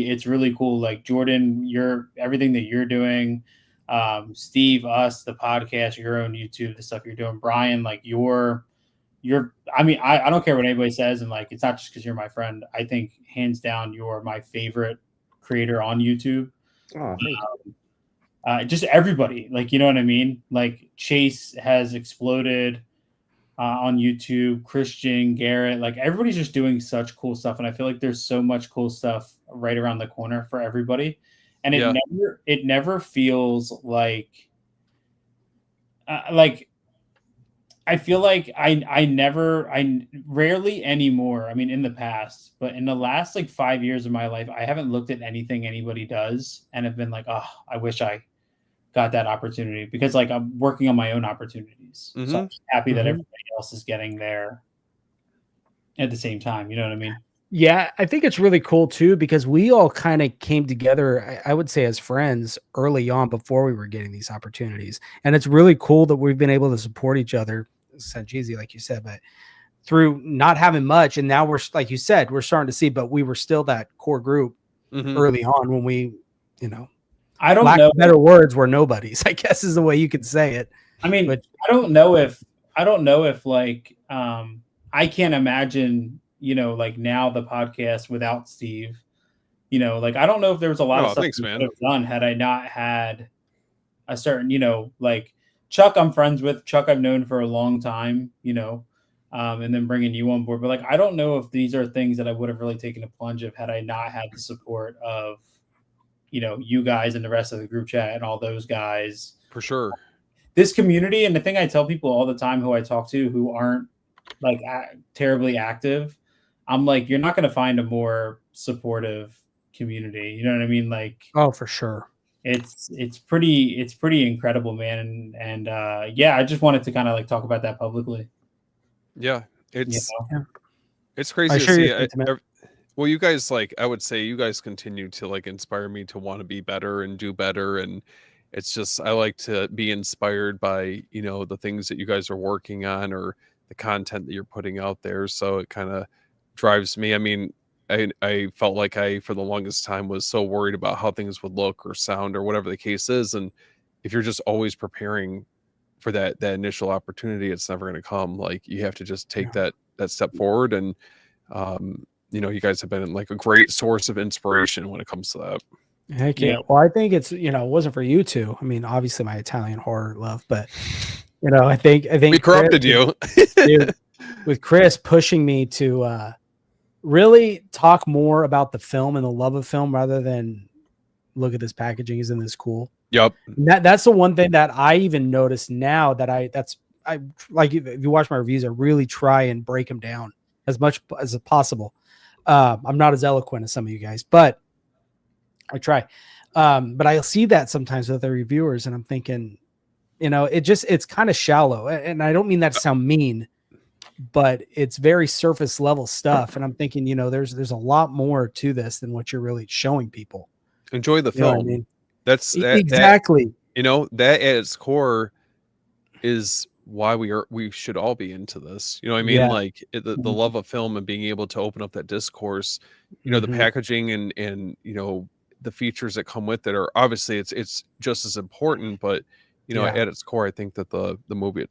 it's really cool. Like Jordan, everything that you're doing, Steve, us, the podcast, your own YouTube, the stuff you're doing, Brian, like I mean, I don't care what anybody says, and like it's not just because you're my friend. I think hands down you're my favorite creator on YouTube. Oh, just everybody, like, you know what I mean? Like Chase has exploded on YouTube, Christian, Garrett, like everybody's just doing such cool stuff, and I feel like there's so much cool stuff right around the corner for everybody, and it never feels like I feel like I rarely anymore. I mean, in the past, but in the last like 5 years of my life, I haven't looked at anything anybody does and have been like, oh, I wish I got that opportunity, because like I'm working on my own opportunities. So I'm just happy that everybody else is getting there at the same time. You know what I mean? Yeah, I think it's really cool too, because we all kind of came together, I would say, as friends early on before we were getting these opportunities. And it's really cool that we've been able to support each other. It's kind of cheesy, like you said, but through not having much. And now we're, like you said, we're starting to see, but we were still that core group early on when we, you know, I don't lack know. of better words, we're nobodies, I guess is the way you could say it. I mean, but I don't know if like I can't imagine, you know, like now the podcast without Steve. You know, like I don't know if there was a lot of stuff we could have done had I not had a certain, you know, like Chuck I'm friends with. Chuck I've known for a long time, you know, and then bringing you on board. But like I don't know if these are things that I would have really taken a plunge of had I not had the support of, you know, you guys and the rest of the group chat and all those guys. For sure. This community, and the thing I tell people all the time who I talk to who aren't like terribly active, I'm like, you're not going to find a more supportive community. You know what I mean? Like, oh, for sure. It's pretty incredible, man. And yeah, I just wanted to kind of like talk about that publicly. Yeah, it's you know? It's crazy to see. Well, you guys, like, I would say you guys continue to like inspire me to want to be better and do better. And it's just, I like to be inspired by, you know, the things that you guys are working on or the content that you're putting out there. So it kind of drives me. I mean, I felt like for the longest time was so worried about how things would look or sound or whatever the case is. And if you're just always preparing for that initial opportunity, it's never going to come. Like, you have to just take that step forward. And, you know, you guys have been like a great source of inspiration when it comes to that. Heck yeah. Well, I think it's, you know, it wasn't for you two. I mean, obviously my Italian horror love, but you know, I think we corrupted you dude, with Chris pushing me to really talk more about the film and the love of film rather than look at this packaging, isn't this cool? Yep. And that's the one thing that I even notice now that I like, if you watch my reviews, I really try and break them down as much as possible. I'm not as eloquent as some of you guys, but I try. But I'll see that sometimes with the reviewers and I'm thinking, you know, it's kind of shallow. And I don't mean that to sound mean, but it's very surface level stuff. And I'm thinking, you know, there's a lot more to this than what you're really showing people. Enjoy the film. I mean? That's exactly. You know, that at its core is why we should all be into this. You know what I mean? Yeah. Like the love of film and being able to open up that discourse, you know, the packaging and, you know, the features that come with it are obviously it's just as important, but you know, at its core, I think that the movie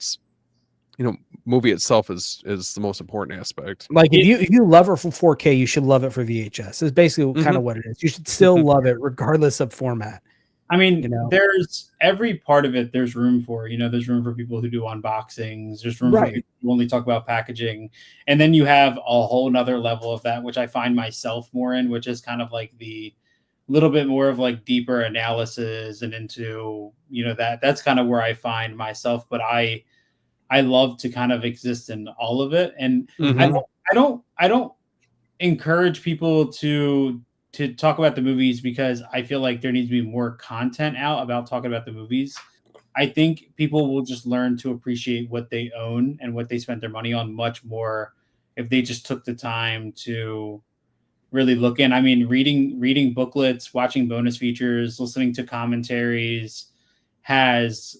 itself is the most important aspect. Like if you love it from 4K, you should love it for VHS. It's basically kind of what it is. You should still love it regardless of format. I mean, you know? There's every part of it there's room for, you know, there's room for people who do unboxings, there's room for people who only talk about packaging. And then you have a whole nother level of that, which I find myself more in, which is kind of like the little bit more of like deeper analysis and into, you know, that's kind of where I find myself. But I love to kind of exist in all of it. And I don't encourage people to talk about the movies because I feel like there needs to be more content out about talking about the movies. I think people will just learn to appreciate what they own and what they spent their money on much more if they just took the time to really look in. I mean, reading booklets, watching bonus features, listening to commentaries has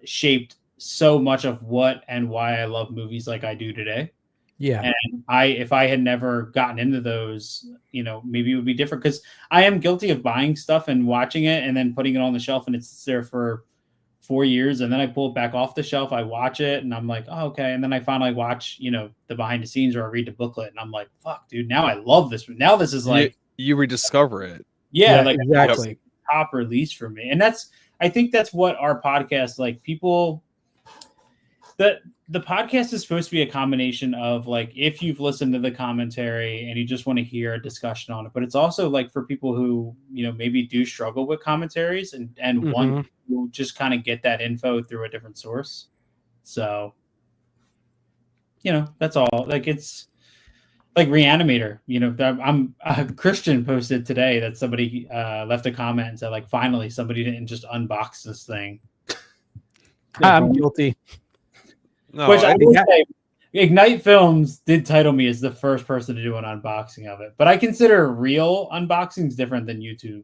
shaped so much of what and why I love movies like I do today. Yeah. And if I had never gotten into those, you know, maybe it would be different, because I am guilty of buying stuff and watching it and then putting it on the shelf and it's there for 4 years. And then I pull it back off the shelf. I watch it and I'm like, oh, okay. And then I finally watch, you know, the behind the scenes or I read the booklet and I'm like, fuck, dude, now I love this. Now this is like, you rediscover it. Yeah, like exactly. Top release for me. And I think that's what our podcast, like people, the podcast is supposed to be a combination of like, if you've listened to the commentary and you just want to hear a discussion on it, but it's also like for people who, you know, maybe do struggle with commentaries and want to just kind of get that info through a different source. So, you know, that's all. Like like Reanimator. You know, I'm Christian posted today that somebody left a comment and said like, finally somebody didn't just unbox this thing. I'm guilty. No, Which I I- will say, Ignite Films did title me as the first person to do an unboxing of it, but I consider real unboxings different than YouTube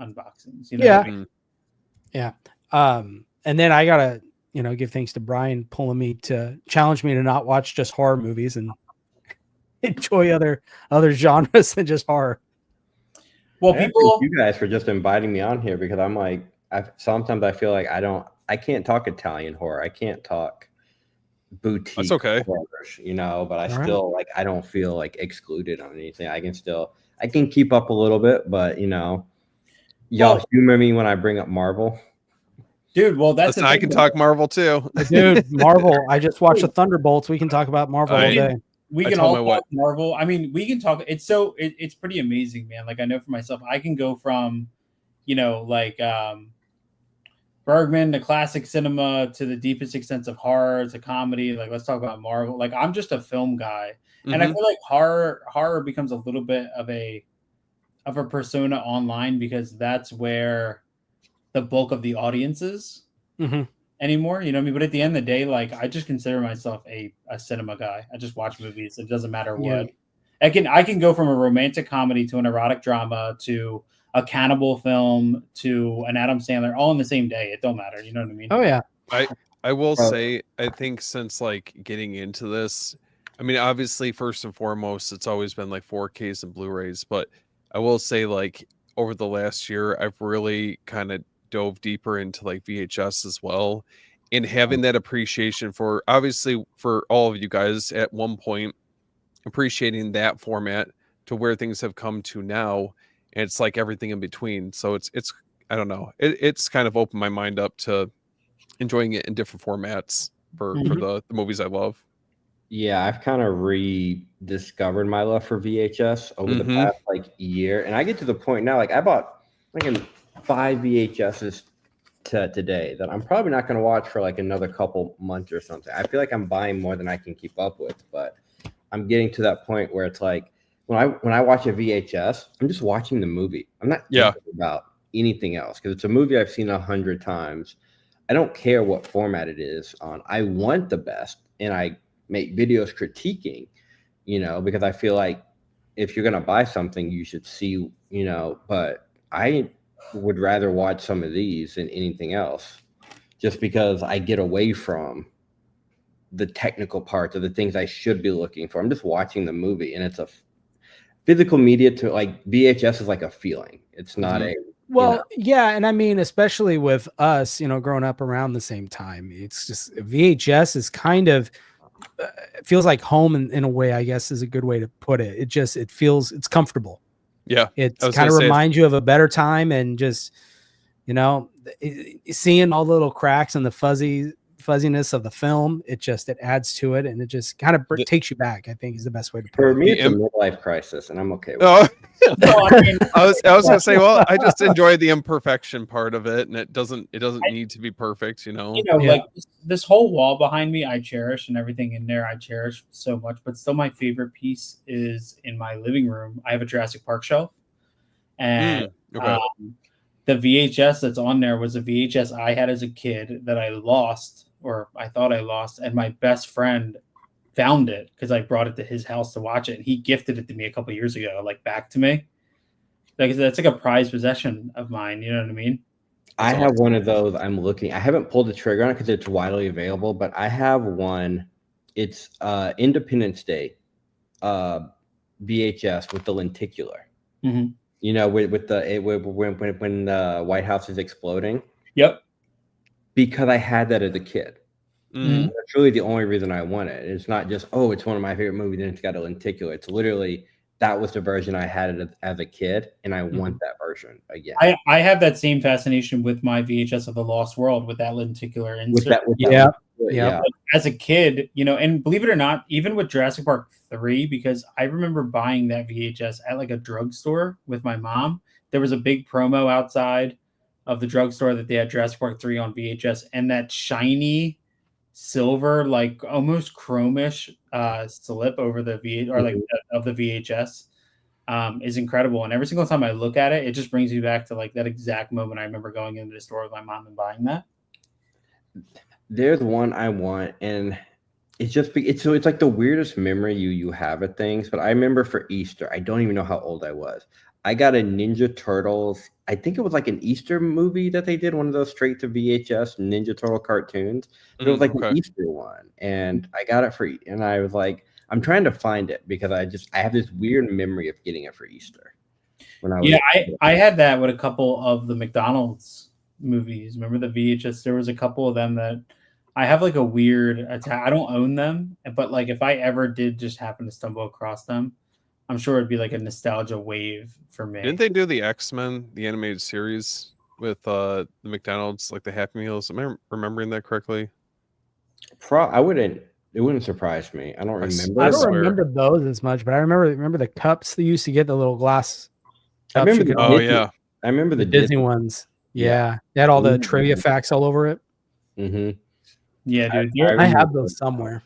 unboxings. You know Yeah. what I mean? Yeah. And then I gotta, give thanks to Brian pulling me to challenge me to not watch just horror movies and enjoy other genres than just horror. Well, I thank you guys for just inviting me on here because I'm like, sometimes I feel like I can't talk Italian horror. I can't talk boutique That's okay. horror, but I All still like, I don't feel like excluded on anything. I can keep up a little bit, but y'all humor me when I bring up Marvel. Dude, well, that's I can talk Marvel too. Dude, Marvel. I just watched the Thunderbolts. We can talk about Marvel all day. We can all talk Marvel. I mean, we can talk. It's pretty amazing, man. Like I know for myself, I can go from, like Bergman to classic cinema to the deepest extents of horror to comedy. Like let's talk about Marvel. Like I'm just a film guy, and I feel like horror becomes a little bit of a persona online because that's where the bulk of the audience is anymore. You know what I mean? But at the end of the day, like I just consider myself a cinema guy. I just watch movies. It doesn't matter what. I can go from a romantic comedy to an erotic drama to a cannibal film to an Adam Sandler all in the same day. It don't matter. You know what I mean? Oh yeah. I will say, I think since like getting into this, I mean, obviously first and foremost, it's always been like 4Ks and Blu-rays, but I will say like over the last year, I've really kind of dove deeper into like VHS as well, and having that appreciation for obviously for all of you guys at one point appreciating that format to where things have come to now, and it's like everything in between. So it's I don't know, it's kind of opened my mind up to enjoying it in different formats for the movies I love. Yeah, I've kind of rediscovered my love for VHS over the past like year, and I get to the point now. Like I bought like 5 VHSs today that I'm probably not going to watch for like another couple months or something. I feel like I'm buying more than I can keep up with, but I'm getting to that point where it's like when I watch a VHS, I'm just watching the movie. I'm not thinking about anything else because it's a movie I've seen 100 times. I don't care what format it is on. I want the best, and I make videos critiquing, because I feel like if you're going to buy something, you should see, but I would rather watch some of these than anything else just because I get away from the technical parts of the things I should be looking for. I'm just watching the movie, and it's a physical media to like VHS is like a feeling. It's not a yeah, and I mean, especially with us, growing up around the same time, it's just VHS is kind of it feels like home in a way, I guess is a good way to put it. It feels it's comfortable. Yeah, it kind of reminds you of a better time, and just seeing all the little cracks and the fuzziness of the film, it adds to it, and it just kind of takes you back, I think is the best way to put it. For me, it's a midlife crisis, and I'm okay with it. I was gonna say, well, I just enjoy the imperfection part of it, and it doesn't need to be perfect, like this whole wall behind me I cherish, and everything in there I cherish so much, but still my favorite piece is in my living room. I have a Jurassic Park shelf, and the VHS that's on there was a VHS I had as a kid that I lost, or I thought I lost, and my best friend found it because I brought it to his house to watch it, and he gifted it to me a couple years ago, like back to me. Like that's like a prized possession of mine. You know what I mean? I have one of those. I haven't pulled the trigger on it because it's widely available, but I have one. It's Independence Day VHS with the lenticular. With the when the White House is exploding. Yep. Because I had that as a kid. That's really the only reason I want it. It's not just, it's one of my favorite movies and it's got a lenticular. It's literally, that was the version I had as a kid, and I want that version again. I have that same fascination with my VHS of The Lost World with that lenticular insert. Yeah. As a kid, and believe it or not, even with Jurassic Park 3, because I remember buying that VHS at like a drugstore with my mom. There was a big promo outside of the drugstore that they had Jurassic Park 3 on VHS, and that shiny silver, like almost chromish slip over the of the VHS is incredible. And every single time I look at it, it just brings me back to like that exact moment I remember going into the store with my mom and buying that. There's one I want, and it's like the weirdest memory you have of things. But I remember for Easter, I don't even know how old I was. I got a Ninja Turtles. I think it was like an Easter movie that they did, one of those straight to VHS Ninja Turtle cartoons. But it was like an Easter one, and I got it and I was like, I'm trying to find it because I have this weird memory of getting it for Easter. When I had that with a couple of the McDonald's movies. Remember the VHS? There was a couple of them that I have like a weird attack. I don't own them, but like if I ever did just happen to stumble across them, I'm sure it'd be like a nostalgia wave for me. Didn't they do the X-Men, the animated series with the McDonald's, like the Happy Meals? Am I remembering that correctly? It wouldn't surprise me. I don't remember. I don't remember those as much, but I remember the cups they used to get, the little glass. I remember I remember the Disney ones. Yeah. They had all the trivia facts all over it. Mm-hmm. Yeah, dude. I have those somewhere.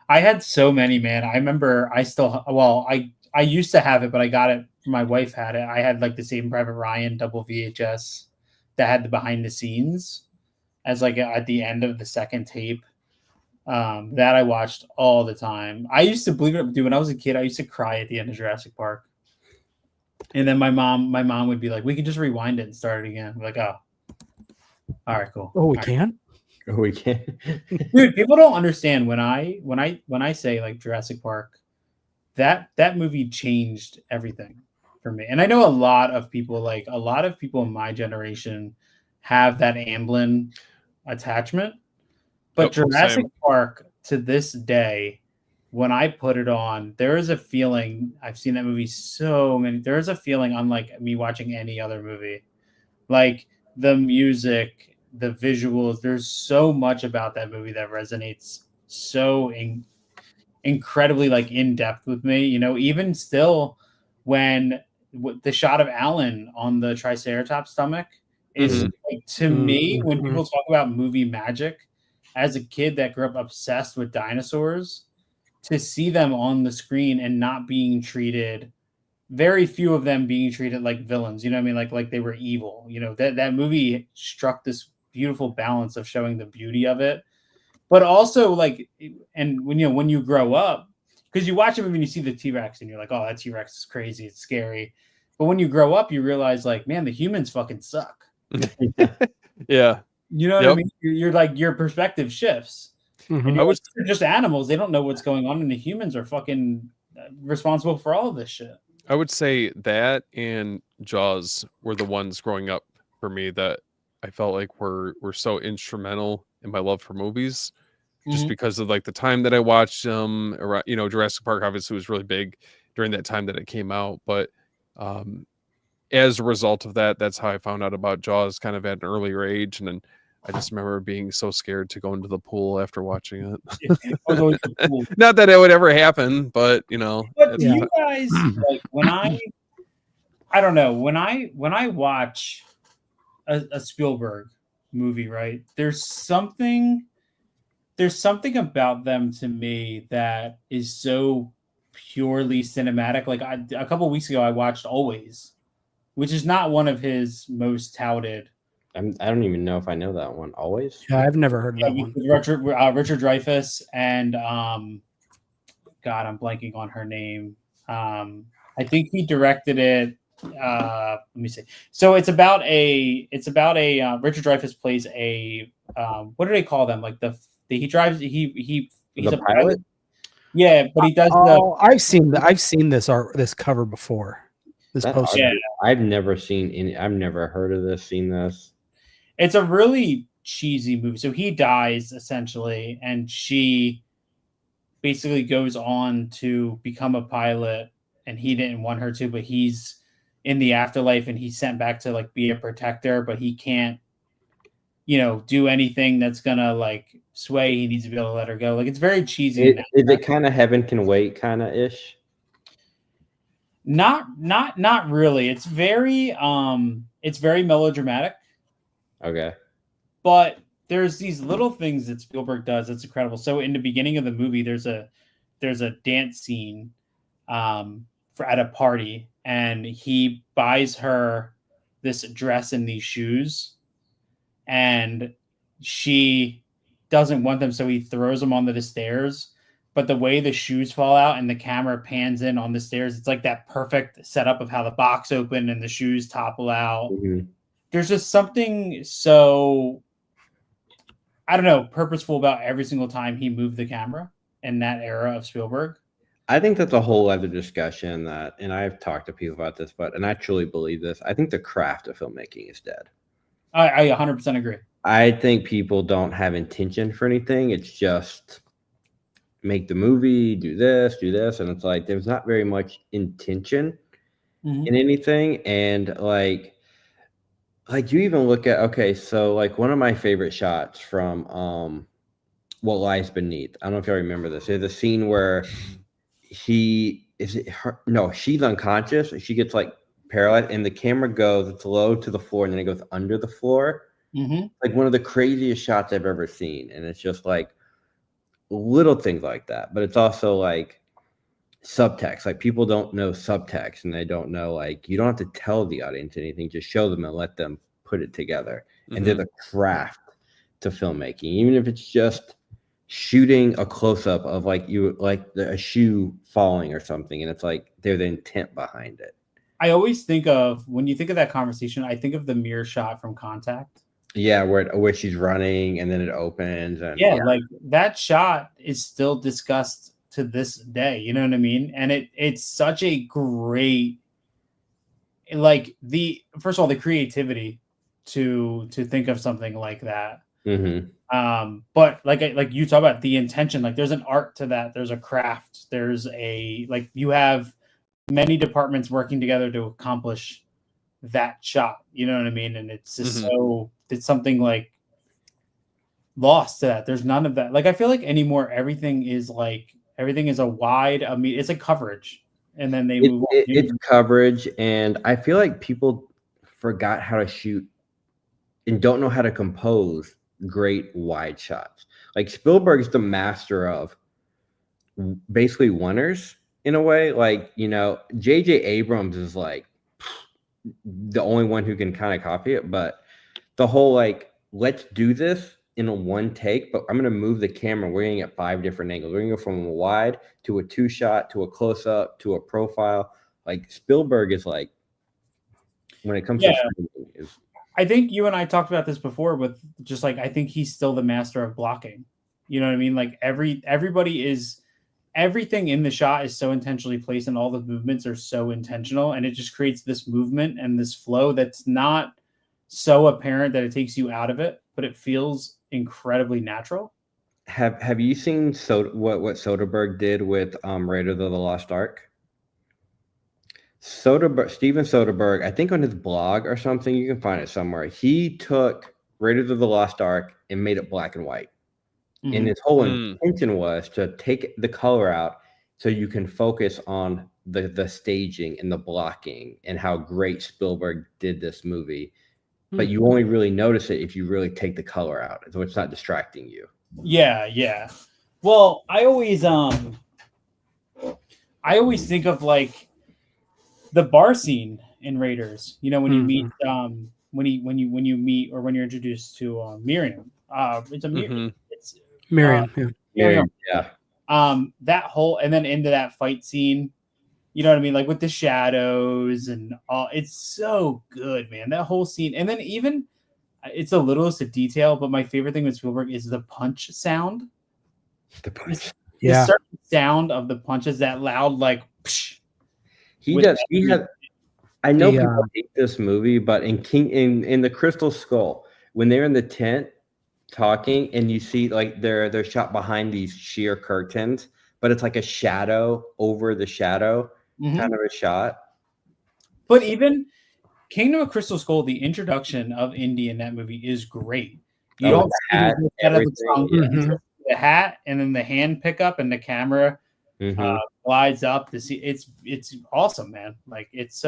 I had so many, man. I remember I used to have it, but I got it. My wife had it. I had like the Saving Private Ryan double VHS that had the behind the scenes as like at the end of the second tape. That I watched all the time. I used to, believe it, dude, when I was a kid, I used to cry at the end of Jurassic Park. And then my mom would be like, "We can just rewind it and start it again." I'm like, "Oh, all right, cool." Oh, we can. Oh, we can. Dude, people don't understand when I say like Jurassic Park, that movie changed everything for me. And I know a lot of people in my generation have that Amblin attachment, but Jurassic Park to this day, when I put it on, there is a feeling. I've seen that movie there is a feeling unlike me watching any other movie. Like the music, the visuals, there's so much about that movie that resonates so incredibly like in depth with me. You know, even still, when the shot of Alan on the Triceratops stomach is like, to me, when people talk about movie magic, as a kid that grew up obsessed with dinosaurs, to see them on the screen and not being treated, very few of them being treated like villains, you know what I mean? Like they were evil. You know, that movie struck this beautiful balance of showing the beauty of it, but also like, and when you grow up, because you watch a movie and you see the T-Rex and you're like, oh, that T-Rex is crazy, it's scary. But when you grow up, you realize like, man, the humans fucking suck. Yeah. You know what I mean? You're like, your perspective shifts. And they're just animals. They don't know what's going on, and the humans are fucking responsible for all of this shit. I would say that and Jaws were the ones growing up for me that I felt like were so instrumental in my love for movies, just because of like the time that I watched them. Jurassic Park obviously was really big during that time that it came out, but as a result of that, that's how I found out about Jaws kind of at an earlier age, and then I just remember being so scared to go into the pool after watching it. Not that it would ever happen, but But do you guys like when I don't know, when I watch a Spielberg movie, right? There's something about them to me that is so purely cinematic. Like a couple of weeks ago, I watched Always, which is not one of his most touted. I don't even know if I know that one. Always? Yeah, I've never heard of that one. Richard Dreyfuss and God, I'm blanking on her name. I think he directed it. Let me see. So it's about a Richard Dreyfuss plays a what do they call them? Like he's a pilot. Yeah, but he does. I've seen this cover before. This poster. Yeah. I've never heard of this, seen this. It's a really cheesy movie. So he dies essentially, and she basically goes on to become a pilot, and he didn't want her to, but he's in the afterlife and he's sent back to like be a protector, but he can't, do anything that's gonna like sway. He needs to be able to let her go. Like it's very cheesy. Is it kind of Heaven Can Wait kind of ish? Not really. It's very melodramatic. Okay. But there's these little things that Spielberg does that's incredible. So in the beginning of the movie, there's a dance scene at a party, and he buys her this dress and these shoes, and she doesn't want them, so he throws them onto the stairs. But the way the shoes fall out and the camera pans in on the stairs, it's like that perfect setup of how the box opened and the shoes topple out. Mhm. There's just something so, I don't know, purposeful about every single time he moved the camera in that era of Spielberg. I think that's a whole other discussion that, and I've talked to people about this, and I truly believe this. I think the craft of filmmaking is dead. I 100% agree. I think people don't have intention for anything. It's just make the movie, do this, and it's like there's not very much intention in anything. And like you even look at, okay, so like one of my favorite shots from What Lies Beneath. I don't know if y'all remember this. There's a scene where she's unconscious. She gets like paralyzed, and the camera goes, it's low to the floor, and then it goes under the floor. Like one of the craziest shots I've ever seen. And it's just like little things like that. But it's also like subtext. Like people don't know subtext, and they don't know, like, you don't have to tell the audience anything, just show them and let them put it together. And there's a craft to filmmaking, even if it's just shooting a close-up of like a shoe falling or something, and it's like there's the intent behind it. I always think of, when you think of that conversation, I think of the mirror shot from Contact. Yeah, where she's running and then it opens, and like that shot is still discussed to this day. You know what I mean? And it's such a great, like, first of all, the creativity to think of something like that. But like you talk about the intention, like there's an art to that, there's a craft, there's a, like, you have many departments working together to accomplish that shot, you know what I mean? And it's just it's something like lost to that. There's none of that. Like, I feel like anymore everything is a wide, I mean, it's a coverage, and then they move on. It's coverage, and I feel like people forgot how to shoot and don't know how to compose great wide shots. Like Spielberg's the master of basically oneers in a way. Like, you know, J.J. Abrams is like the only one who can kind of copy it, but the whole, like, let's do this in a one take, but I'm going to move the camera. We're going to get 5 different angles. We're going to go from a wide to a 2-shot to a close-up to a profile. Like Spielberg is like, when it comes to filming, I think you and I talked about this before with just like, I think he's still the master of blocking. You know what I mean? Like everything in the shot is so intentionally placed, and all the movements are so intentional, and it just creates this movement and this flow that's not so apparent that it takes you out of it, but it feels incredibly natural. Have you seen what Soderbergh did with Raiders of the Lost Ark? Steven Soderbergh, I think on his blog or something, you can find it somewhere. He took Raiders of the Lost Ark and made it black and white. And his whole intention was to take the color out so you can focus on the staging and the blocking and how great Spielberg did this movie. But you only really notice it if you really take the color out, so it's not distracting you. Yeah. Well, I always think of like the bar scene in Raiders. You know, when you meet when you meet, or when you're introduced to Miriam. It's a Miriam. It's Miriam. Miriam, yeah. That whole, and then into that fight scene. You know what I mean? Like with the shadows and all, it's so good, man. That whole scene. And then even, it's the littlest of detail, but my favorite thing with Spielberg is the punch sound. The punch. The certain sound of the punches, that loud, like, psh, he does. He has. I know people hate this movie, but in the Crystal Skull, when they're in the tent talking, and you see like they're shot behind these sheer curtains, but it's like a shadow over the shadow. Kind of a shot. But even Kingdom of Crystal Skull, the introduction of Indy in that movie is great. You don't see the hat, and then the hand pickup, and the camera glides up to see. It's awesome, man. Like it's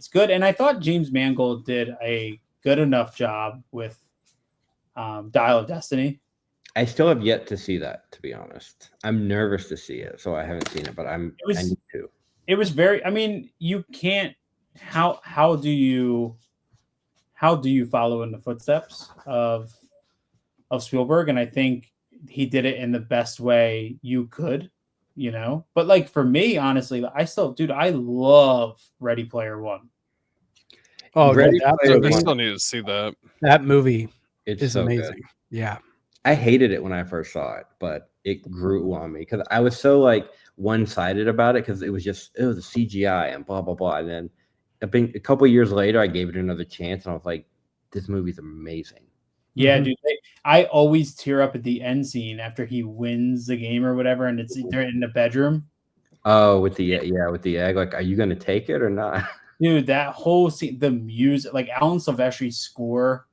good. And I thought James Mangold did a good enough job with Dial of Destiny. I still have yet to see that, to be honest. I'm nervous to see it, so I haven't seen it, but I need to. It was very. I mean, you can't. How do you follow in the footsteps of Spielberg? And I think he did it in the best way you could, you know. But like for me, honestly, I love Ready Player One. Oh, Ready dude, I Player still One, need to see that. that movie it's is so amazing. good. Yeah. I hated it when I first saw it, but it grew on me because I was so like one-sided about it because it was a CGI and blah blah blah. And then a couple years later, I gave it another chance, and I was like, "This movie's amazing." Yeah, dude. I always tear up at the end scene after he wins the game or whatever, and they're in the bedroom. Oh, with the egg. Like, are you gonna take it or not? Dude, that whole scene, the music, like Alan Silvestri's score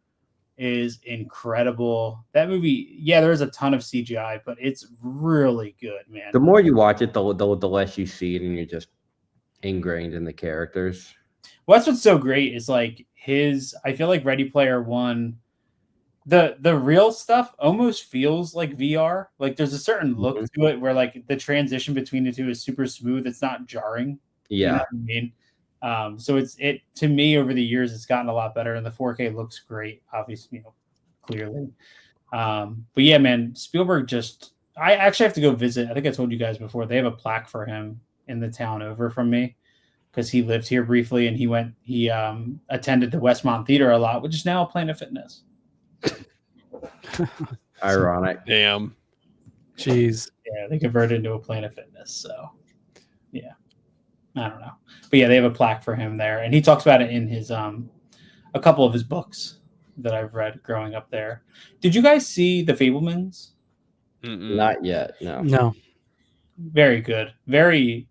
is incredible. That movie, yeah, there's a ton of CGI, but it's really good, man. The more you watch it, the less you see it, and you're just ingrained in the characters. Well, that's what's so great is like I feel like Ready Player One, the real stuff almost feels like VR. Like there's a certain look to it where like the transition between the two is super smooth. It's not jarring. Yeah. You know what I mean? So it to me over the years it's gotten a lot better, and the 4K looks great, obviously, clearly. But yeah, man, Spielberg I actually have to go visit. I think I told you guys before, they have a plaque for him in the town over from me because he lived here briefly, and he attended the Westmont Theater a lot, which is now a Planet Fitness. Ironic. Damn. Jeez. Yeah, they converted into a Planet Fitness. So yeah, I don't know, but yeah, they have a plaque for him there, and he talks about it in his a couple of his books that I've read growing up there. Did you guys see The Fabelmans? Not yet. No. No. Very good. Very,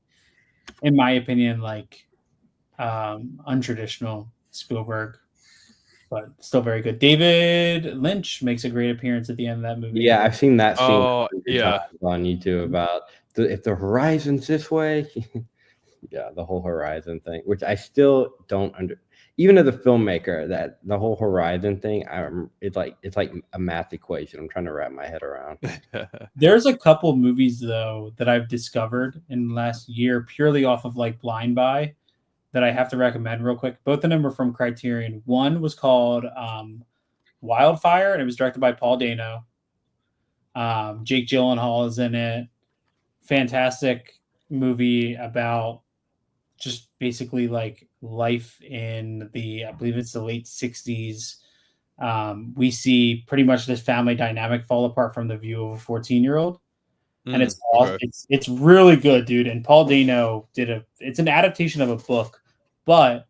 in my opinion, like untraditional Spielberg, but still very good. David Lynch makes a great appearance at the end of that movie. Yeah, I've seen that scene Oh, yeah. on YouTube about if the horizon's this way. Yeah, the whole horizon thing, which I still don't even as a filmmaker, that the whole horizon thing, it's like a math equation. I'm trying to wrap my head around. There's a couple movies though that I've discovered in the last year purely off of like Blind Buy that I have to recommend real quick. Both of them are from Criterion. One was called Wildfire, and it was directed by Paul Dano. Jake Gyllenhaal is in it. Fantastic movie about just basically like life in I believe it's the late 60s. We see pretty much this family dynamic fall apart from the view of a 14-year-old. And it's awesome. Okay. It's really good, dude. And Paul Dano it's an adaptation of a book, but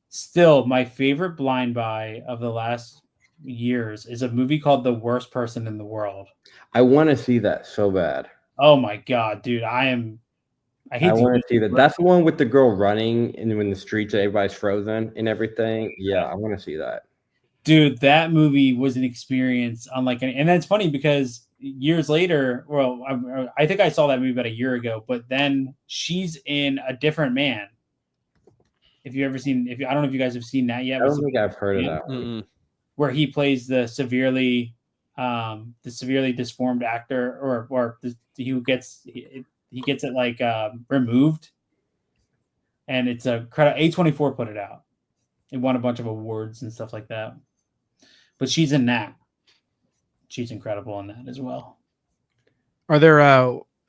still my favorite Blind Buy of the last years is a movie called The Worst Person in the World. I want to see that so bad. Oh my God, dude. I want to see that. That's the one with the girl running and when the streets, everybody's frozen and everything. Yeah, I want to see that. Dude, that movie was an experience unlike any. And that's funny because years later, well, I think I saw that movie about a year ago, but then she's in A Different Man. If you ever seen, I don't know if you guys have seen that yet. I don't think I've heard of that one. Where he plays the severely disformed actor, or he gets it like removed, and it's a credit. A24 put it out. It won a bunch of awards and stuff like that. But she's in that. She's incredible in that as well. Are there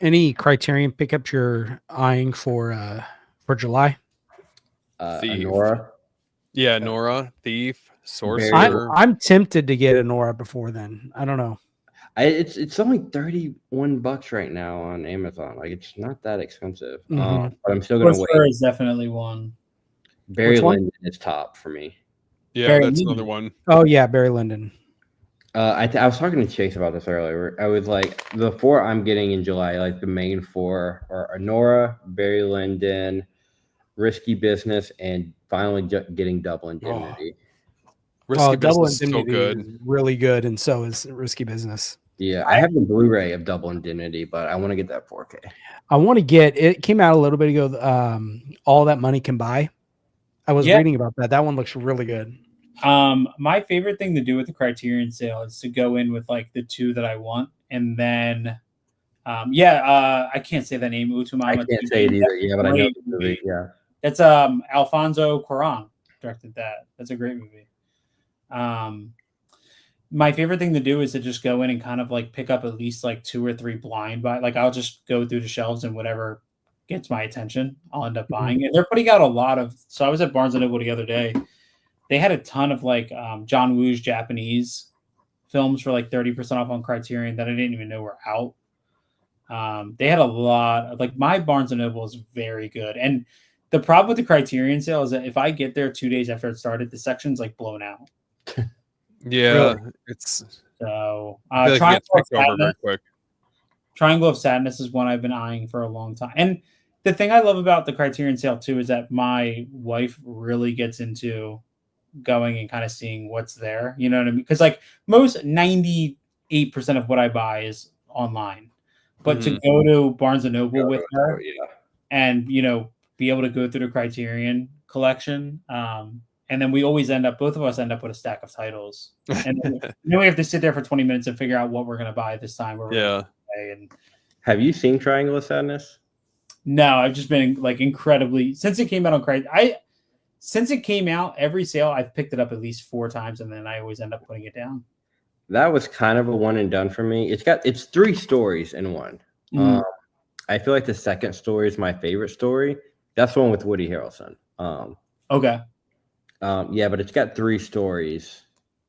any Criterion pickups you're eyeing for July? Nora. Yeah, Nora, Thief, Sorcerer. I'm tempted to get a Nora before then. I don't know. It's only $31 right now on Amazon. Like it's not that expensive. But I'm still gonna wait. Sorcerer is definitely one. Barry Lyndon is top for me. Yeah, Barry that's Lyndon. another one. Oh yeah, Barry Lyndon. I was talking to Chase about this earlier. I was like, the 4 I'm getting in July, like the main 4 are Nora, Barry Lyndon, Risky Business, and finally getting Double Indemnity. Risky Double Business is so Indemnity good. is really good, and so is Risky Business. Yeah, I have the Blu-ray of Double Indemnity, but I want to get that 4K. I want to get it. Came out a little bit ago. All That Money Can Buy. I was reading about that. That one looks really good. My favorite thing to do with the Criterion sale is to go in with like the 2 that I want, and then I can't say the name. Utumama. I can't say it either. Yeah, but I know the movie. Yeah, that's Alfonso Cuarón directed that. That's a great movie. My favorite thing to do is to just go in and kind of like pick up at least like 2 or 3 blind buy. Like I'll just go through the shelves and whatever gets my attention, I'll end up buying it. They're putting out a lot of. So I was at Barnes and Noble the other day. They had a ton of like John Woo's Japanese films for like 30% off on Criterion that I didn't even know were out. They had a lot of, like, my Barnes and Noble is very good. And the problem with the Criterion sale is that if I get there 2 days after it started, the section's like blown out. Yeah, Really? it's So like Triangle of Sadness is one I've been eyeing for a long time. And the thing I love about the Criterion sale too is that my wife really gets into going and kind of seeing what's there. You know what I mean? Because like most 98% of what I buy is online. But to go to Barnes and Noble with her and, you know, be able to go through the Criterion collection. And then we always both of us end up with a stack of titles. And then we have to sit there for 20 minutes and figure out what we're going to buy this time. And have you seen Triangle of Sadness? No, I've just been like incredibly, since it came out on Criterion. Since it came out, every sale I've picked it up at least 4 times, and then I always end up putting it down. That was kind of a one and done for me. It's 3 stories in one. I feel like the second story is my favorite story. That's the one with Woody Harrelson. Okay. Yeah, but it's got 3 stories.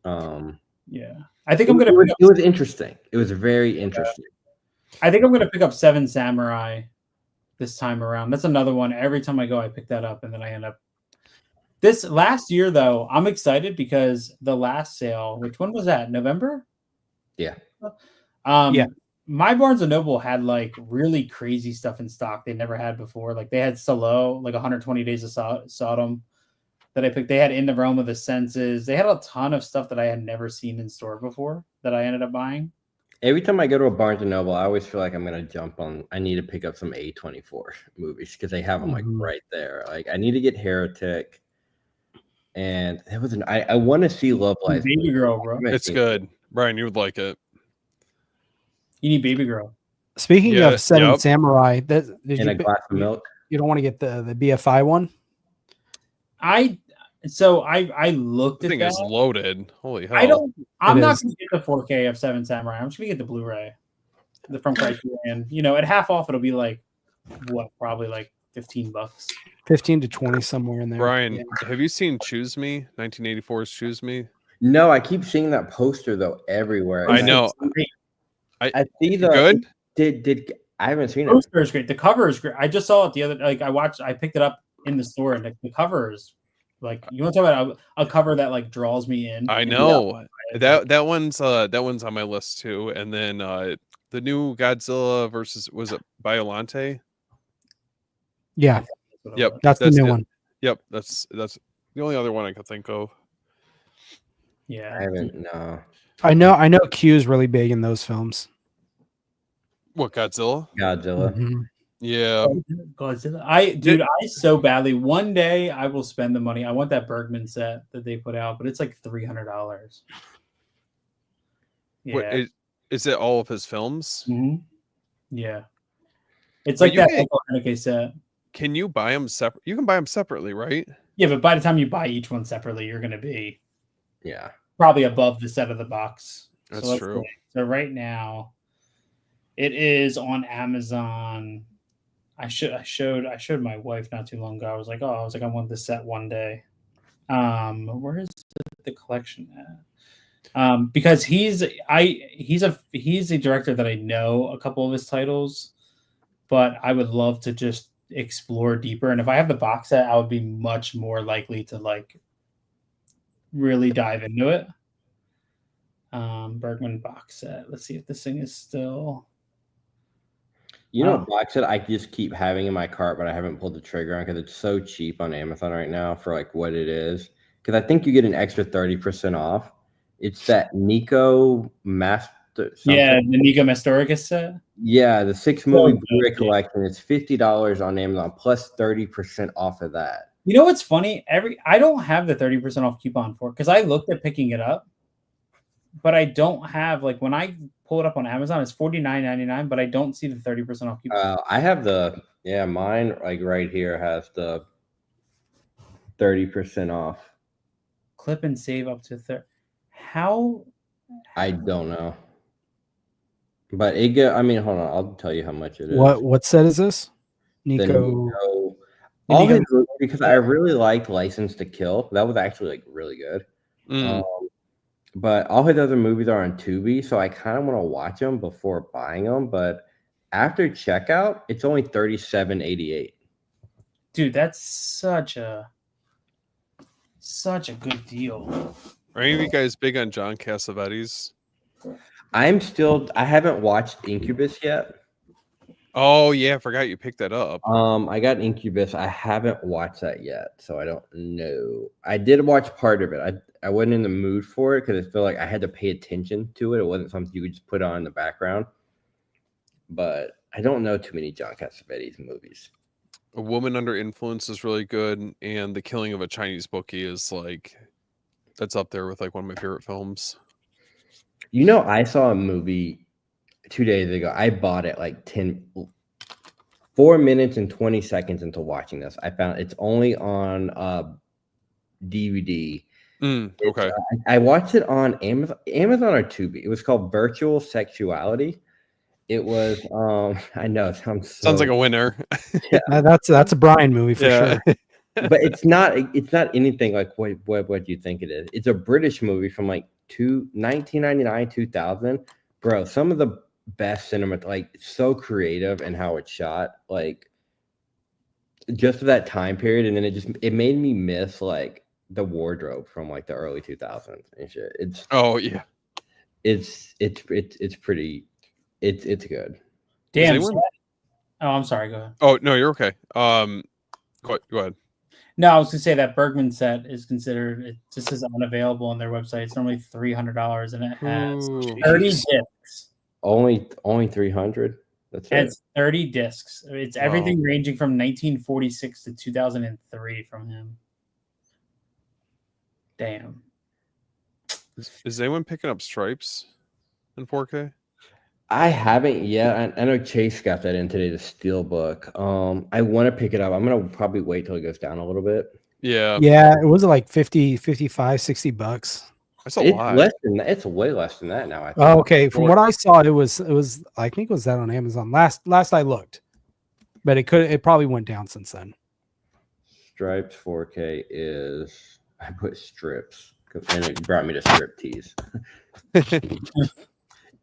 Yeah, I think I'm gonna. It was interesting. It was very interesting. I think I'm gonna pick up 7 Samurai this time around. That's another one. Every time I go, I pick that up, and then I end up. This last year, though, I'm excited because the last sale, which one was that? November? Yeah. My Barnes and Noble had like really crazy stuff in stock they never had before. Like they had Solo, like 120 Days of Sodom that I picked. They had In the Realm of the Senses. They had a ton of stuff that I had never seen in store before that I ended up buying. Every time I go to a Barnes and Noble, I always feel like I'm going to jump on. I need to pick up some A24 movies because they have them like right there. Like I need to get Heretic. And there was I want to see Love Life. Baby Girl, bro. It's good. Brian, you would like it. You need Baby Girl. Speaking of 7 Samurai, did in a glass of milk. You don't want to get the BFI one? I looked at that. Thing is loaded. Holy hell. I'm not going to get the 4K of 7 Samurai. I'm just going to get the Blu-ray from Criterion. You know, at half off, it'll be like, what, probably like $15. 15 to 20 somewhere in there. Brian, have you seen Choose Me? 1984's Choose Me? No, I keep seeing that poster though everywhere. I know. I see the good. Did I haven't seen it. The poster is great. The cover is great. I just saw it the other I picked it up in the store and the cover is like, you want to talk about a cover that like draws me in. I know. That one's on my list too. And then the new Godzilla versus, was it Biollante? Yeah. Yep, that's the new one. Yep, that's the only other one I could think of. Yeah, I haven't. No, I know Q is really big in those films. What, Godzilla? Godzilla. Yeah, Godzilla. I so badly. One day I will spend the money. I want that Bergman set that they put out, but it's like $300. Yeah. What, is it all of his films? Mm-hmm. Yeah, it's like that Haneke set. Can you buy them separate? You can buy them separately, right? Yeah, but by the time you buy each one separately, you're going to be probably above the set of the box. That's true. So right now, it is on Amazon. I showed my wife not too long ago. I was like, I want this set one day. Where is the collection at? Because he's a director that I know a couple of his titles, but I would love to just explore deeper. And if I have the box set, I would be much more likely to like really dive into it. Bergman box set. Let's see if this thing is still. Box set I just keep having in my cart, but I haven't pulled the trigger on because it's so cheap on Amazon right now for like what it is. Because I think you get an extra 30% off. It's that Nico Master. Yeah, the Nico Mastoricus set. Yeah, the 6 movie Blu-ray collection. It's $50 on Amazon plus 30% off of that. You know what's funny? I don't have the 30% off coupon for it because I looked at picking it up, but I don't have like when I pull it up on Amazon, it's $49.99, but I don't see the 30% off coupon. I have mine like right here has the 30% off. Clip and save up to 30. How? I don't know. But I mean, hold on, I'll tell you how much it is. What set is this? The Nico. All his movies, because I really liked License to Kill. That was actually like really good. But all his other movies are on Tubi, so I kind of want to watch them before buying them. But after checkout, it's only $37.88. Dude, that's such a good deal. Are any of you guys big on John Cassavetes? I haven't watched Incubus yet. Oh yeah, I forgot you picked that up. I got Incubus. I haven't watched that yet, so I don't know. I did watch part of it. I wasn't in the mood for it because I feel like I had to pay attention to it. It wasn't something you could just put on in the background. But I don't know too many John Cassavetes movies. A Woman Under Influence is really good, and The Killing of a Chinese Bookie is that's up there with like one of my favorite films. You know, I saw a movie 2 days ago. I bought it like 4 minutes and 20 seconds into watching this. I found it's only on DVD. Okay. I watched it on Amazon or Tubi. It was called Virtual Sexuality. It was I know it sounds like a winner. Yeah. That's a Brian movie for sure. But it's not anything like what you think it is. It's a British movie from like 1999, 2000. Bro, some of the best cinema, like so creative and how it's shot, like just for that time period. And then it made me miss like the wardrobe from like the early 2000s and shit. It's pretty it's good. Damn. I'm sorry, go ahead. Oh no, you're okay. Go ahead. No, I was gonna say that Bergman set is considered, it just is unavailable on their website. It's normally $300 and it has 30 discs. Only 300. That's it. It's 30 discs. It's everything ranging from 1946 to 2003 from him. Damn. Is anyone picking up Stripes in 4K? I haven't yet. I know Chase got that in today, the Steelbook. I want to pick it up. I'm gonna probably wait till it goes down a little bit. Yeah. It was like 50, 55, $60. That's a lot. Less than that. It's way less than that now. I think. Oh, okay. From what I saw, it was I think it was that on Amazon last I looked, but it probably went down since then. Stripes 4K is, I put strips and it brought me to strip tees.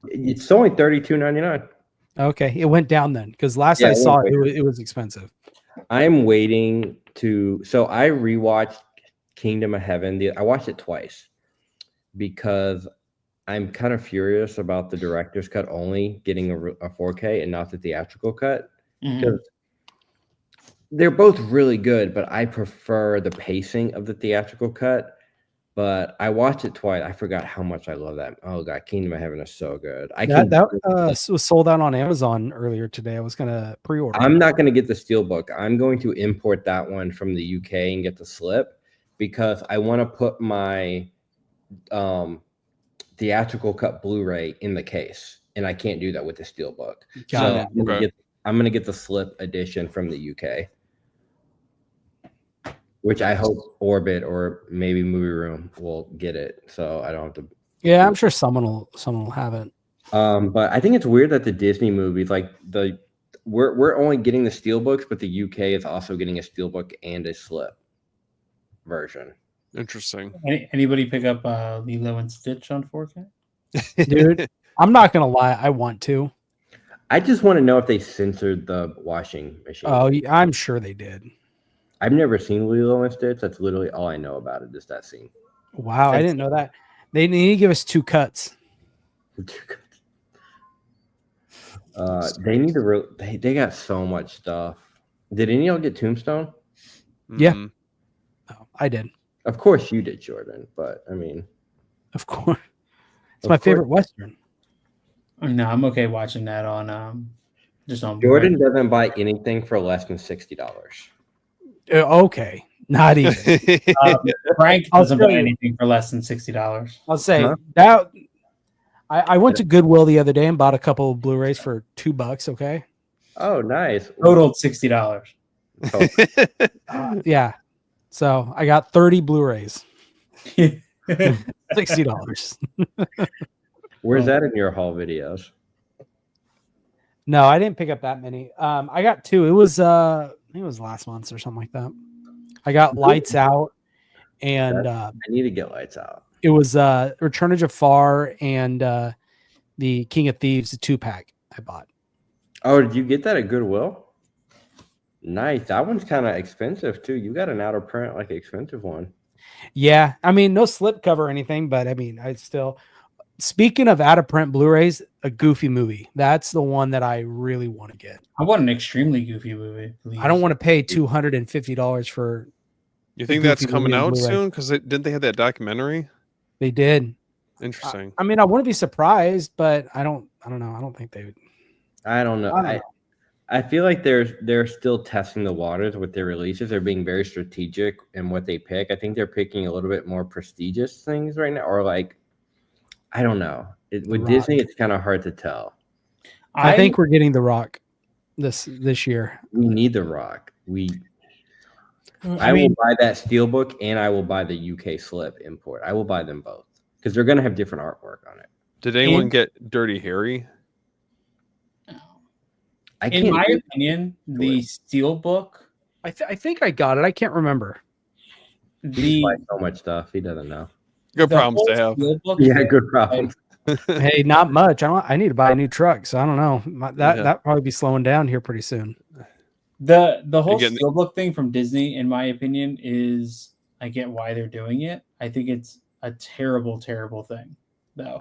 It's only $32.99. Okay, it went down then because last I saw it was expensive. I'm waiting so I rewatched Kingdom of Heaven. I watched it twice because I'm kind of furious about the director's cut only getting a 4K and not the theatrical cut. Because they're both really good, but I prefer the pacing of the theatrical cut. But I watched it twice. I forgot how much I love that. Oh god, Kingdom of Heaven is so good. That was sold out on Amazon earlier today. I was gonna pre-order. I'm not gonna get the Steelbook. I'm going to import that one from the UK and get the slip because I want to put my theatrical cut Blu-ray in the case, and I can't do that with the Steelbook. I'm gonna get the slip edition from the UK. Which I hope Orbit or maybe Movie Room will get it, so I don't have to. Yeah, I'm sure someone will have it. But I think it's weird that the Disney movies, like we're only getting the Steelbooks, but the UK is also getting a Steelbook and a slip version. Interesting. Anybody pick up Lilo and Stitch on 4K? Dude, I'm not gonna lie, I want to. I just want to know if they censored the washing machine. Oh, I'm sure they did. I've never seen Lilo and Stitch. That's literally all I know about it, is that scene. Wow, I didn't know that. They need to give us 2 cuts. They need to. They got so much stuff. Did any of y'all get Tombstone? Yeah, I did. Of course you did, Jordan. But I mean, of course, it's my favorite Western. No, I'm okay watching that on just on. Jordan doesn't buy anything for less than $60. Okay, Not even. Frank I'll doesn't tell buy you. anything for less than $60. I'll say Huh? that I went to Goodwill the other day and bought a couple of Blu-rays for $2. Okay. Oh, nice. Totaled $60. Oh, Yeah. So I got 30 Blu-rays. $60. where's that in your haul videos? No, I didn't pick up that many. I got 2. It was I think it was last month or something like that. I got Lights Out and I need to get Lights Out. it was Return of Jafar and the King of Thieves, the 2-pack I bought. Oh, did you get that at Goodwill? Nice. That one's kind of expensive too. You got an out of print, like expensive one. Yeah, I mean, no slipcover or anything, but I mean, I still. Speaking of out of print Blu-rays, a Goofy movie. That's the one that I really want to get. I want an extremely goofy movie. Please. I don't want to pay $250 for. You think Goofy that's coming movie on out Blu-ray. soon? Because didn't they have that documentary? They did. Interesting. I mean, I wouldn't be surprised, but I don't know. I don't think they would. I don't know. I feel like they're still testing the waters with their releases. They're being very strategic in what they pick. I think they're picking a little bit more prestigious things right now, or like, I don't know. With Disney, it's kind of hard to tell. I think we're getting The Rock this year. We need The Rock. I will buy that Steelbook and I will buy the UK Slip import. I will buy them both because they're going to have different artwork on it. Did anyone get Dirty Harry? In my opinion, the Steelbook. I think I got it. I can't remember. He buys so much stuff. He doesn't know. Good problems to have. Yeah, good problems. Hey, not much. I need to buy a new truck, so I don't know. That probably be slowing down here pretty soon. The whole Steelbook thing from Disney, in my opinion, is I get why they're doing it. I think it's a terrible, terrible thing. Though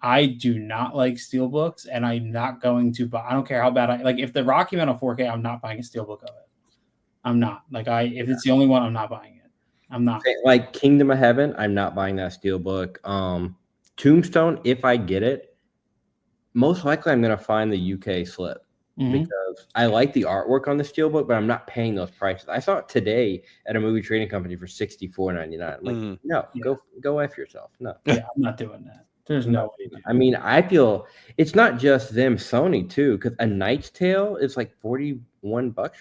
I do not like Steelbooks, and I'm not going to buy. I don't care how bad I like. If the Rocky Man on 4K, I'm not buying a Steelbook of it. I'm not. Like if it's the only one, I'm not buying it. I'm not. Like Kingdom of Heaven, I'm not buying that Steelbook. Tombstone, if I get it, most likely I'm gonna find the UK Slip because I like the artwork on the Steelbook, but I'm not paying those prices. I saw it today at a movie trading company for $64.99. I'm like, no, go F yourself. No. Yeah, I'm not doing that. There's no way. I mean, I feel it's not just them, Sony too, because A Knight's Tale is like $41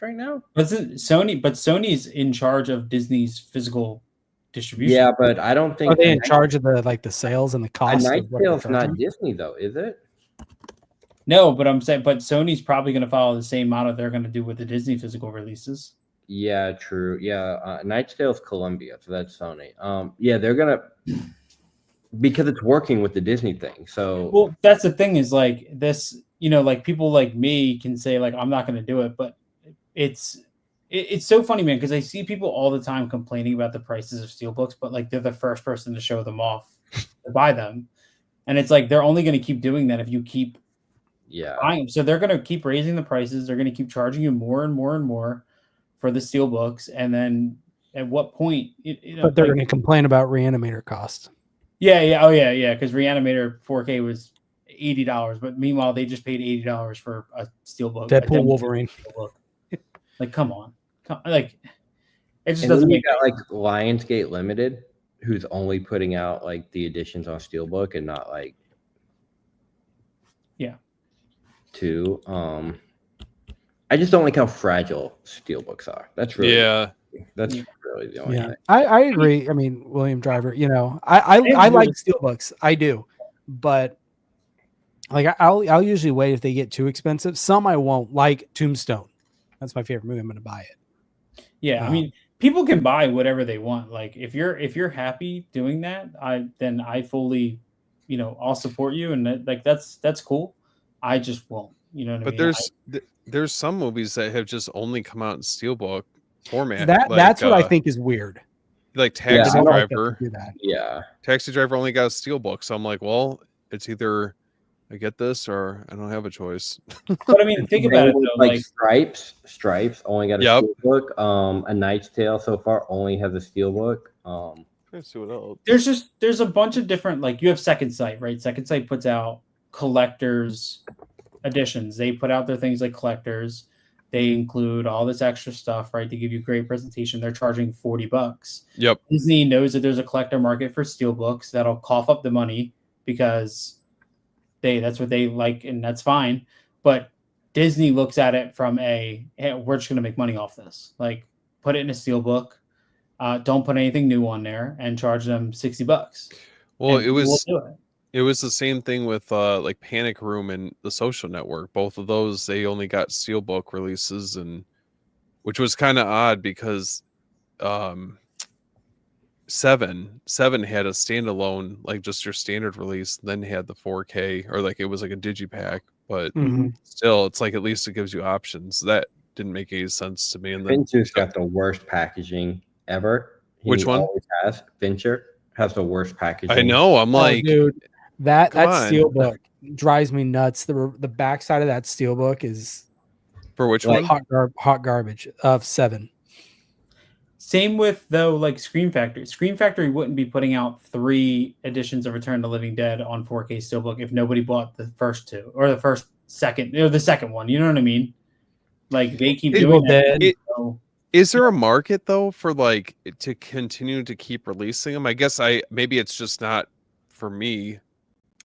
right now. But Sony's in charge of Disney's physical distribution. Yeah, but I don't think are they in charge of the sales and the cost. A Knight's Tale's not Disney though, is it? No, but I'm saying, but Sony's probably going to follow the same model they're going to do with the Disney physical releases. Yeah, true. Yeah, Knight's Tale's Columbia, so that's Sony. Yeah, they're gonna. Because it's working with the Disney thing. So well, that's the thing is like this, like people like me can say like I'm not going to do it, but it's so funny, man, because I see people all the time complaining about the prices of Steelbooks, but like they're the first person to show them off to buy them, and it's like they're only going to keep doing that if you keep buying them. So they're going to keep raising the prices. They're going to keep charging you more and more and more for the Steelbooks, and then at what point? But they're going to complain about Reanimator costs. Yeah. Because Reanimator 4K was $80, but meanwhile they just paid $80 for a Steelbook. Deadpool Wolverine. Steelbook. Like, come on. Like, it just and doesn't make make got like Lionsgate Limited, who's only putting out like the editions on Steelbook and not like two. I just don't like how fragile Steelbooks are. That's really really the only thing. I agree. I mean, William Driver, I like Steelbooks. I do. But like I'll usually wait if they get too expensive. Some I won't, like Tombstone. That's my favorite movie. I'm gonna buy it. Yeah, I mean, people can buy whatever they want. Like if you're happy doing that, then I fully, I'll support you, and that's cool. I just won't. You know what I mean? But there's some movies that have just only come out in Steelbook format. That's what I think is weird. Like Taxi Driver. Yeah. Taxi Driver only got a Steelbook, so I'm like, well, it's either I get this or I don't have a choice. But I mean, think about it though. Like Stripes only got a Steelbook. A Knight's Tale so far only has a Steelbook. Let's see what else. There's a bunch of different, like you have Second Sight, right? Second Sight puts out collectors editions. They put out their things like collectors. They include all this extra stuff, right? They give you a great presentation. They're charging $40. Yep. Disney knows that there's a collector market for steelbooks that'll cough up the money because that's what they like, and that's fine. But Disney looks at it from hey, we're just gonna make money off this. Like, put it in a steelbook. Don't put anything new on there and charge them $60. Well, and it was we'll do it. It was the same thing with like Panic Room and The Social Network. Both of those, they only got steelbook releases, and which was kind of odd because Seven had a standalone, like just your standard release, then had the 4K, or like it was like a digipack, but still, it's like at least it gives you options. That didn't make any sense to me. And then Fincher's got the worst packaging ever. Which one? Always has. Fincher has the worst packaging. I know. I'm like, dude, that come on. steelbook drives me nuts. The backside of that steelbook is for which like one? hot garbage of 7. Same with though, like Scream Factory. Scream Factory wouldn't be putting out 3 editions of Return of the Living Dead on 4K steelbook if nobody bought the first 2 or the second one. You know what I mean? Like, they keep doing that. Is there a market though for like to continue to keep releasing them? I guess maybe it's just not for me.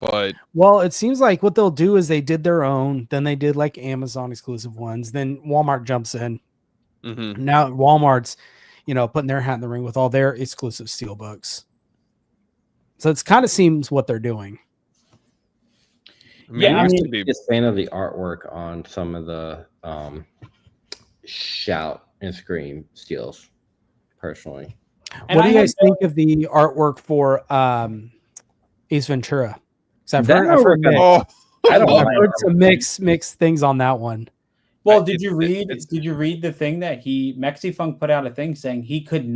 But well, it seems like what they'll do is they did their own, then they did like Amazon exclusive ones, then Walmart jumps in. Now Walmart's, putting their hat in the ring with all their exclusive steelbooks. So it's kind of seems what they're doing. I'm just a fan of the artwork on some of the Shout and Scream steals, personally. What do you guys think of the artwork for Ace Ventura? I've heard some mixed things on that one. Well, did you read the thing that Mexifunk put out a thing saying he couldn't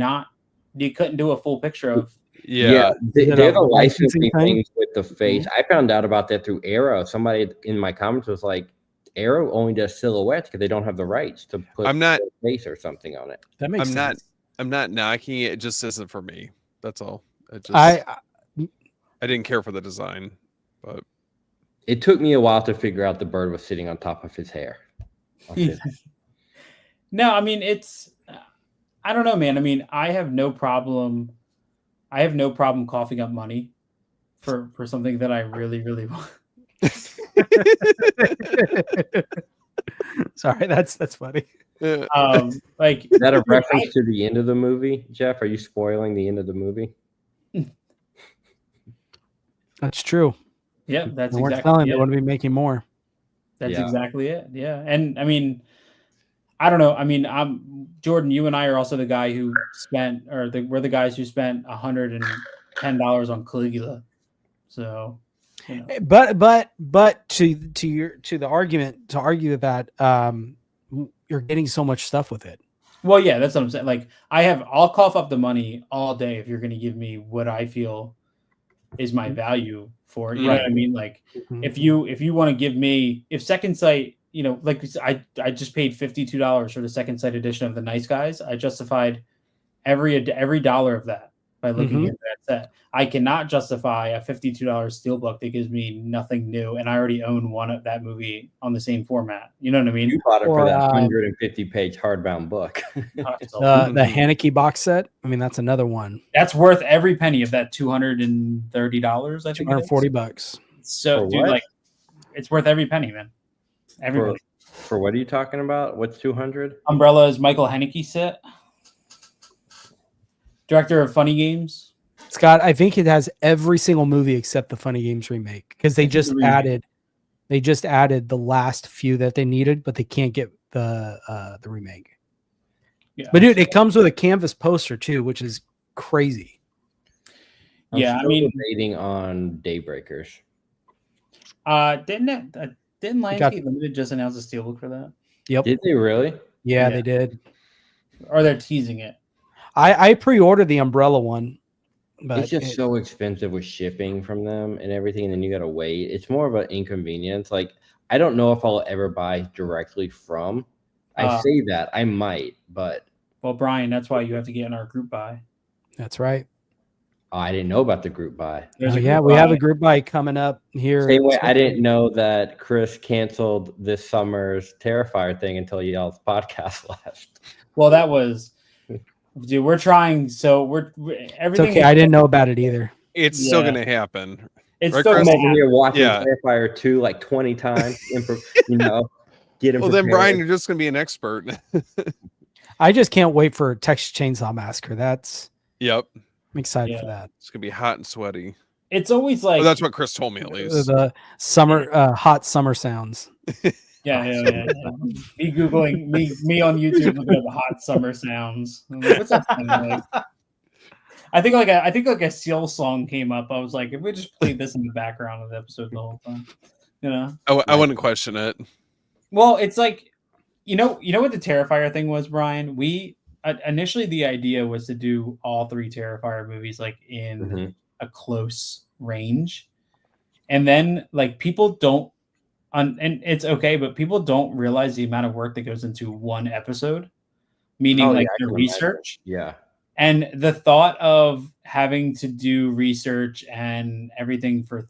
do a full picture of? Yeah, they're the licensing things with the face. I found out about that through Arrow. Somebody in my comments was like, Arrow only does silhouettes because they don't have the rights to put a face or something on it. That makes sense. I'm not knocking it. It just isn't for me. That's all. I didn't care for the design, but it took me a while to figure out the bird was sitting on top of his hair. No, I mean, I don't know, man. I mean, I have no problem coughing up money for something that I really, really want. Sorry, that's funny. Like, is that a reference to the end of the movie, Jeff? Are you spoiling the end of the movie? That's true. Yeah, that's we're exactly. Telling they want to be making more. That's exactly it. Yeah, and I mean, I don't know. I mean, Jordan. You and I are also the guy who spent, we're the guys who spent $110 on Caligula. So, but to the argument to argue that you're getting so much stuff with it. Well, yeah, that's what I'm saying. Like, I'll cough up the money all day if you're going to give me what I feel is my value for it. You know what I mean? Like, if you want to give me, if Second Sight, like I just paid $52 for the Second Sight edition of The Nice Guys. I justified every dollar of that by looking at that set. I cannot justify a $52 steelbook that gives me nothing new, and I already own one of that movie on the same format. You know what I mean? You bought it for that 150-page hardbound book. The Haneke box set. I mean, that's another one. That's worth every penny of that $230. I think $240. So, dude, like, it's worth every penny, man. Every penny. For what are you talking about? What's 200? Umbrella's Michael Haneke set. Director of Funny Games. Scott, I think it has every single movie except the Funny Games remake because they just added the last few that they needed, but they can't get the remake. Yeah, but dude, it comes with a canvas poster too, which is crazy. I mean, debating on Daybreakers. Didn't Lionsgate Limited just announce a steelbook for that? Yep. Did they really? Yeah, they did. Or they're teasing it. I pre-ordered the Umbrella one. But it's just so expensive with shipping from them and everything, and then you gotta wait. It's more of an inconvenience. Like, I don't know if I'll ever buy directly from. I say that I might, but well, Brian, that's why you have to get in our group buy. That's right. Oh, I didn't know about the group buy. There's Oh, a yeah, group we have buy. a group buy coming up here. Same way, I didn't know that Chris canceled this summer's Terrifier thing until y'all's podcast left. Well, that was, dude. We're trying. So we're It's everything. okay. I didn't know about it either. It's still Yeah. gonna happen. It's Right, still Chris? I'm gonna over here watching Yeah. Terrifier 2 like 20 times. You know, get him. Well, then prepared. Brian, you're just gonna be an expert. I just can't wait for Texas Chainsaw Massacre. Yep, I'm excited for Yeah. that. it's gonna be hot and sweaty. It's always like Oh, that's what Chris told me at least. The summer, hot summer sounds. yeah. Me googling me on YouTube looking at the hot summer sounds. I'm like, what's that sounding like? I think like a Seal song came up. I was like, if we just played this in the background of the episode the whole time, you know. I wouldn't question it. Well, it's like, you know what the Terrifier thing was, Brian? We initially the idea was to do all 3 Terrifier movies like in a close range, and then like people don't, and it's okay, but people don't realize the amount of work that goes into one episode, meaning Oh, like yeah, I the can research. Yeah. And the thought of having to do research and everything for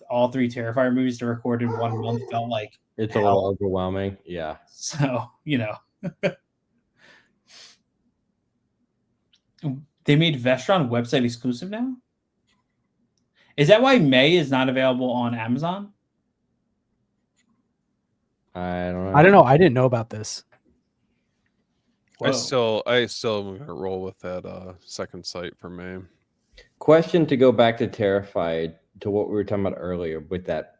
all three Terrifier movies to record in 1 month felt like It's a little overwhelming. Yeah. so, they made Vestron website exclusive now. Is that why May is not available on Amazon? I don't know. I don't know. I didn't know about this. I Whoa. still am gonna roll with that second site for May. Question to go back to Terrified to what we were talking about earlier with that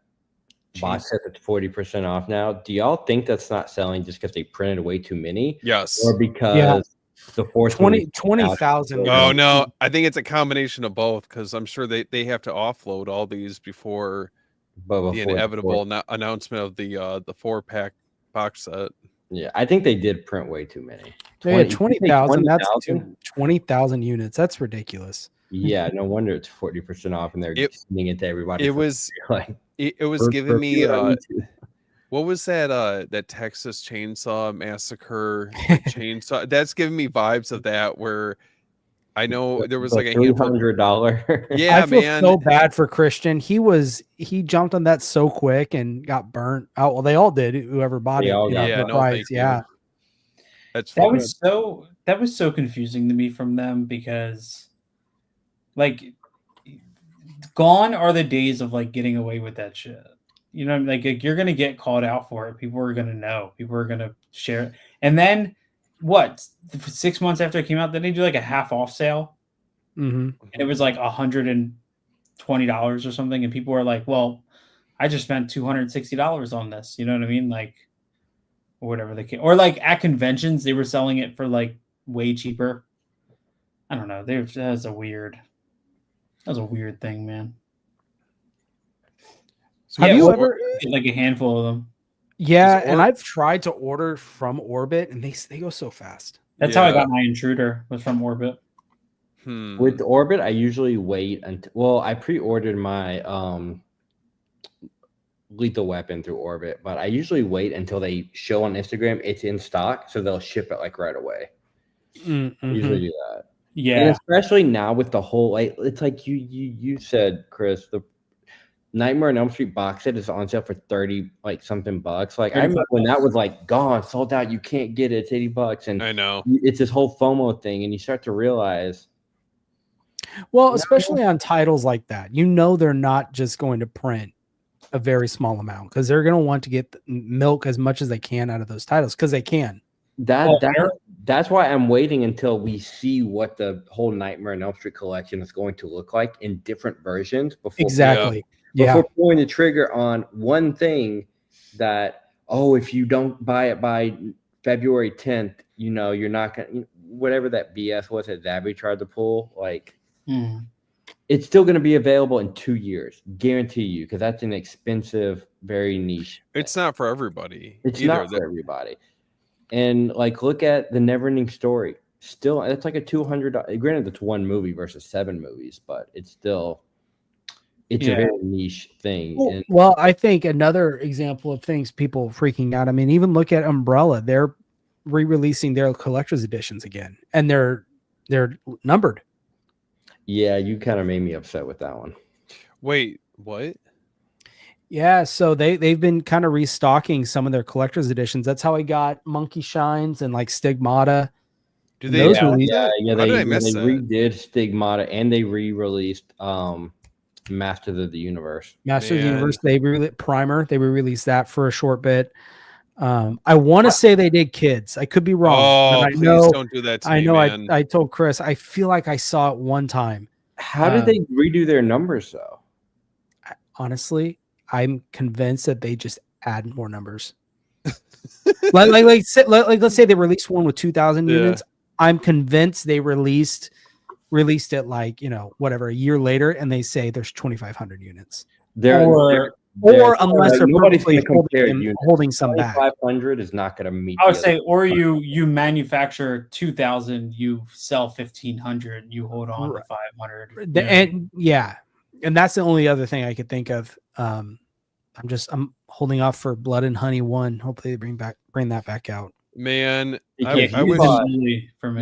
box set that's 40% off now. Do y'all think that's not selling just because they printed way too many? Yes. Or because the fourth 20,000. Oh no, I think it's a combination of both because I'm sure they have to offload all these before the inevitable announcement of the 4-pack box set. Yeah, I think they did print way too many. 20,000. That's 20,000 units. That's ridiculous. Yeah, no wonder it's 40% off, and they're sending it to everybody. It was like it was giving me what was that Texas Chainsaw Massacre chainsaw? That's giving me vibes of that where I know there was like a $300. Yeah, I feel man. so bad for Christian. He jumped on that so quick and got burnt. Oh, well, they all did. Whoever bought it. Thank you. That was so confusing to me from them because, like, gone are the days of like getting away with that shit. You know, like you're gonna get called out for it. People are gonna know. People are gonna share it. And then what? 6 months after it came out, then they do like a half off sale, and it was like $120 or something. And people were like, "Well, I just spent $260 on this." You know what I mean? Like, or whatever they can. Or like at conventions, they were selling it for like way cheaper. I don't know. That was a weird thing, man. So have you ever like a handful of them? Yeah, and I've tried to order from Orbit, and they go so fast. That's how I got my Intruder, was from Orbit. With Orbit, I usually wait until. Well, I pre-ordered my Lethal Weapon through Orbit, but I usually wait until they show on Instagram it's in stock, so they'll ship it like right away. I usually do that. Yeah, and especially now with the whole like, it's like you said, Chris, the Nightmare on Elm Street box set is on sale for $30 like something bucks. Like I remember when that was like gone, sold out, you can't get it, it's $80, and I know it's this whole FOMO thing, and you start to realize. Well, especially on titles like that, they're not just going to print a very small amount because they're going to want to get milk as much as they can out of those titles because they can. That's why I'm waiting until we see what the whole Nightmare on Elm Street collection is going to look like in different versions before before pulling the trigger on one thing that, if you don't buy it by February 10th, you're not gonna, whatever that BS was that Zabby tried to pull, like it's still going to be available in 2 years, guarantee you, because that's an expensive, very niche thing. It's not for everybody. It's not for everybody. And like, look at the Neverending Story. Still, it's like a $200. Granted, it's one movie versus 7 movies, but it's still, it's a very niche thing. Well, I think another example of things people freaking out. I mean, even look at Umbrella. They're re-releasing their collector's editions again, and they're numbered. Yeah, you kind of made me upset with that one. Wait, what? Yeah, so they've been kind of restocking some of their collector's editions. That's how I got Monkey Shines and like Stigmata. Do And they those count released- that? Yeah, How did I they miss that? redid Stigmata and they re-released Masters of the Universe. Masters of the Man. Universe, they Primer, they re-released that for a short bit. I want to say they did Kids. I could be wrong. Oh, but I please know, don't do that to I me, know. man. I told Chris. I feel like I saw it one time. How did they redo their numbers though? Honestly, I'm convinced that they just add more numbers. Let's say they released one with 2,000 Yeah. units. I'm convinced they released it like, whatever, a year later, and they say there's 2,500 units. Or unless they're nobody's purposely going to compare holding some back. 2,500 is not going to meet. I would say, or you manufacture 2,000, you sell 1,500, you hold on to 500. And yeah, and that's the only other thing I could think of. I'm holding off for Blood and Honey 1. Hopefully they bring that back out. Man, Because I wish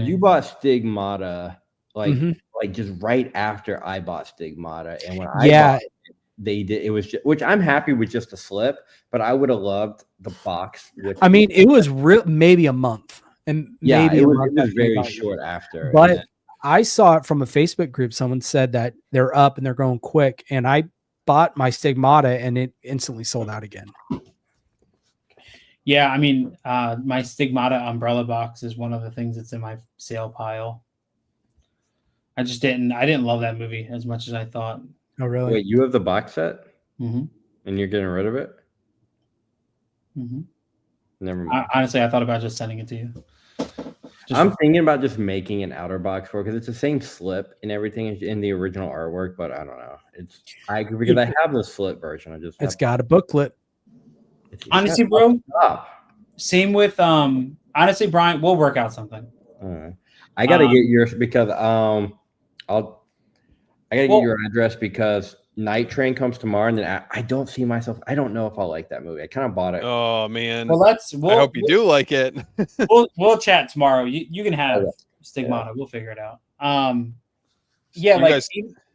you bought Stigmata like Mhm. like just right after I bought Stigmata, and when Yeah. I bought it, they did. It was which I'm happy with just a slip, but I would have loved the box. I mean, it was maybe a month, and Yeah, maybe it a was, month it was after you very got it. short after. But and then- I saw it from a Facebook group. Someone said that they're up and they're going quick, and I bought my Stigmata, and it instantly sold out again. Yeah, I mean, my Stigmata umbrella box is one of the things that's in my sale pile. I didn't love that movie as much as I thought. Oh, really? Wait, you have the box set Mm-hmm. and you're getting rid of it? Mm-hmm. Never mind. Honestly, I thought about just sending it to you. I'm thinking about just making an outer box for it because it's the same slip and everything in the original artwork, but I don't know. Because I have the slip version. It's got a booklet. Honestly, bro. Same with honestly, Brian, we'll work out something. I gotta get yours because I gotta get your address because Night Train comes tomorrow, and then I don't see myself. I don't know if I'll like that movie. I kind of bought it. Oh man. Well, I hope you do like it. we'll chat tomorrow. You can have Stigmata. Yeah. We'll figure it out. Yeah, you like guys...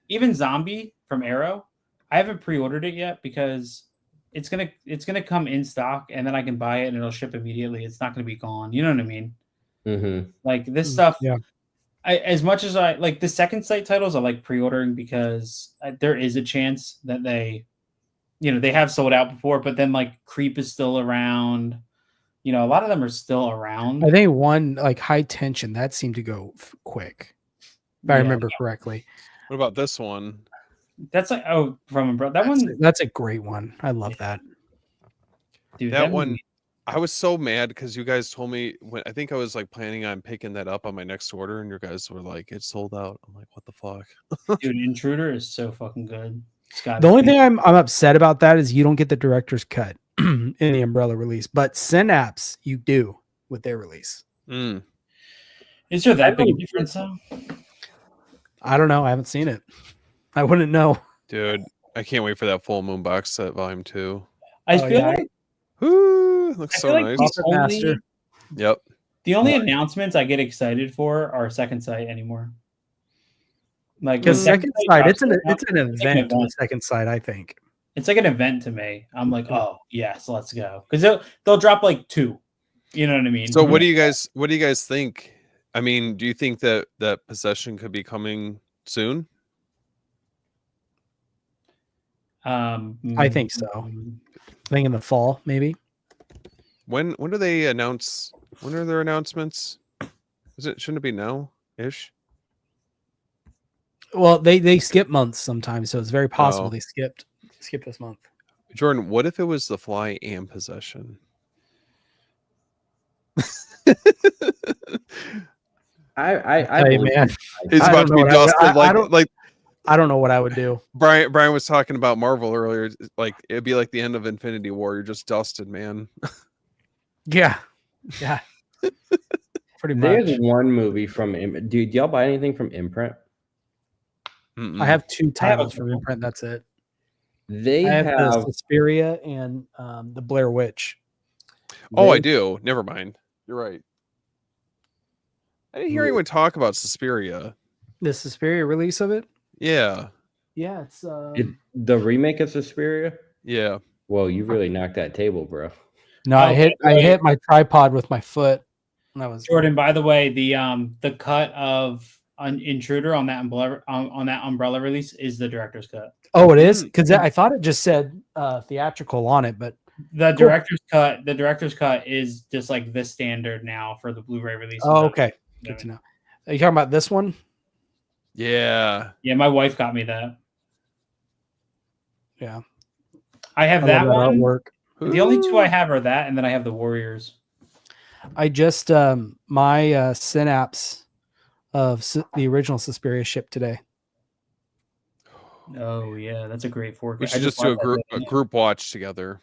even Zombie from Arrow. I haven't pre-ordered it yet because it's gonna come in stock, and then I can buy it and it'll ship immediately. It's not gonna be gone. You know what I mean? Mm-hmm. Like this stuff. Yeah. As much as I like the second site titles, I like pre-ordering because there is a chance that they have sold out before, but then like Creep is still around. A lot of them are still around. I think one like High Tension that seemed to go quick, if I remember correctly. What about this one? That's like that's a great one. I love that. Dude, that one. I was so mad because you guys told me when I think I was like planning on picking that up on my next order, and you guys were like, "It's sold out." I'm like, "What the fuck?" Dude, Intruder is so fucking good. The only thing I'm upset about that is you don't get the director's cut in the Umbrella release, but Synapse you do with their release. Is there that big a difference though? I don't know. I haven't seen it. I wouldn't know. Dude, I can't wait for that Full Moon box set volume 2. I feel like looks so nice. Yep. The only announcements I get excited for are Second Sight anymore. Like because Second Sight, it's an event on Second Sight. I think it's like an event to me. I'm like, oh yes, let's go because they'll drop like 2. You know what I mean? So what do you guys think? I mean, do you think that Possession could be coming soon? I think so. I think in the fall, maybe. When do they announce? When are their announcements? Shouldn't it be now-ish? Well, they skip months sometimes, so it's very possible they skipped this month. Jordan, what if it was The Fly and Possession? I man, he's about to be dusted. I don't know what I would do. Brian was talking about Marvel earlier. Like it'd be like the end of Infinity War. You're just dusted, man. Yeah. Pretty much. There's one movie from. Do y'all buy anything from Imprint? Mm-mm. I have 2 titles from Imprint. That's it. They have the Suspiria and the Blair Witch. Oh, I do. Never mind. You're right. I didn't hear anyone talk about Suspiria. The Suspiria release of it. Yeah. Yeah, it's The remake of Suspiria. Yeah. Well, you really knocked that table, bro. no, I hit my tripod with my foot. And that was Jordan. By the way, the cut of Intruder on that umbrella release is the director's cut. Oh, it is? Because I thought it just said theatrical on it, but the director's cut is just like the standard now for the Blu-ray release. Oh, okay. Good to know. Are you talking about this one? Yeah. Yeah, my wife got me that. Yeah. I have that one. Artwork. The only two I have are that, and then I have the Warriors. I just my synapse of the original Suspiria shipped today. Oh yeah, that's a great 4K. We should just do a group watch together.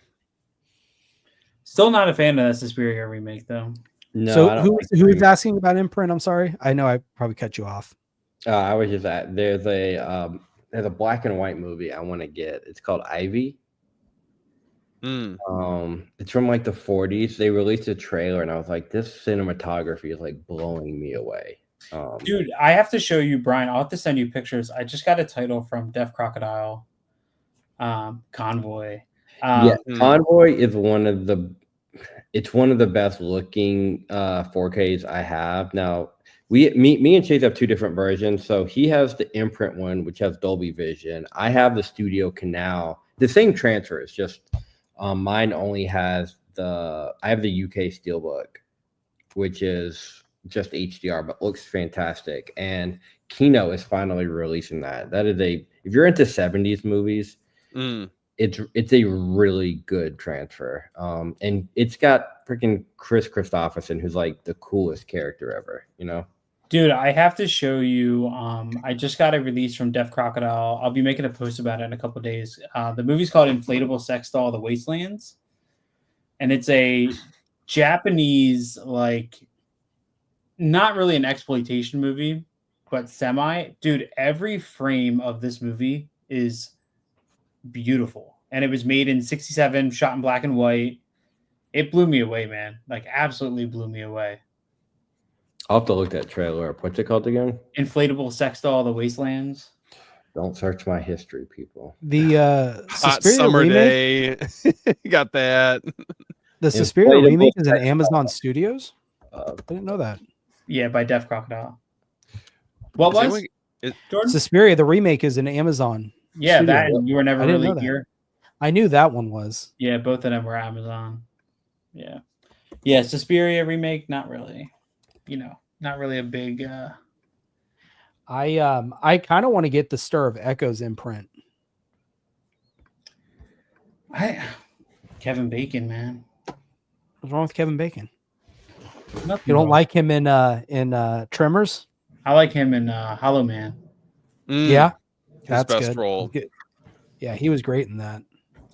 Still not a fan of that Suspiria remake though. No. So who is asking about Imprint? I'm sorry. I know I probably cut you off. I was just at there's a black and white movie I want to get. It's called Ivy. It's from like the 40s. They released a trailer and I was like, this cinematography is like blowing me away. Dude, I have to show you, Brian. I'll have to send you pictures. I just got a title from Deaf Crocodile. Convoy. Convoy is one of the best looking 4Ks I have. Now me and Chase have two different versions. So he has the Imprint one, which has Dolby Vision. I have the Studio Canal. The same transfer. It's just mine only has I have the UK Steelbook, which is just HDR, but looks fantastic. And Kino is finally releasing that. That is if you're into 70s movies, it's a really good transfer. And it's got freaking Chris Christopherson, who's like the coolest character ever, you know? Dude, I have to show you. I just got a release from Deaf Crocodile. I'll be making a post about it in a couple of days. The movie's called Inflatable Sex Doll: The Wastelands. And it's a Japanese, like, not really an exploitation movie, but semi. Dude, every frame of this movie is beautiful. And it was made in 1967, shot in black and white. It blew me away, man. Like, absolutely blew me away. I'll have to look that trailer up. What's it called again? Inflatable Sex Doll: The Wastelands. Don't search my history, people. The Hot summer remake, day. Got that. The Suspiria remake is in Amazon Studios? I didn't know that. Yeah, by Deaf Crocodile. What was Jordan? Suspiria, the remake is in Amazon. Yeah, Studio. That and You Were Never Really Here. I knew that one was. Yeah, both of them were Amazon. Yeah. Yeah, Suspiria remake, not really. You know, not really a big I kind of want to get the Stir of Echoes imprint. Kevin Bacon, man. What's wrong with Kevin Bacon? Nothing you don't like him in Tremors? I like him in Hollow Man. Yeah. His best good. Role. Yeah, he was great in that.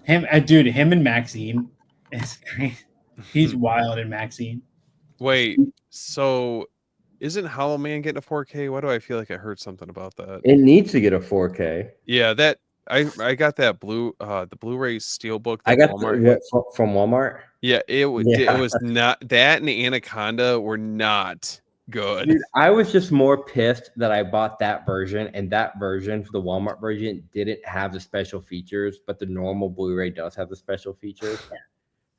Him and Maxine is great. He's wild in Maxine. Wait, so isn't Hollow Man getting a 4K? Why do I feel like I heard something about that? It needs to get a 4K. Yeah, that I got that the Blu-ray Steelbook. I got Walmart from Walmart. Yeah, it was not that, and the Anaconda were not good. Dude, I was just more pissed that I bought that version, and that version, for the Walmart version, didn't have the special features, but the normal Blu-ray does have the special features.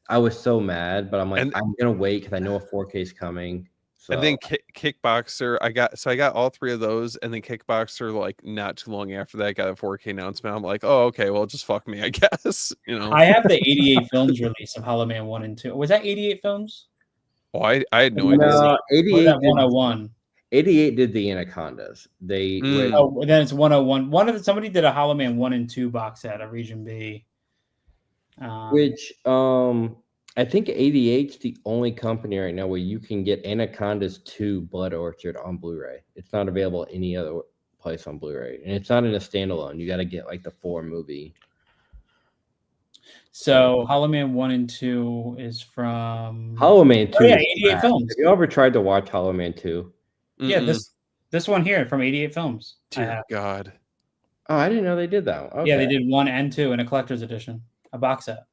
I was so mad, but I'm like, I'm gonna wait because I know a 4K is coming. So. And then Kickboxer, I got all three of those, and then Kickboxer, like not too long after that, got a 4K announcement. I'm like, oh, okay, well, just fuck me, I guess. You know, I have the 88 Films release of Hollow Man 1 and 2. Was that 88 Films? Oh, I had no idea. 88 that 101. 88 did the Anacondas. They then it's 101. Somebody did a Hollow Man 1 and 2 box set, a Region B. Which I think 88's the only company right now where you can get Anacondas 2 Blood Orchard on Blu-ray. It's not available any other place on Blu-ray, and it's not in a standalone. You got to get like the 4 movie. So Hollow Man 1 and 2 is from Hollow Man 2. Yeah, 88 Films. Have you ever tried to watch Hollow Man 2? Yeah, this one here from 88 Films. Dear God. Oh, I didn't know they did that one. Okay. Yeah, they did 1 and 2 in a collector's edition, a box set.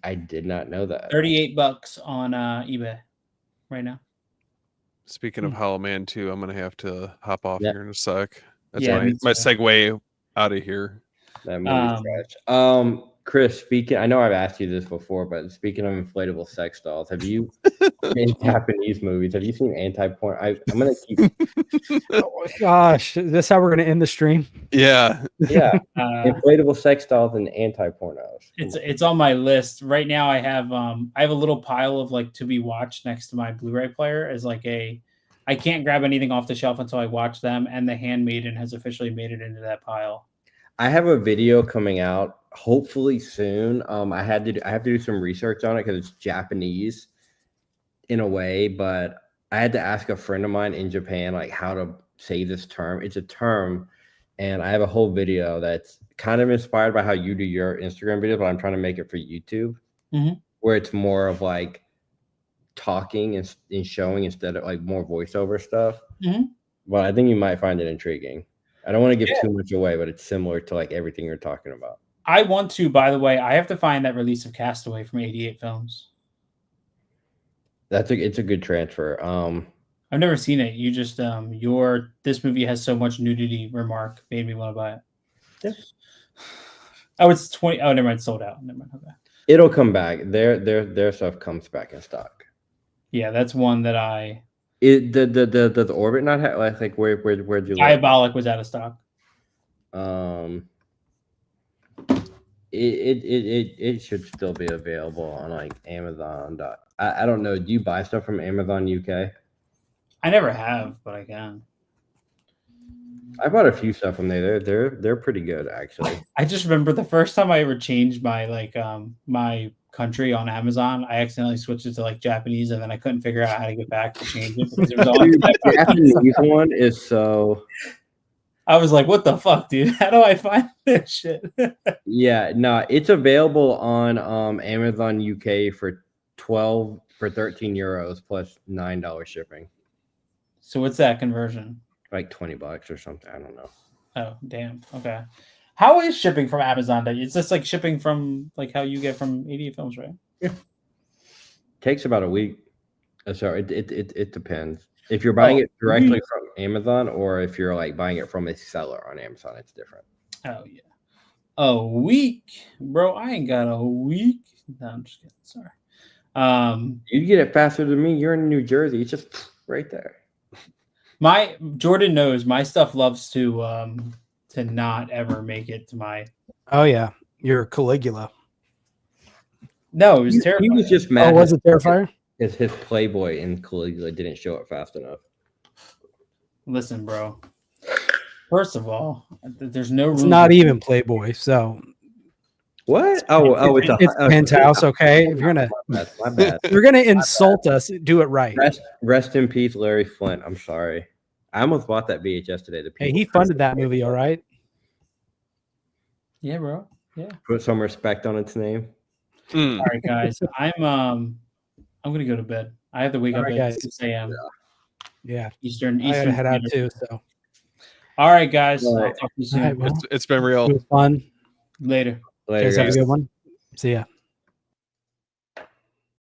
I did not know that. $38 on eBay right now. Speaking of Hollow Man 2, I'm gonna have to hop off Yeah. here in a sec. That's Yeah, me my too. segue out of here. That movie's trash. Chris, I know I've asked you this before, but speaking of inflatable sex dolls, have you in Japanese movies? Have you seen anti-porn? I'm gonna keep. Oh gosh, is this how we're gonna end the stream? Yeah. Yeah, inflatable sex dolls and anti-pornos. It's on my list right now. I have a little pile of like to be watched next to my Blu-ray player as like I can't grab anything off the shelf until I watch them, and The Handmaiden has officially made it into that pile. I have a video coming out hopefully soon. I have to do some research on it because it's Japanese in a way, but I had to ask a friend of mine in Japan like how to say this term. It's a term, and I have a whole video that's kind of inspired by how you do your Instagram videos, but I'm trying to make it for YouTube, where it's more of like talking and showing instead of like more voiceover stuff. But I think you might find it intriguing. I don't want to give too much away, but it's similar to like everything you're talking about. I want to, by the way, I have to find that release of Castaway from 88 Films. It's a good transfer. I've never seen it. You just this movie has so much nudity remark made me want to buy it. Yeah. Oh, it's 20. Oh, never mind, sold out. Never mind. Okay. It'll come back. Their stuff comes back in stock. Yeah, that's one that I. Does the Orbit not have like where'd you Diabolic was out of stock. It should still be available on like Amazon. I don't know. Do you buy stuff from Amazon UK? I never have, but I can. I bought a few stuff from there. They're pretty good actually. I just remember the first time I ever changed my my country on Amazon, I accidentally switched it to like Japanese, and then I couldn't figure out how to get back to change it because it was all the Japanese one is so. I was like, what the fuck, dude? How do I find this shit? Yeah, no, it's available on Amazon UK for 13 euros plus $9 shipping. So what's that conversion? Like $20 or something. I don't know. Oh, damn. Okay. How is shipping from Amazon? It's just like shipping from like how you get from 88 Films, right? Yeah. Takes about a week. So it depends. If you're buying it directly from Amazon or if you're like buying it from a seller on Amazon, it's different. Oh yeah. A week, bro. I ain't got a week. No, I'm just kidding. Sorry. You get it faster than me. You're in New Jersey. It's just right there. My Jordan knows my stuff loves to not ever make it to my. Oh yeah, you're Caligula. No, it was terrible. He was just mad. Oh, was it Terrifier? Because his Playboy in Caligula didn't show it fast enough. Listen, bro. First of all, there's no room. It's not even Playboy, so. What? It's Penthouse. Okay, if you're gonna, my bad. If you're gonna insult us, do it right. Rest in peace, Larry Flint. I'm sorry. I almost bought that VHS today. Hey, he funded that movie, all right. Yeah, bro. Yeah. Put some respect on its name. All right, guys. I'm gonna go to bed. I have to wake up at 6 a.m. Yeah. Eastern. I gotta head out too. So. All right, guys. All right. I'll talk to you soon. All right, well, It's been real. it was fun. Later. Later, Guys, have a guys. good one. See ya.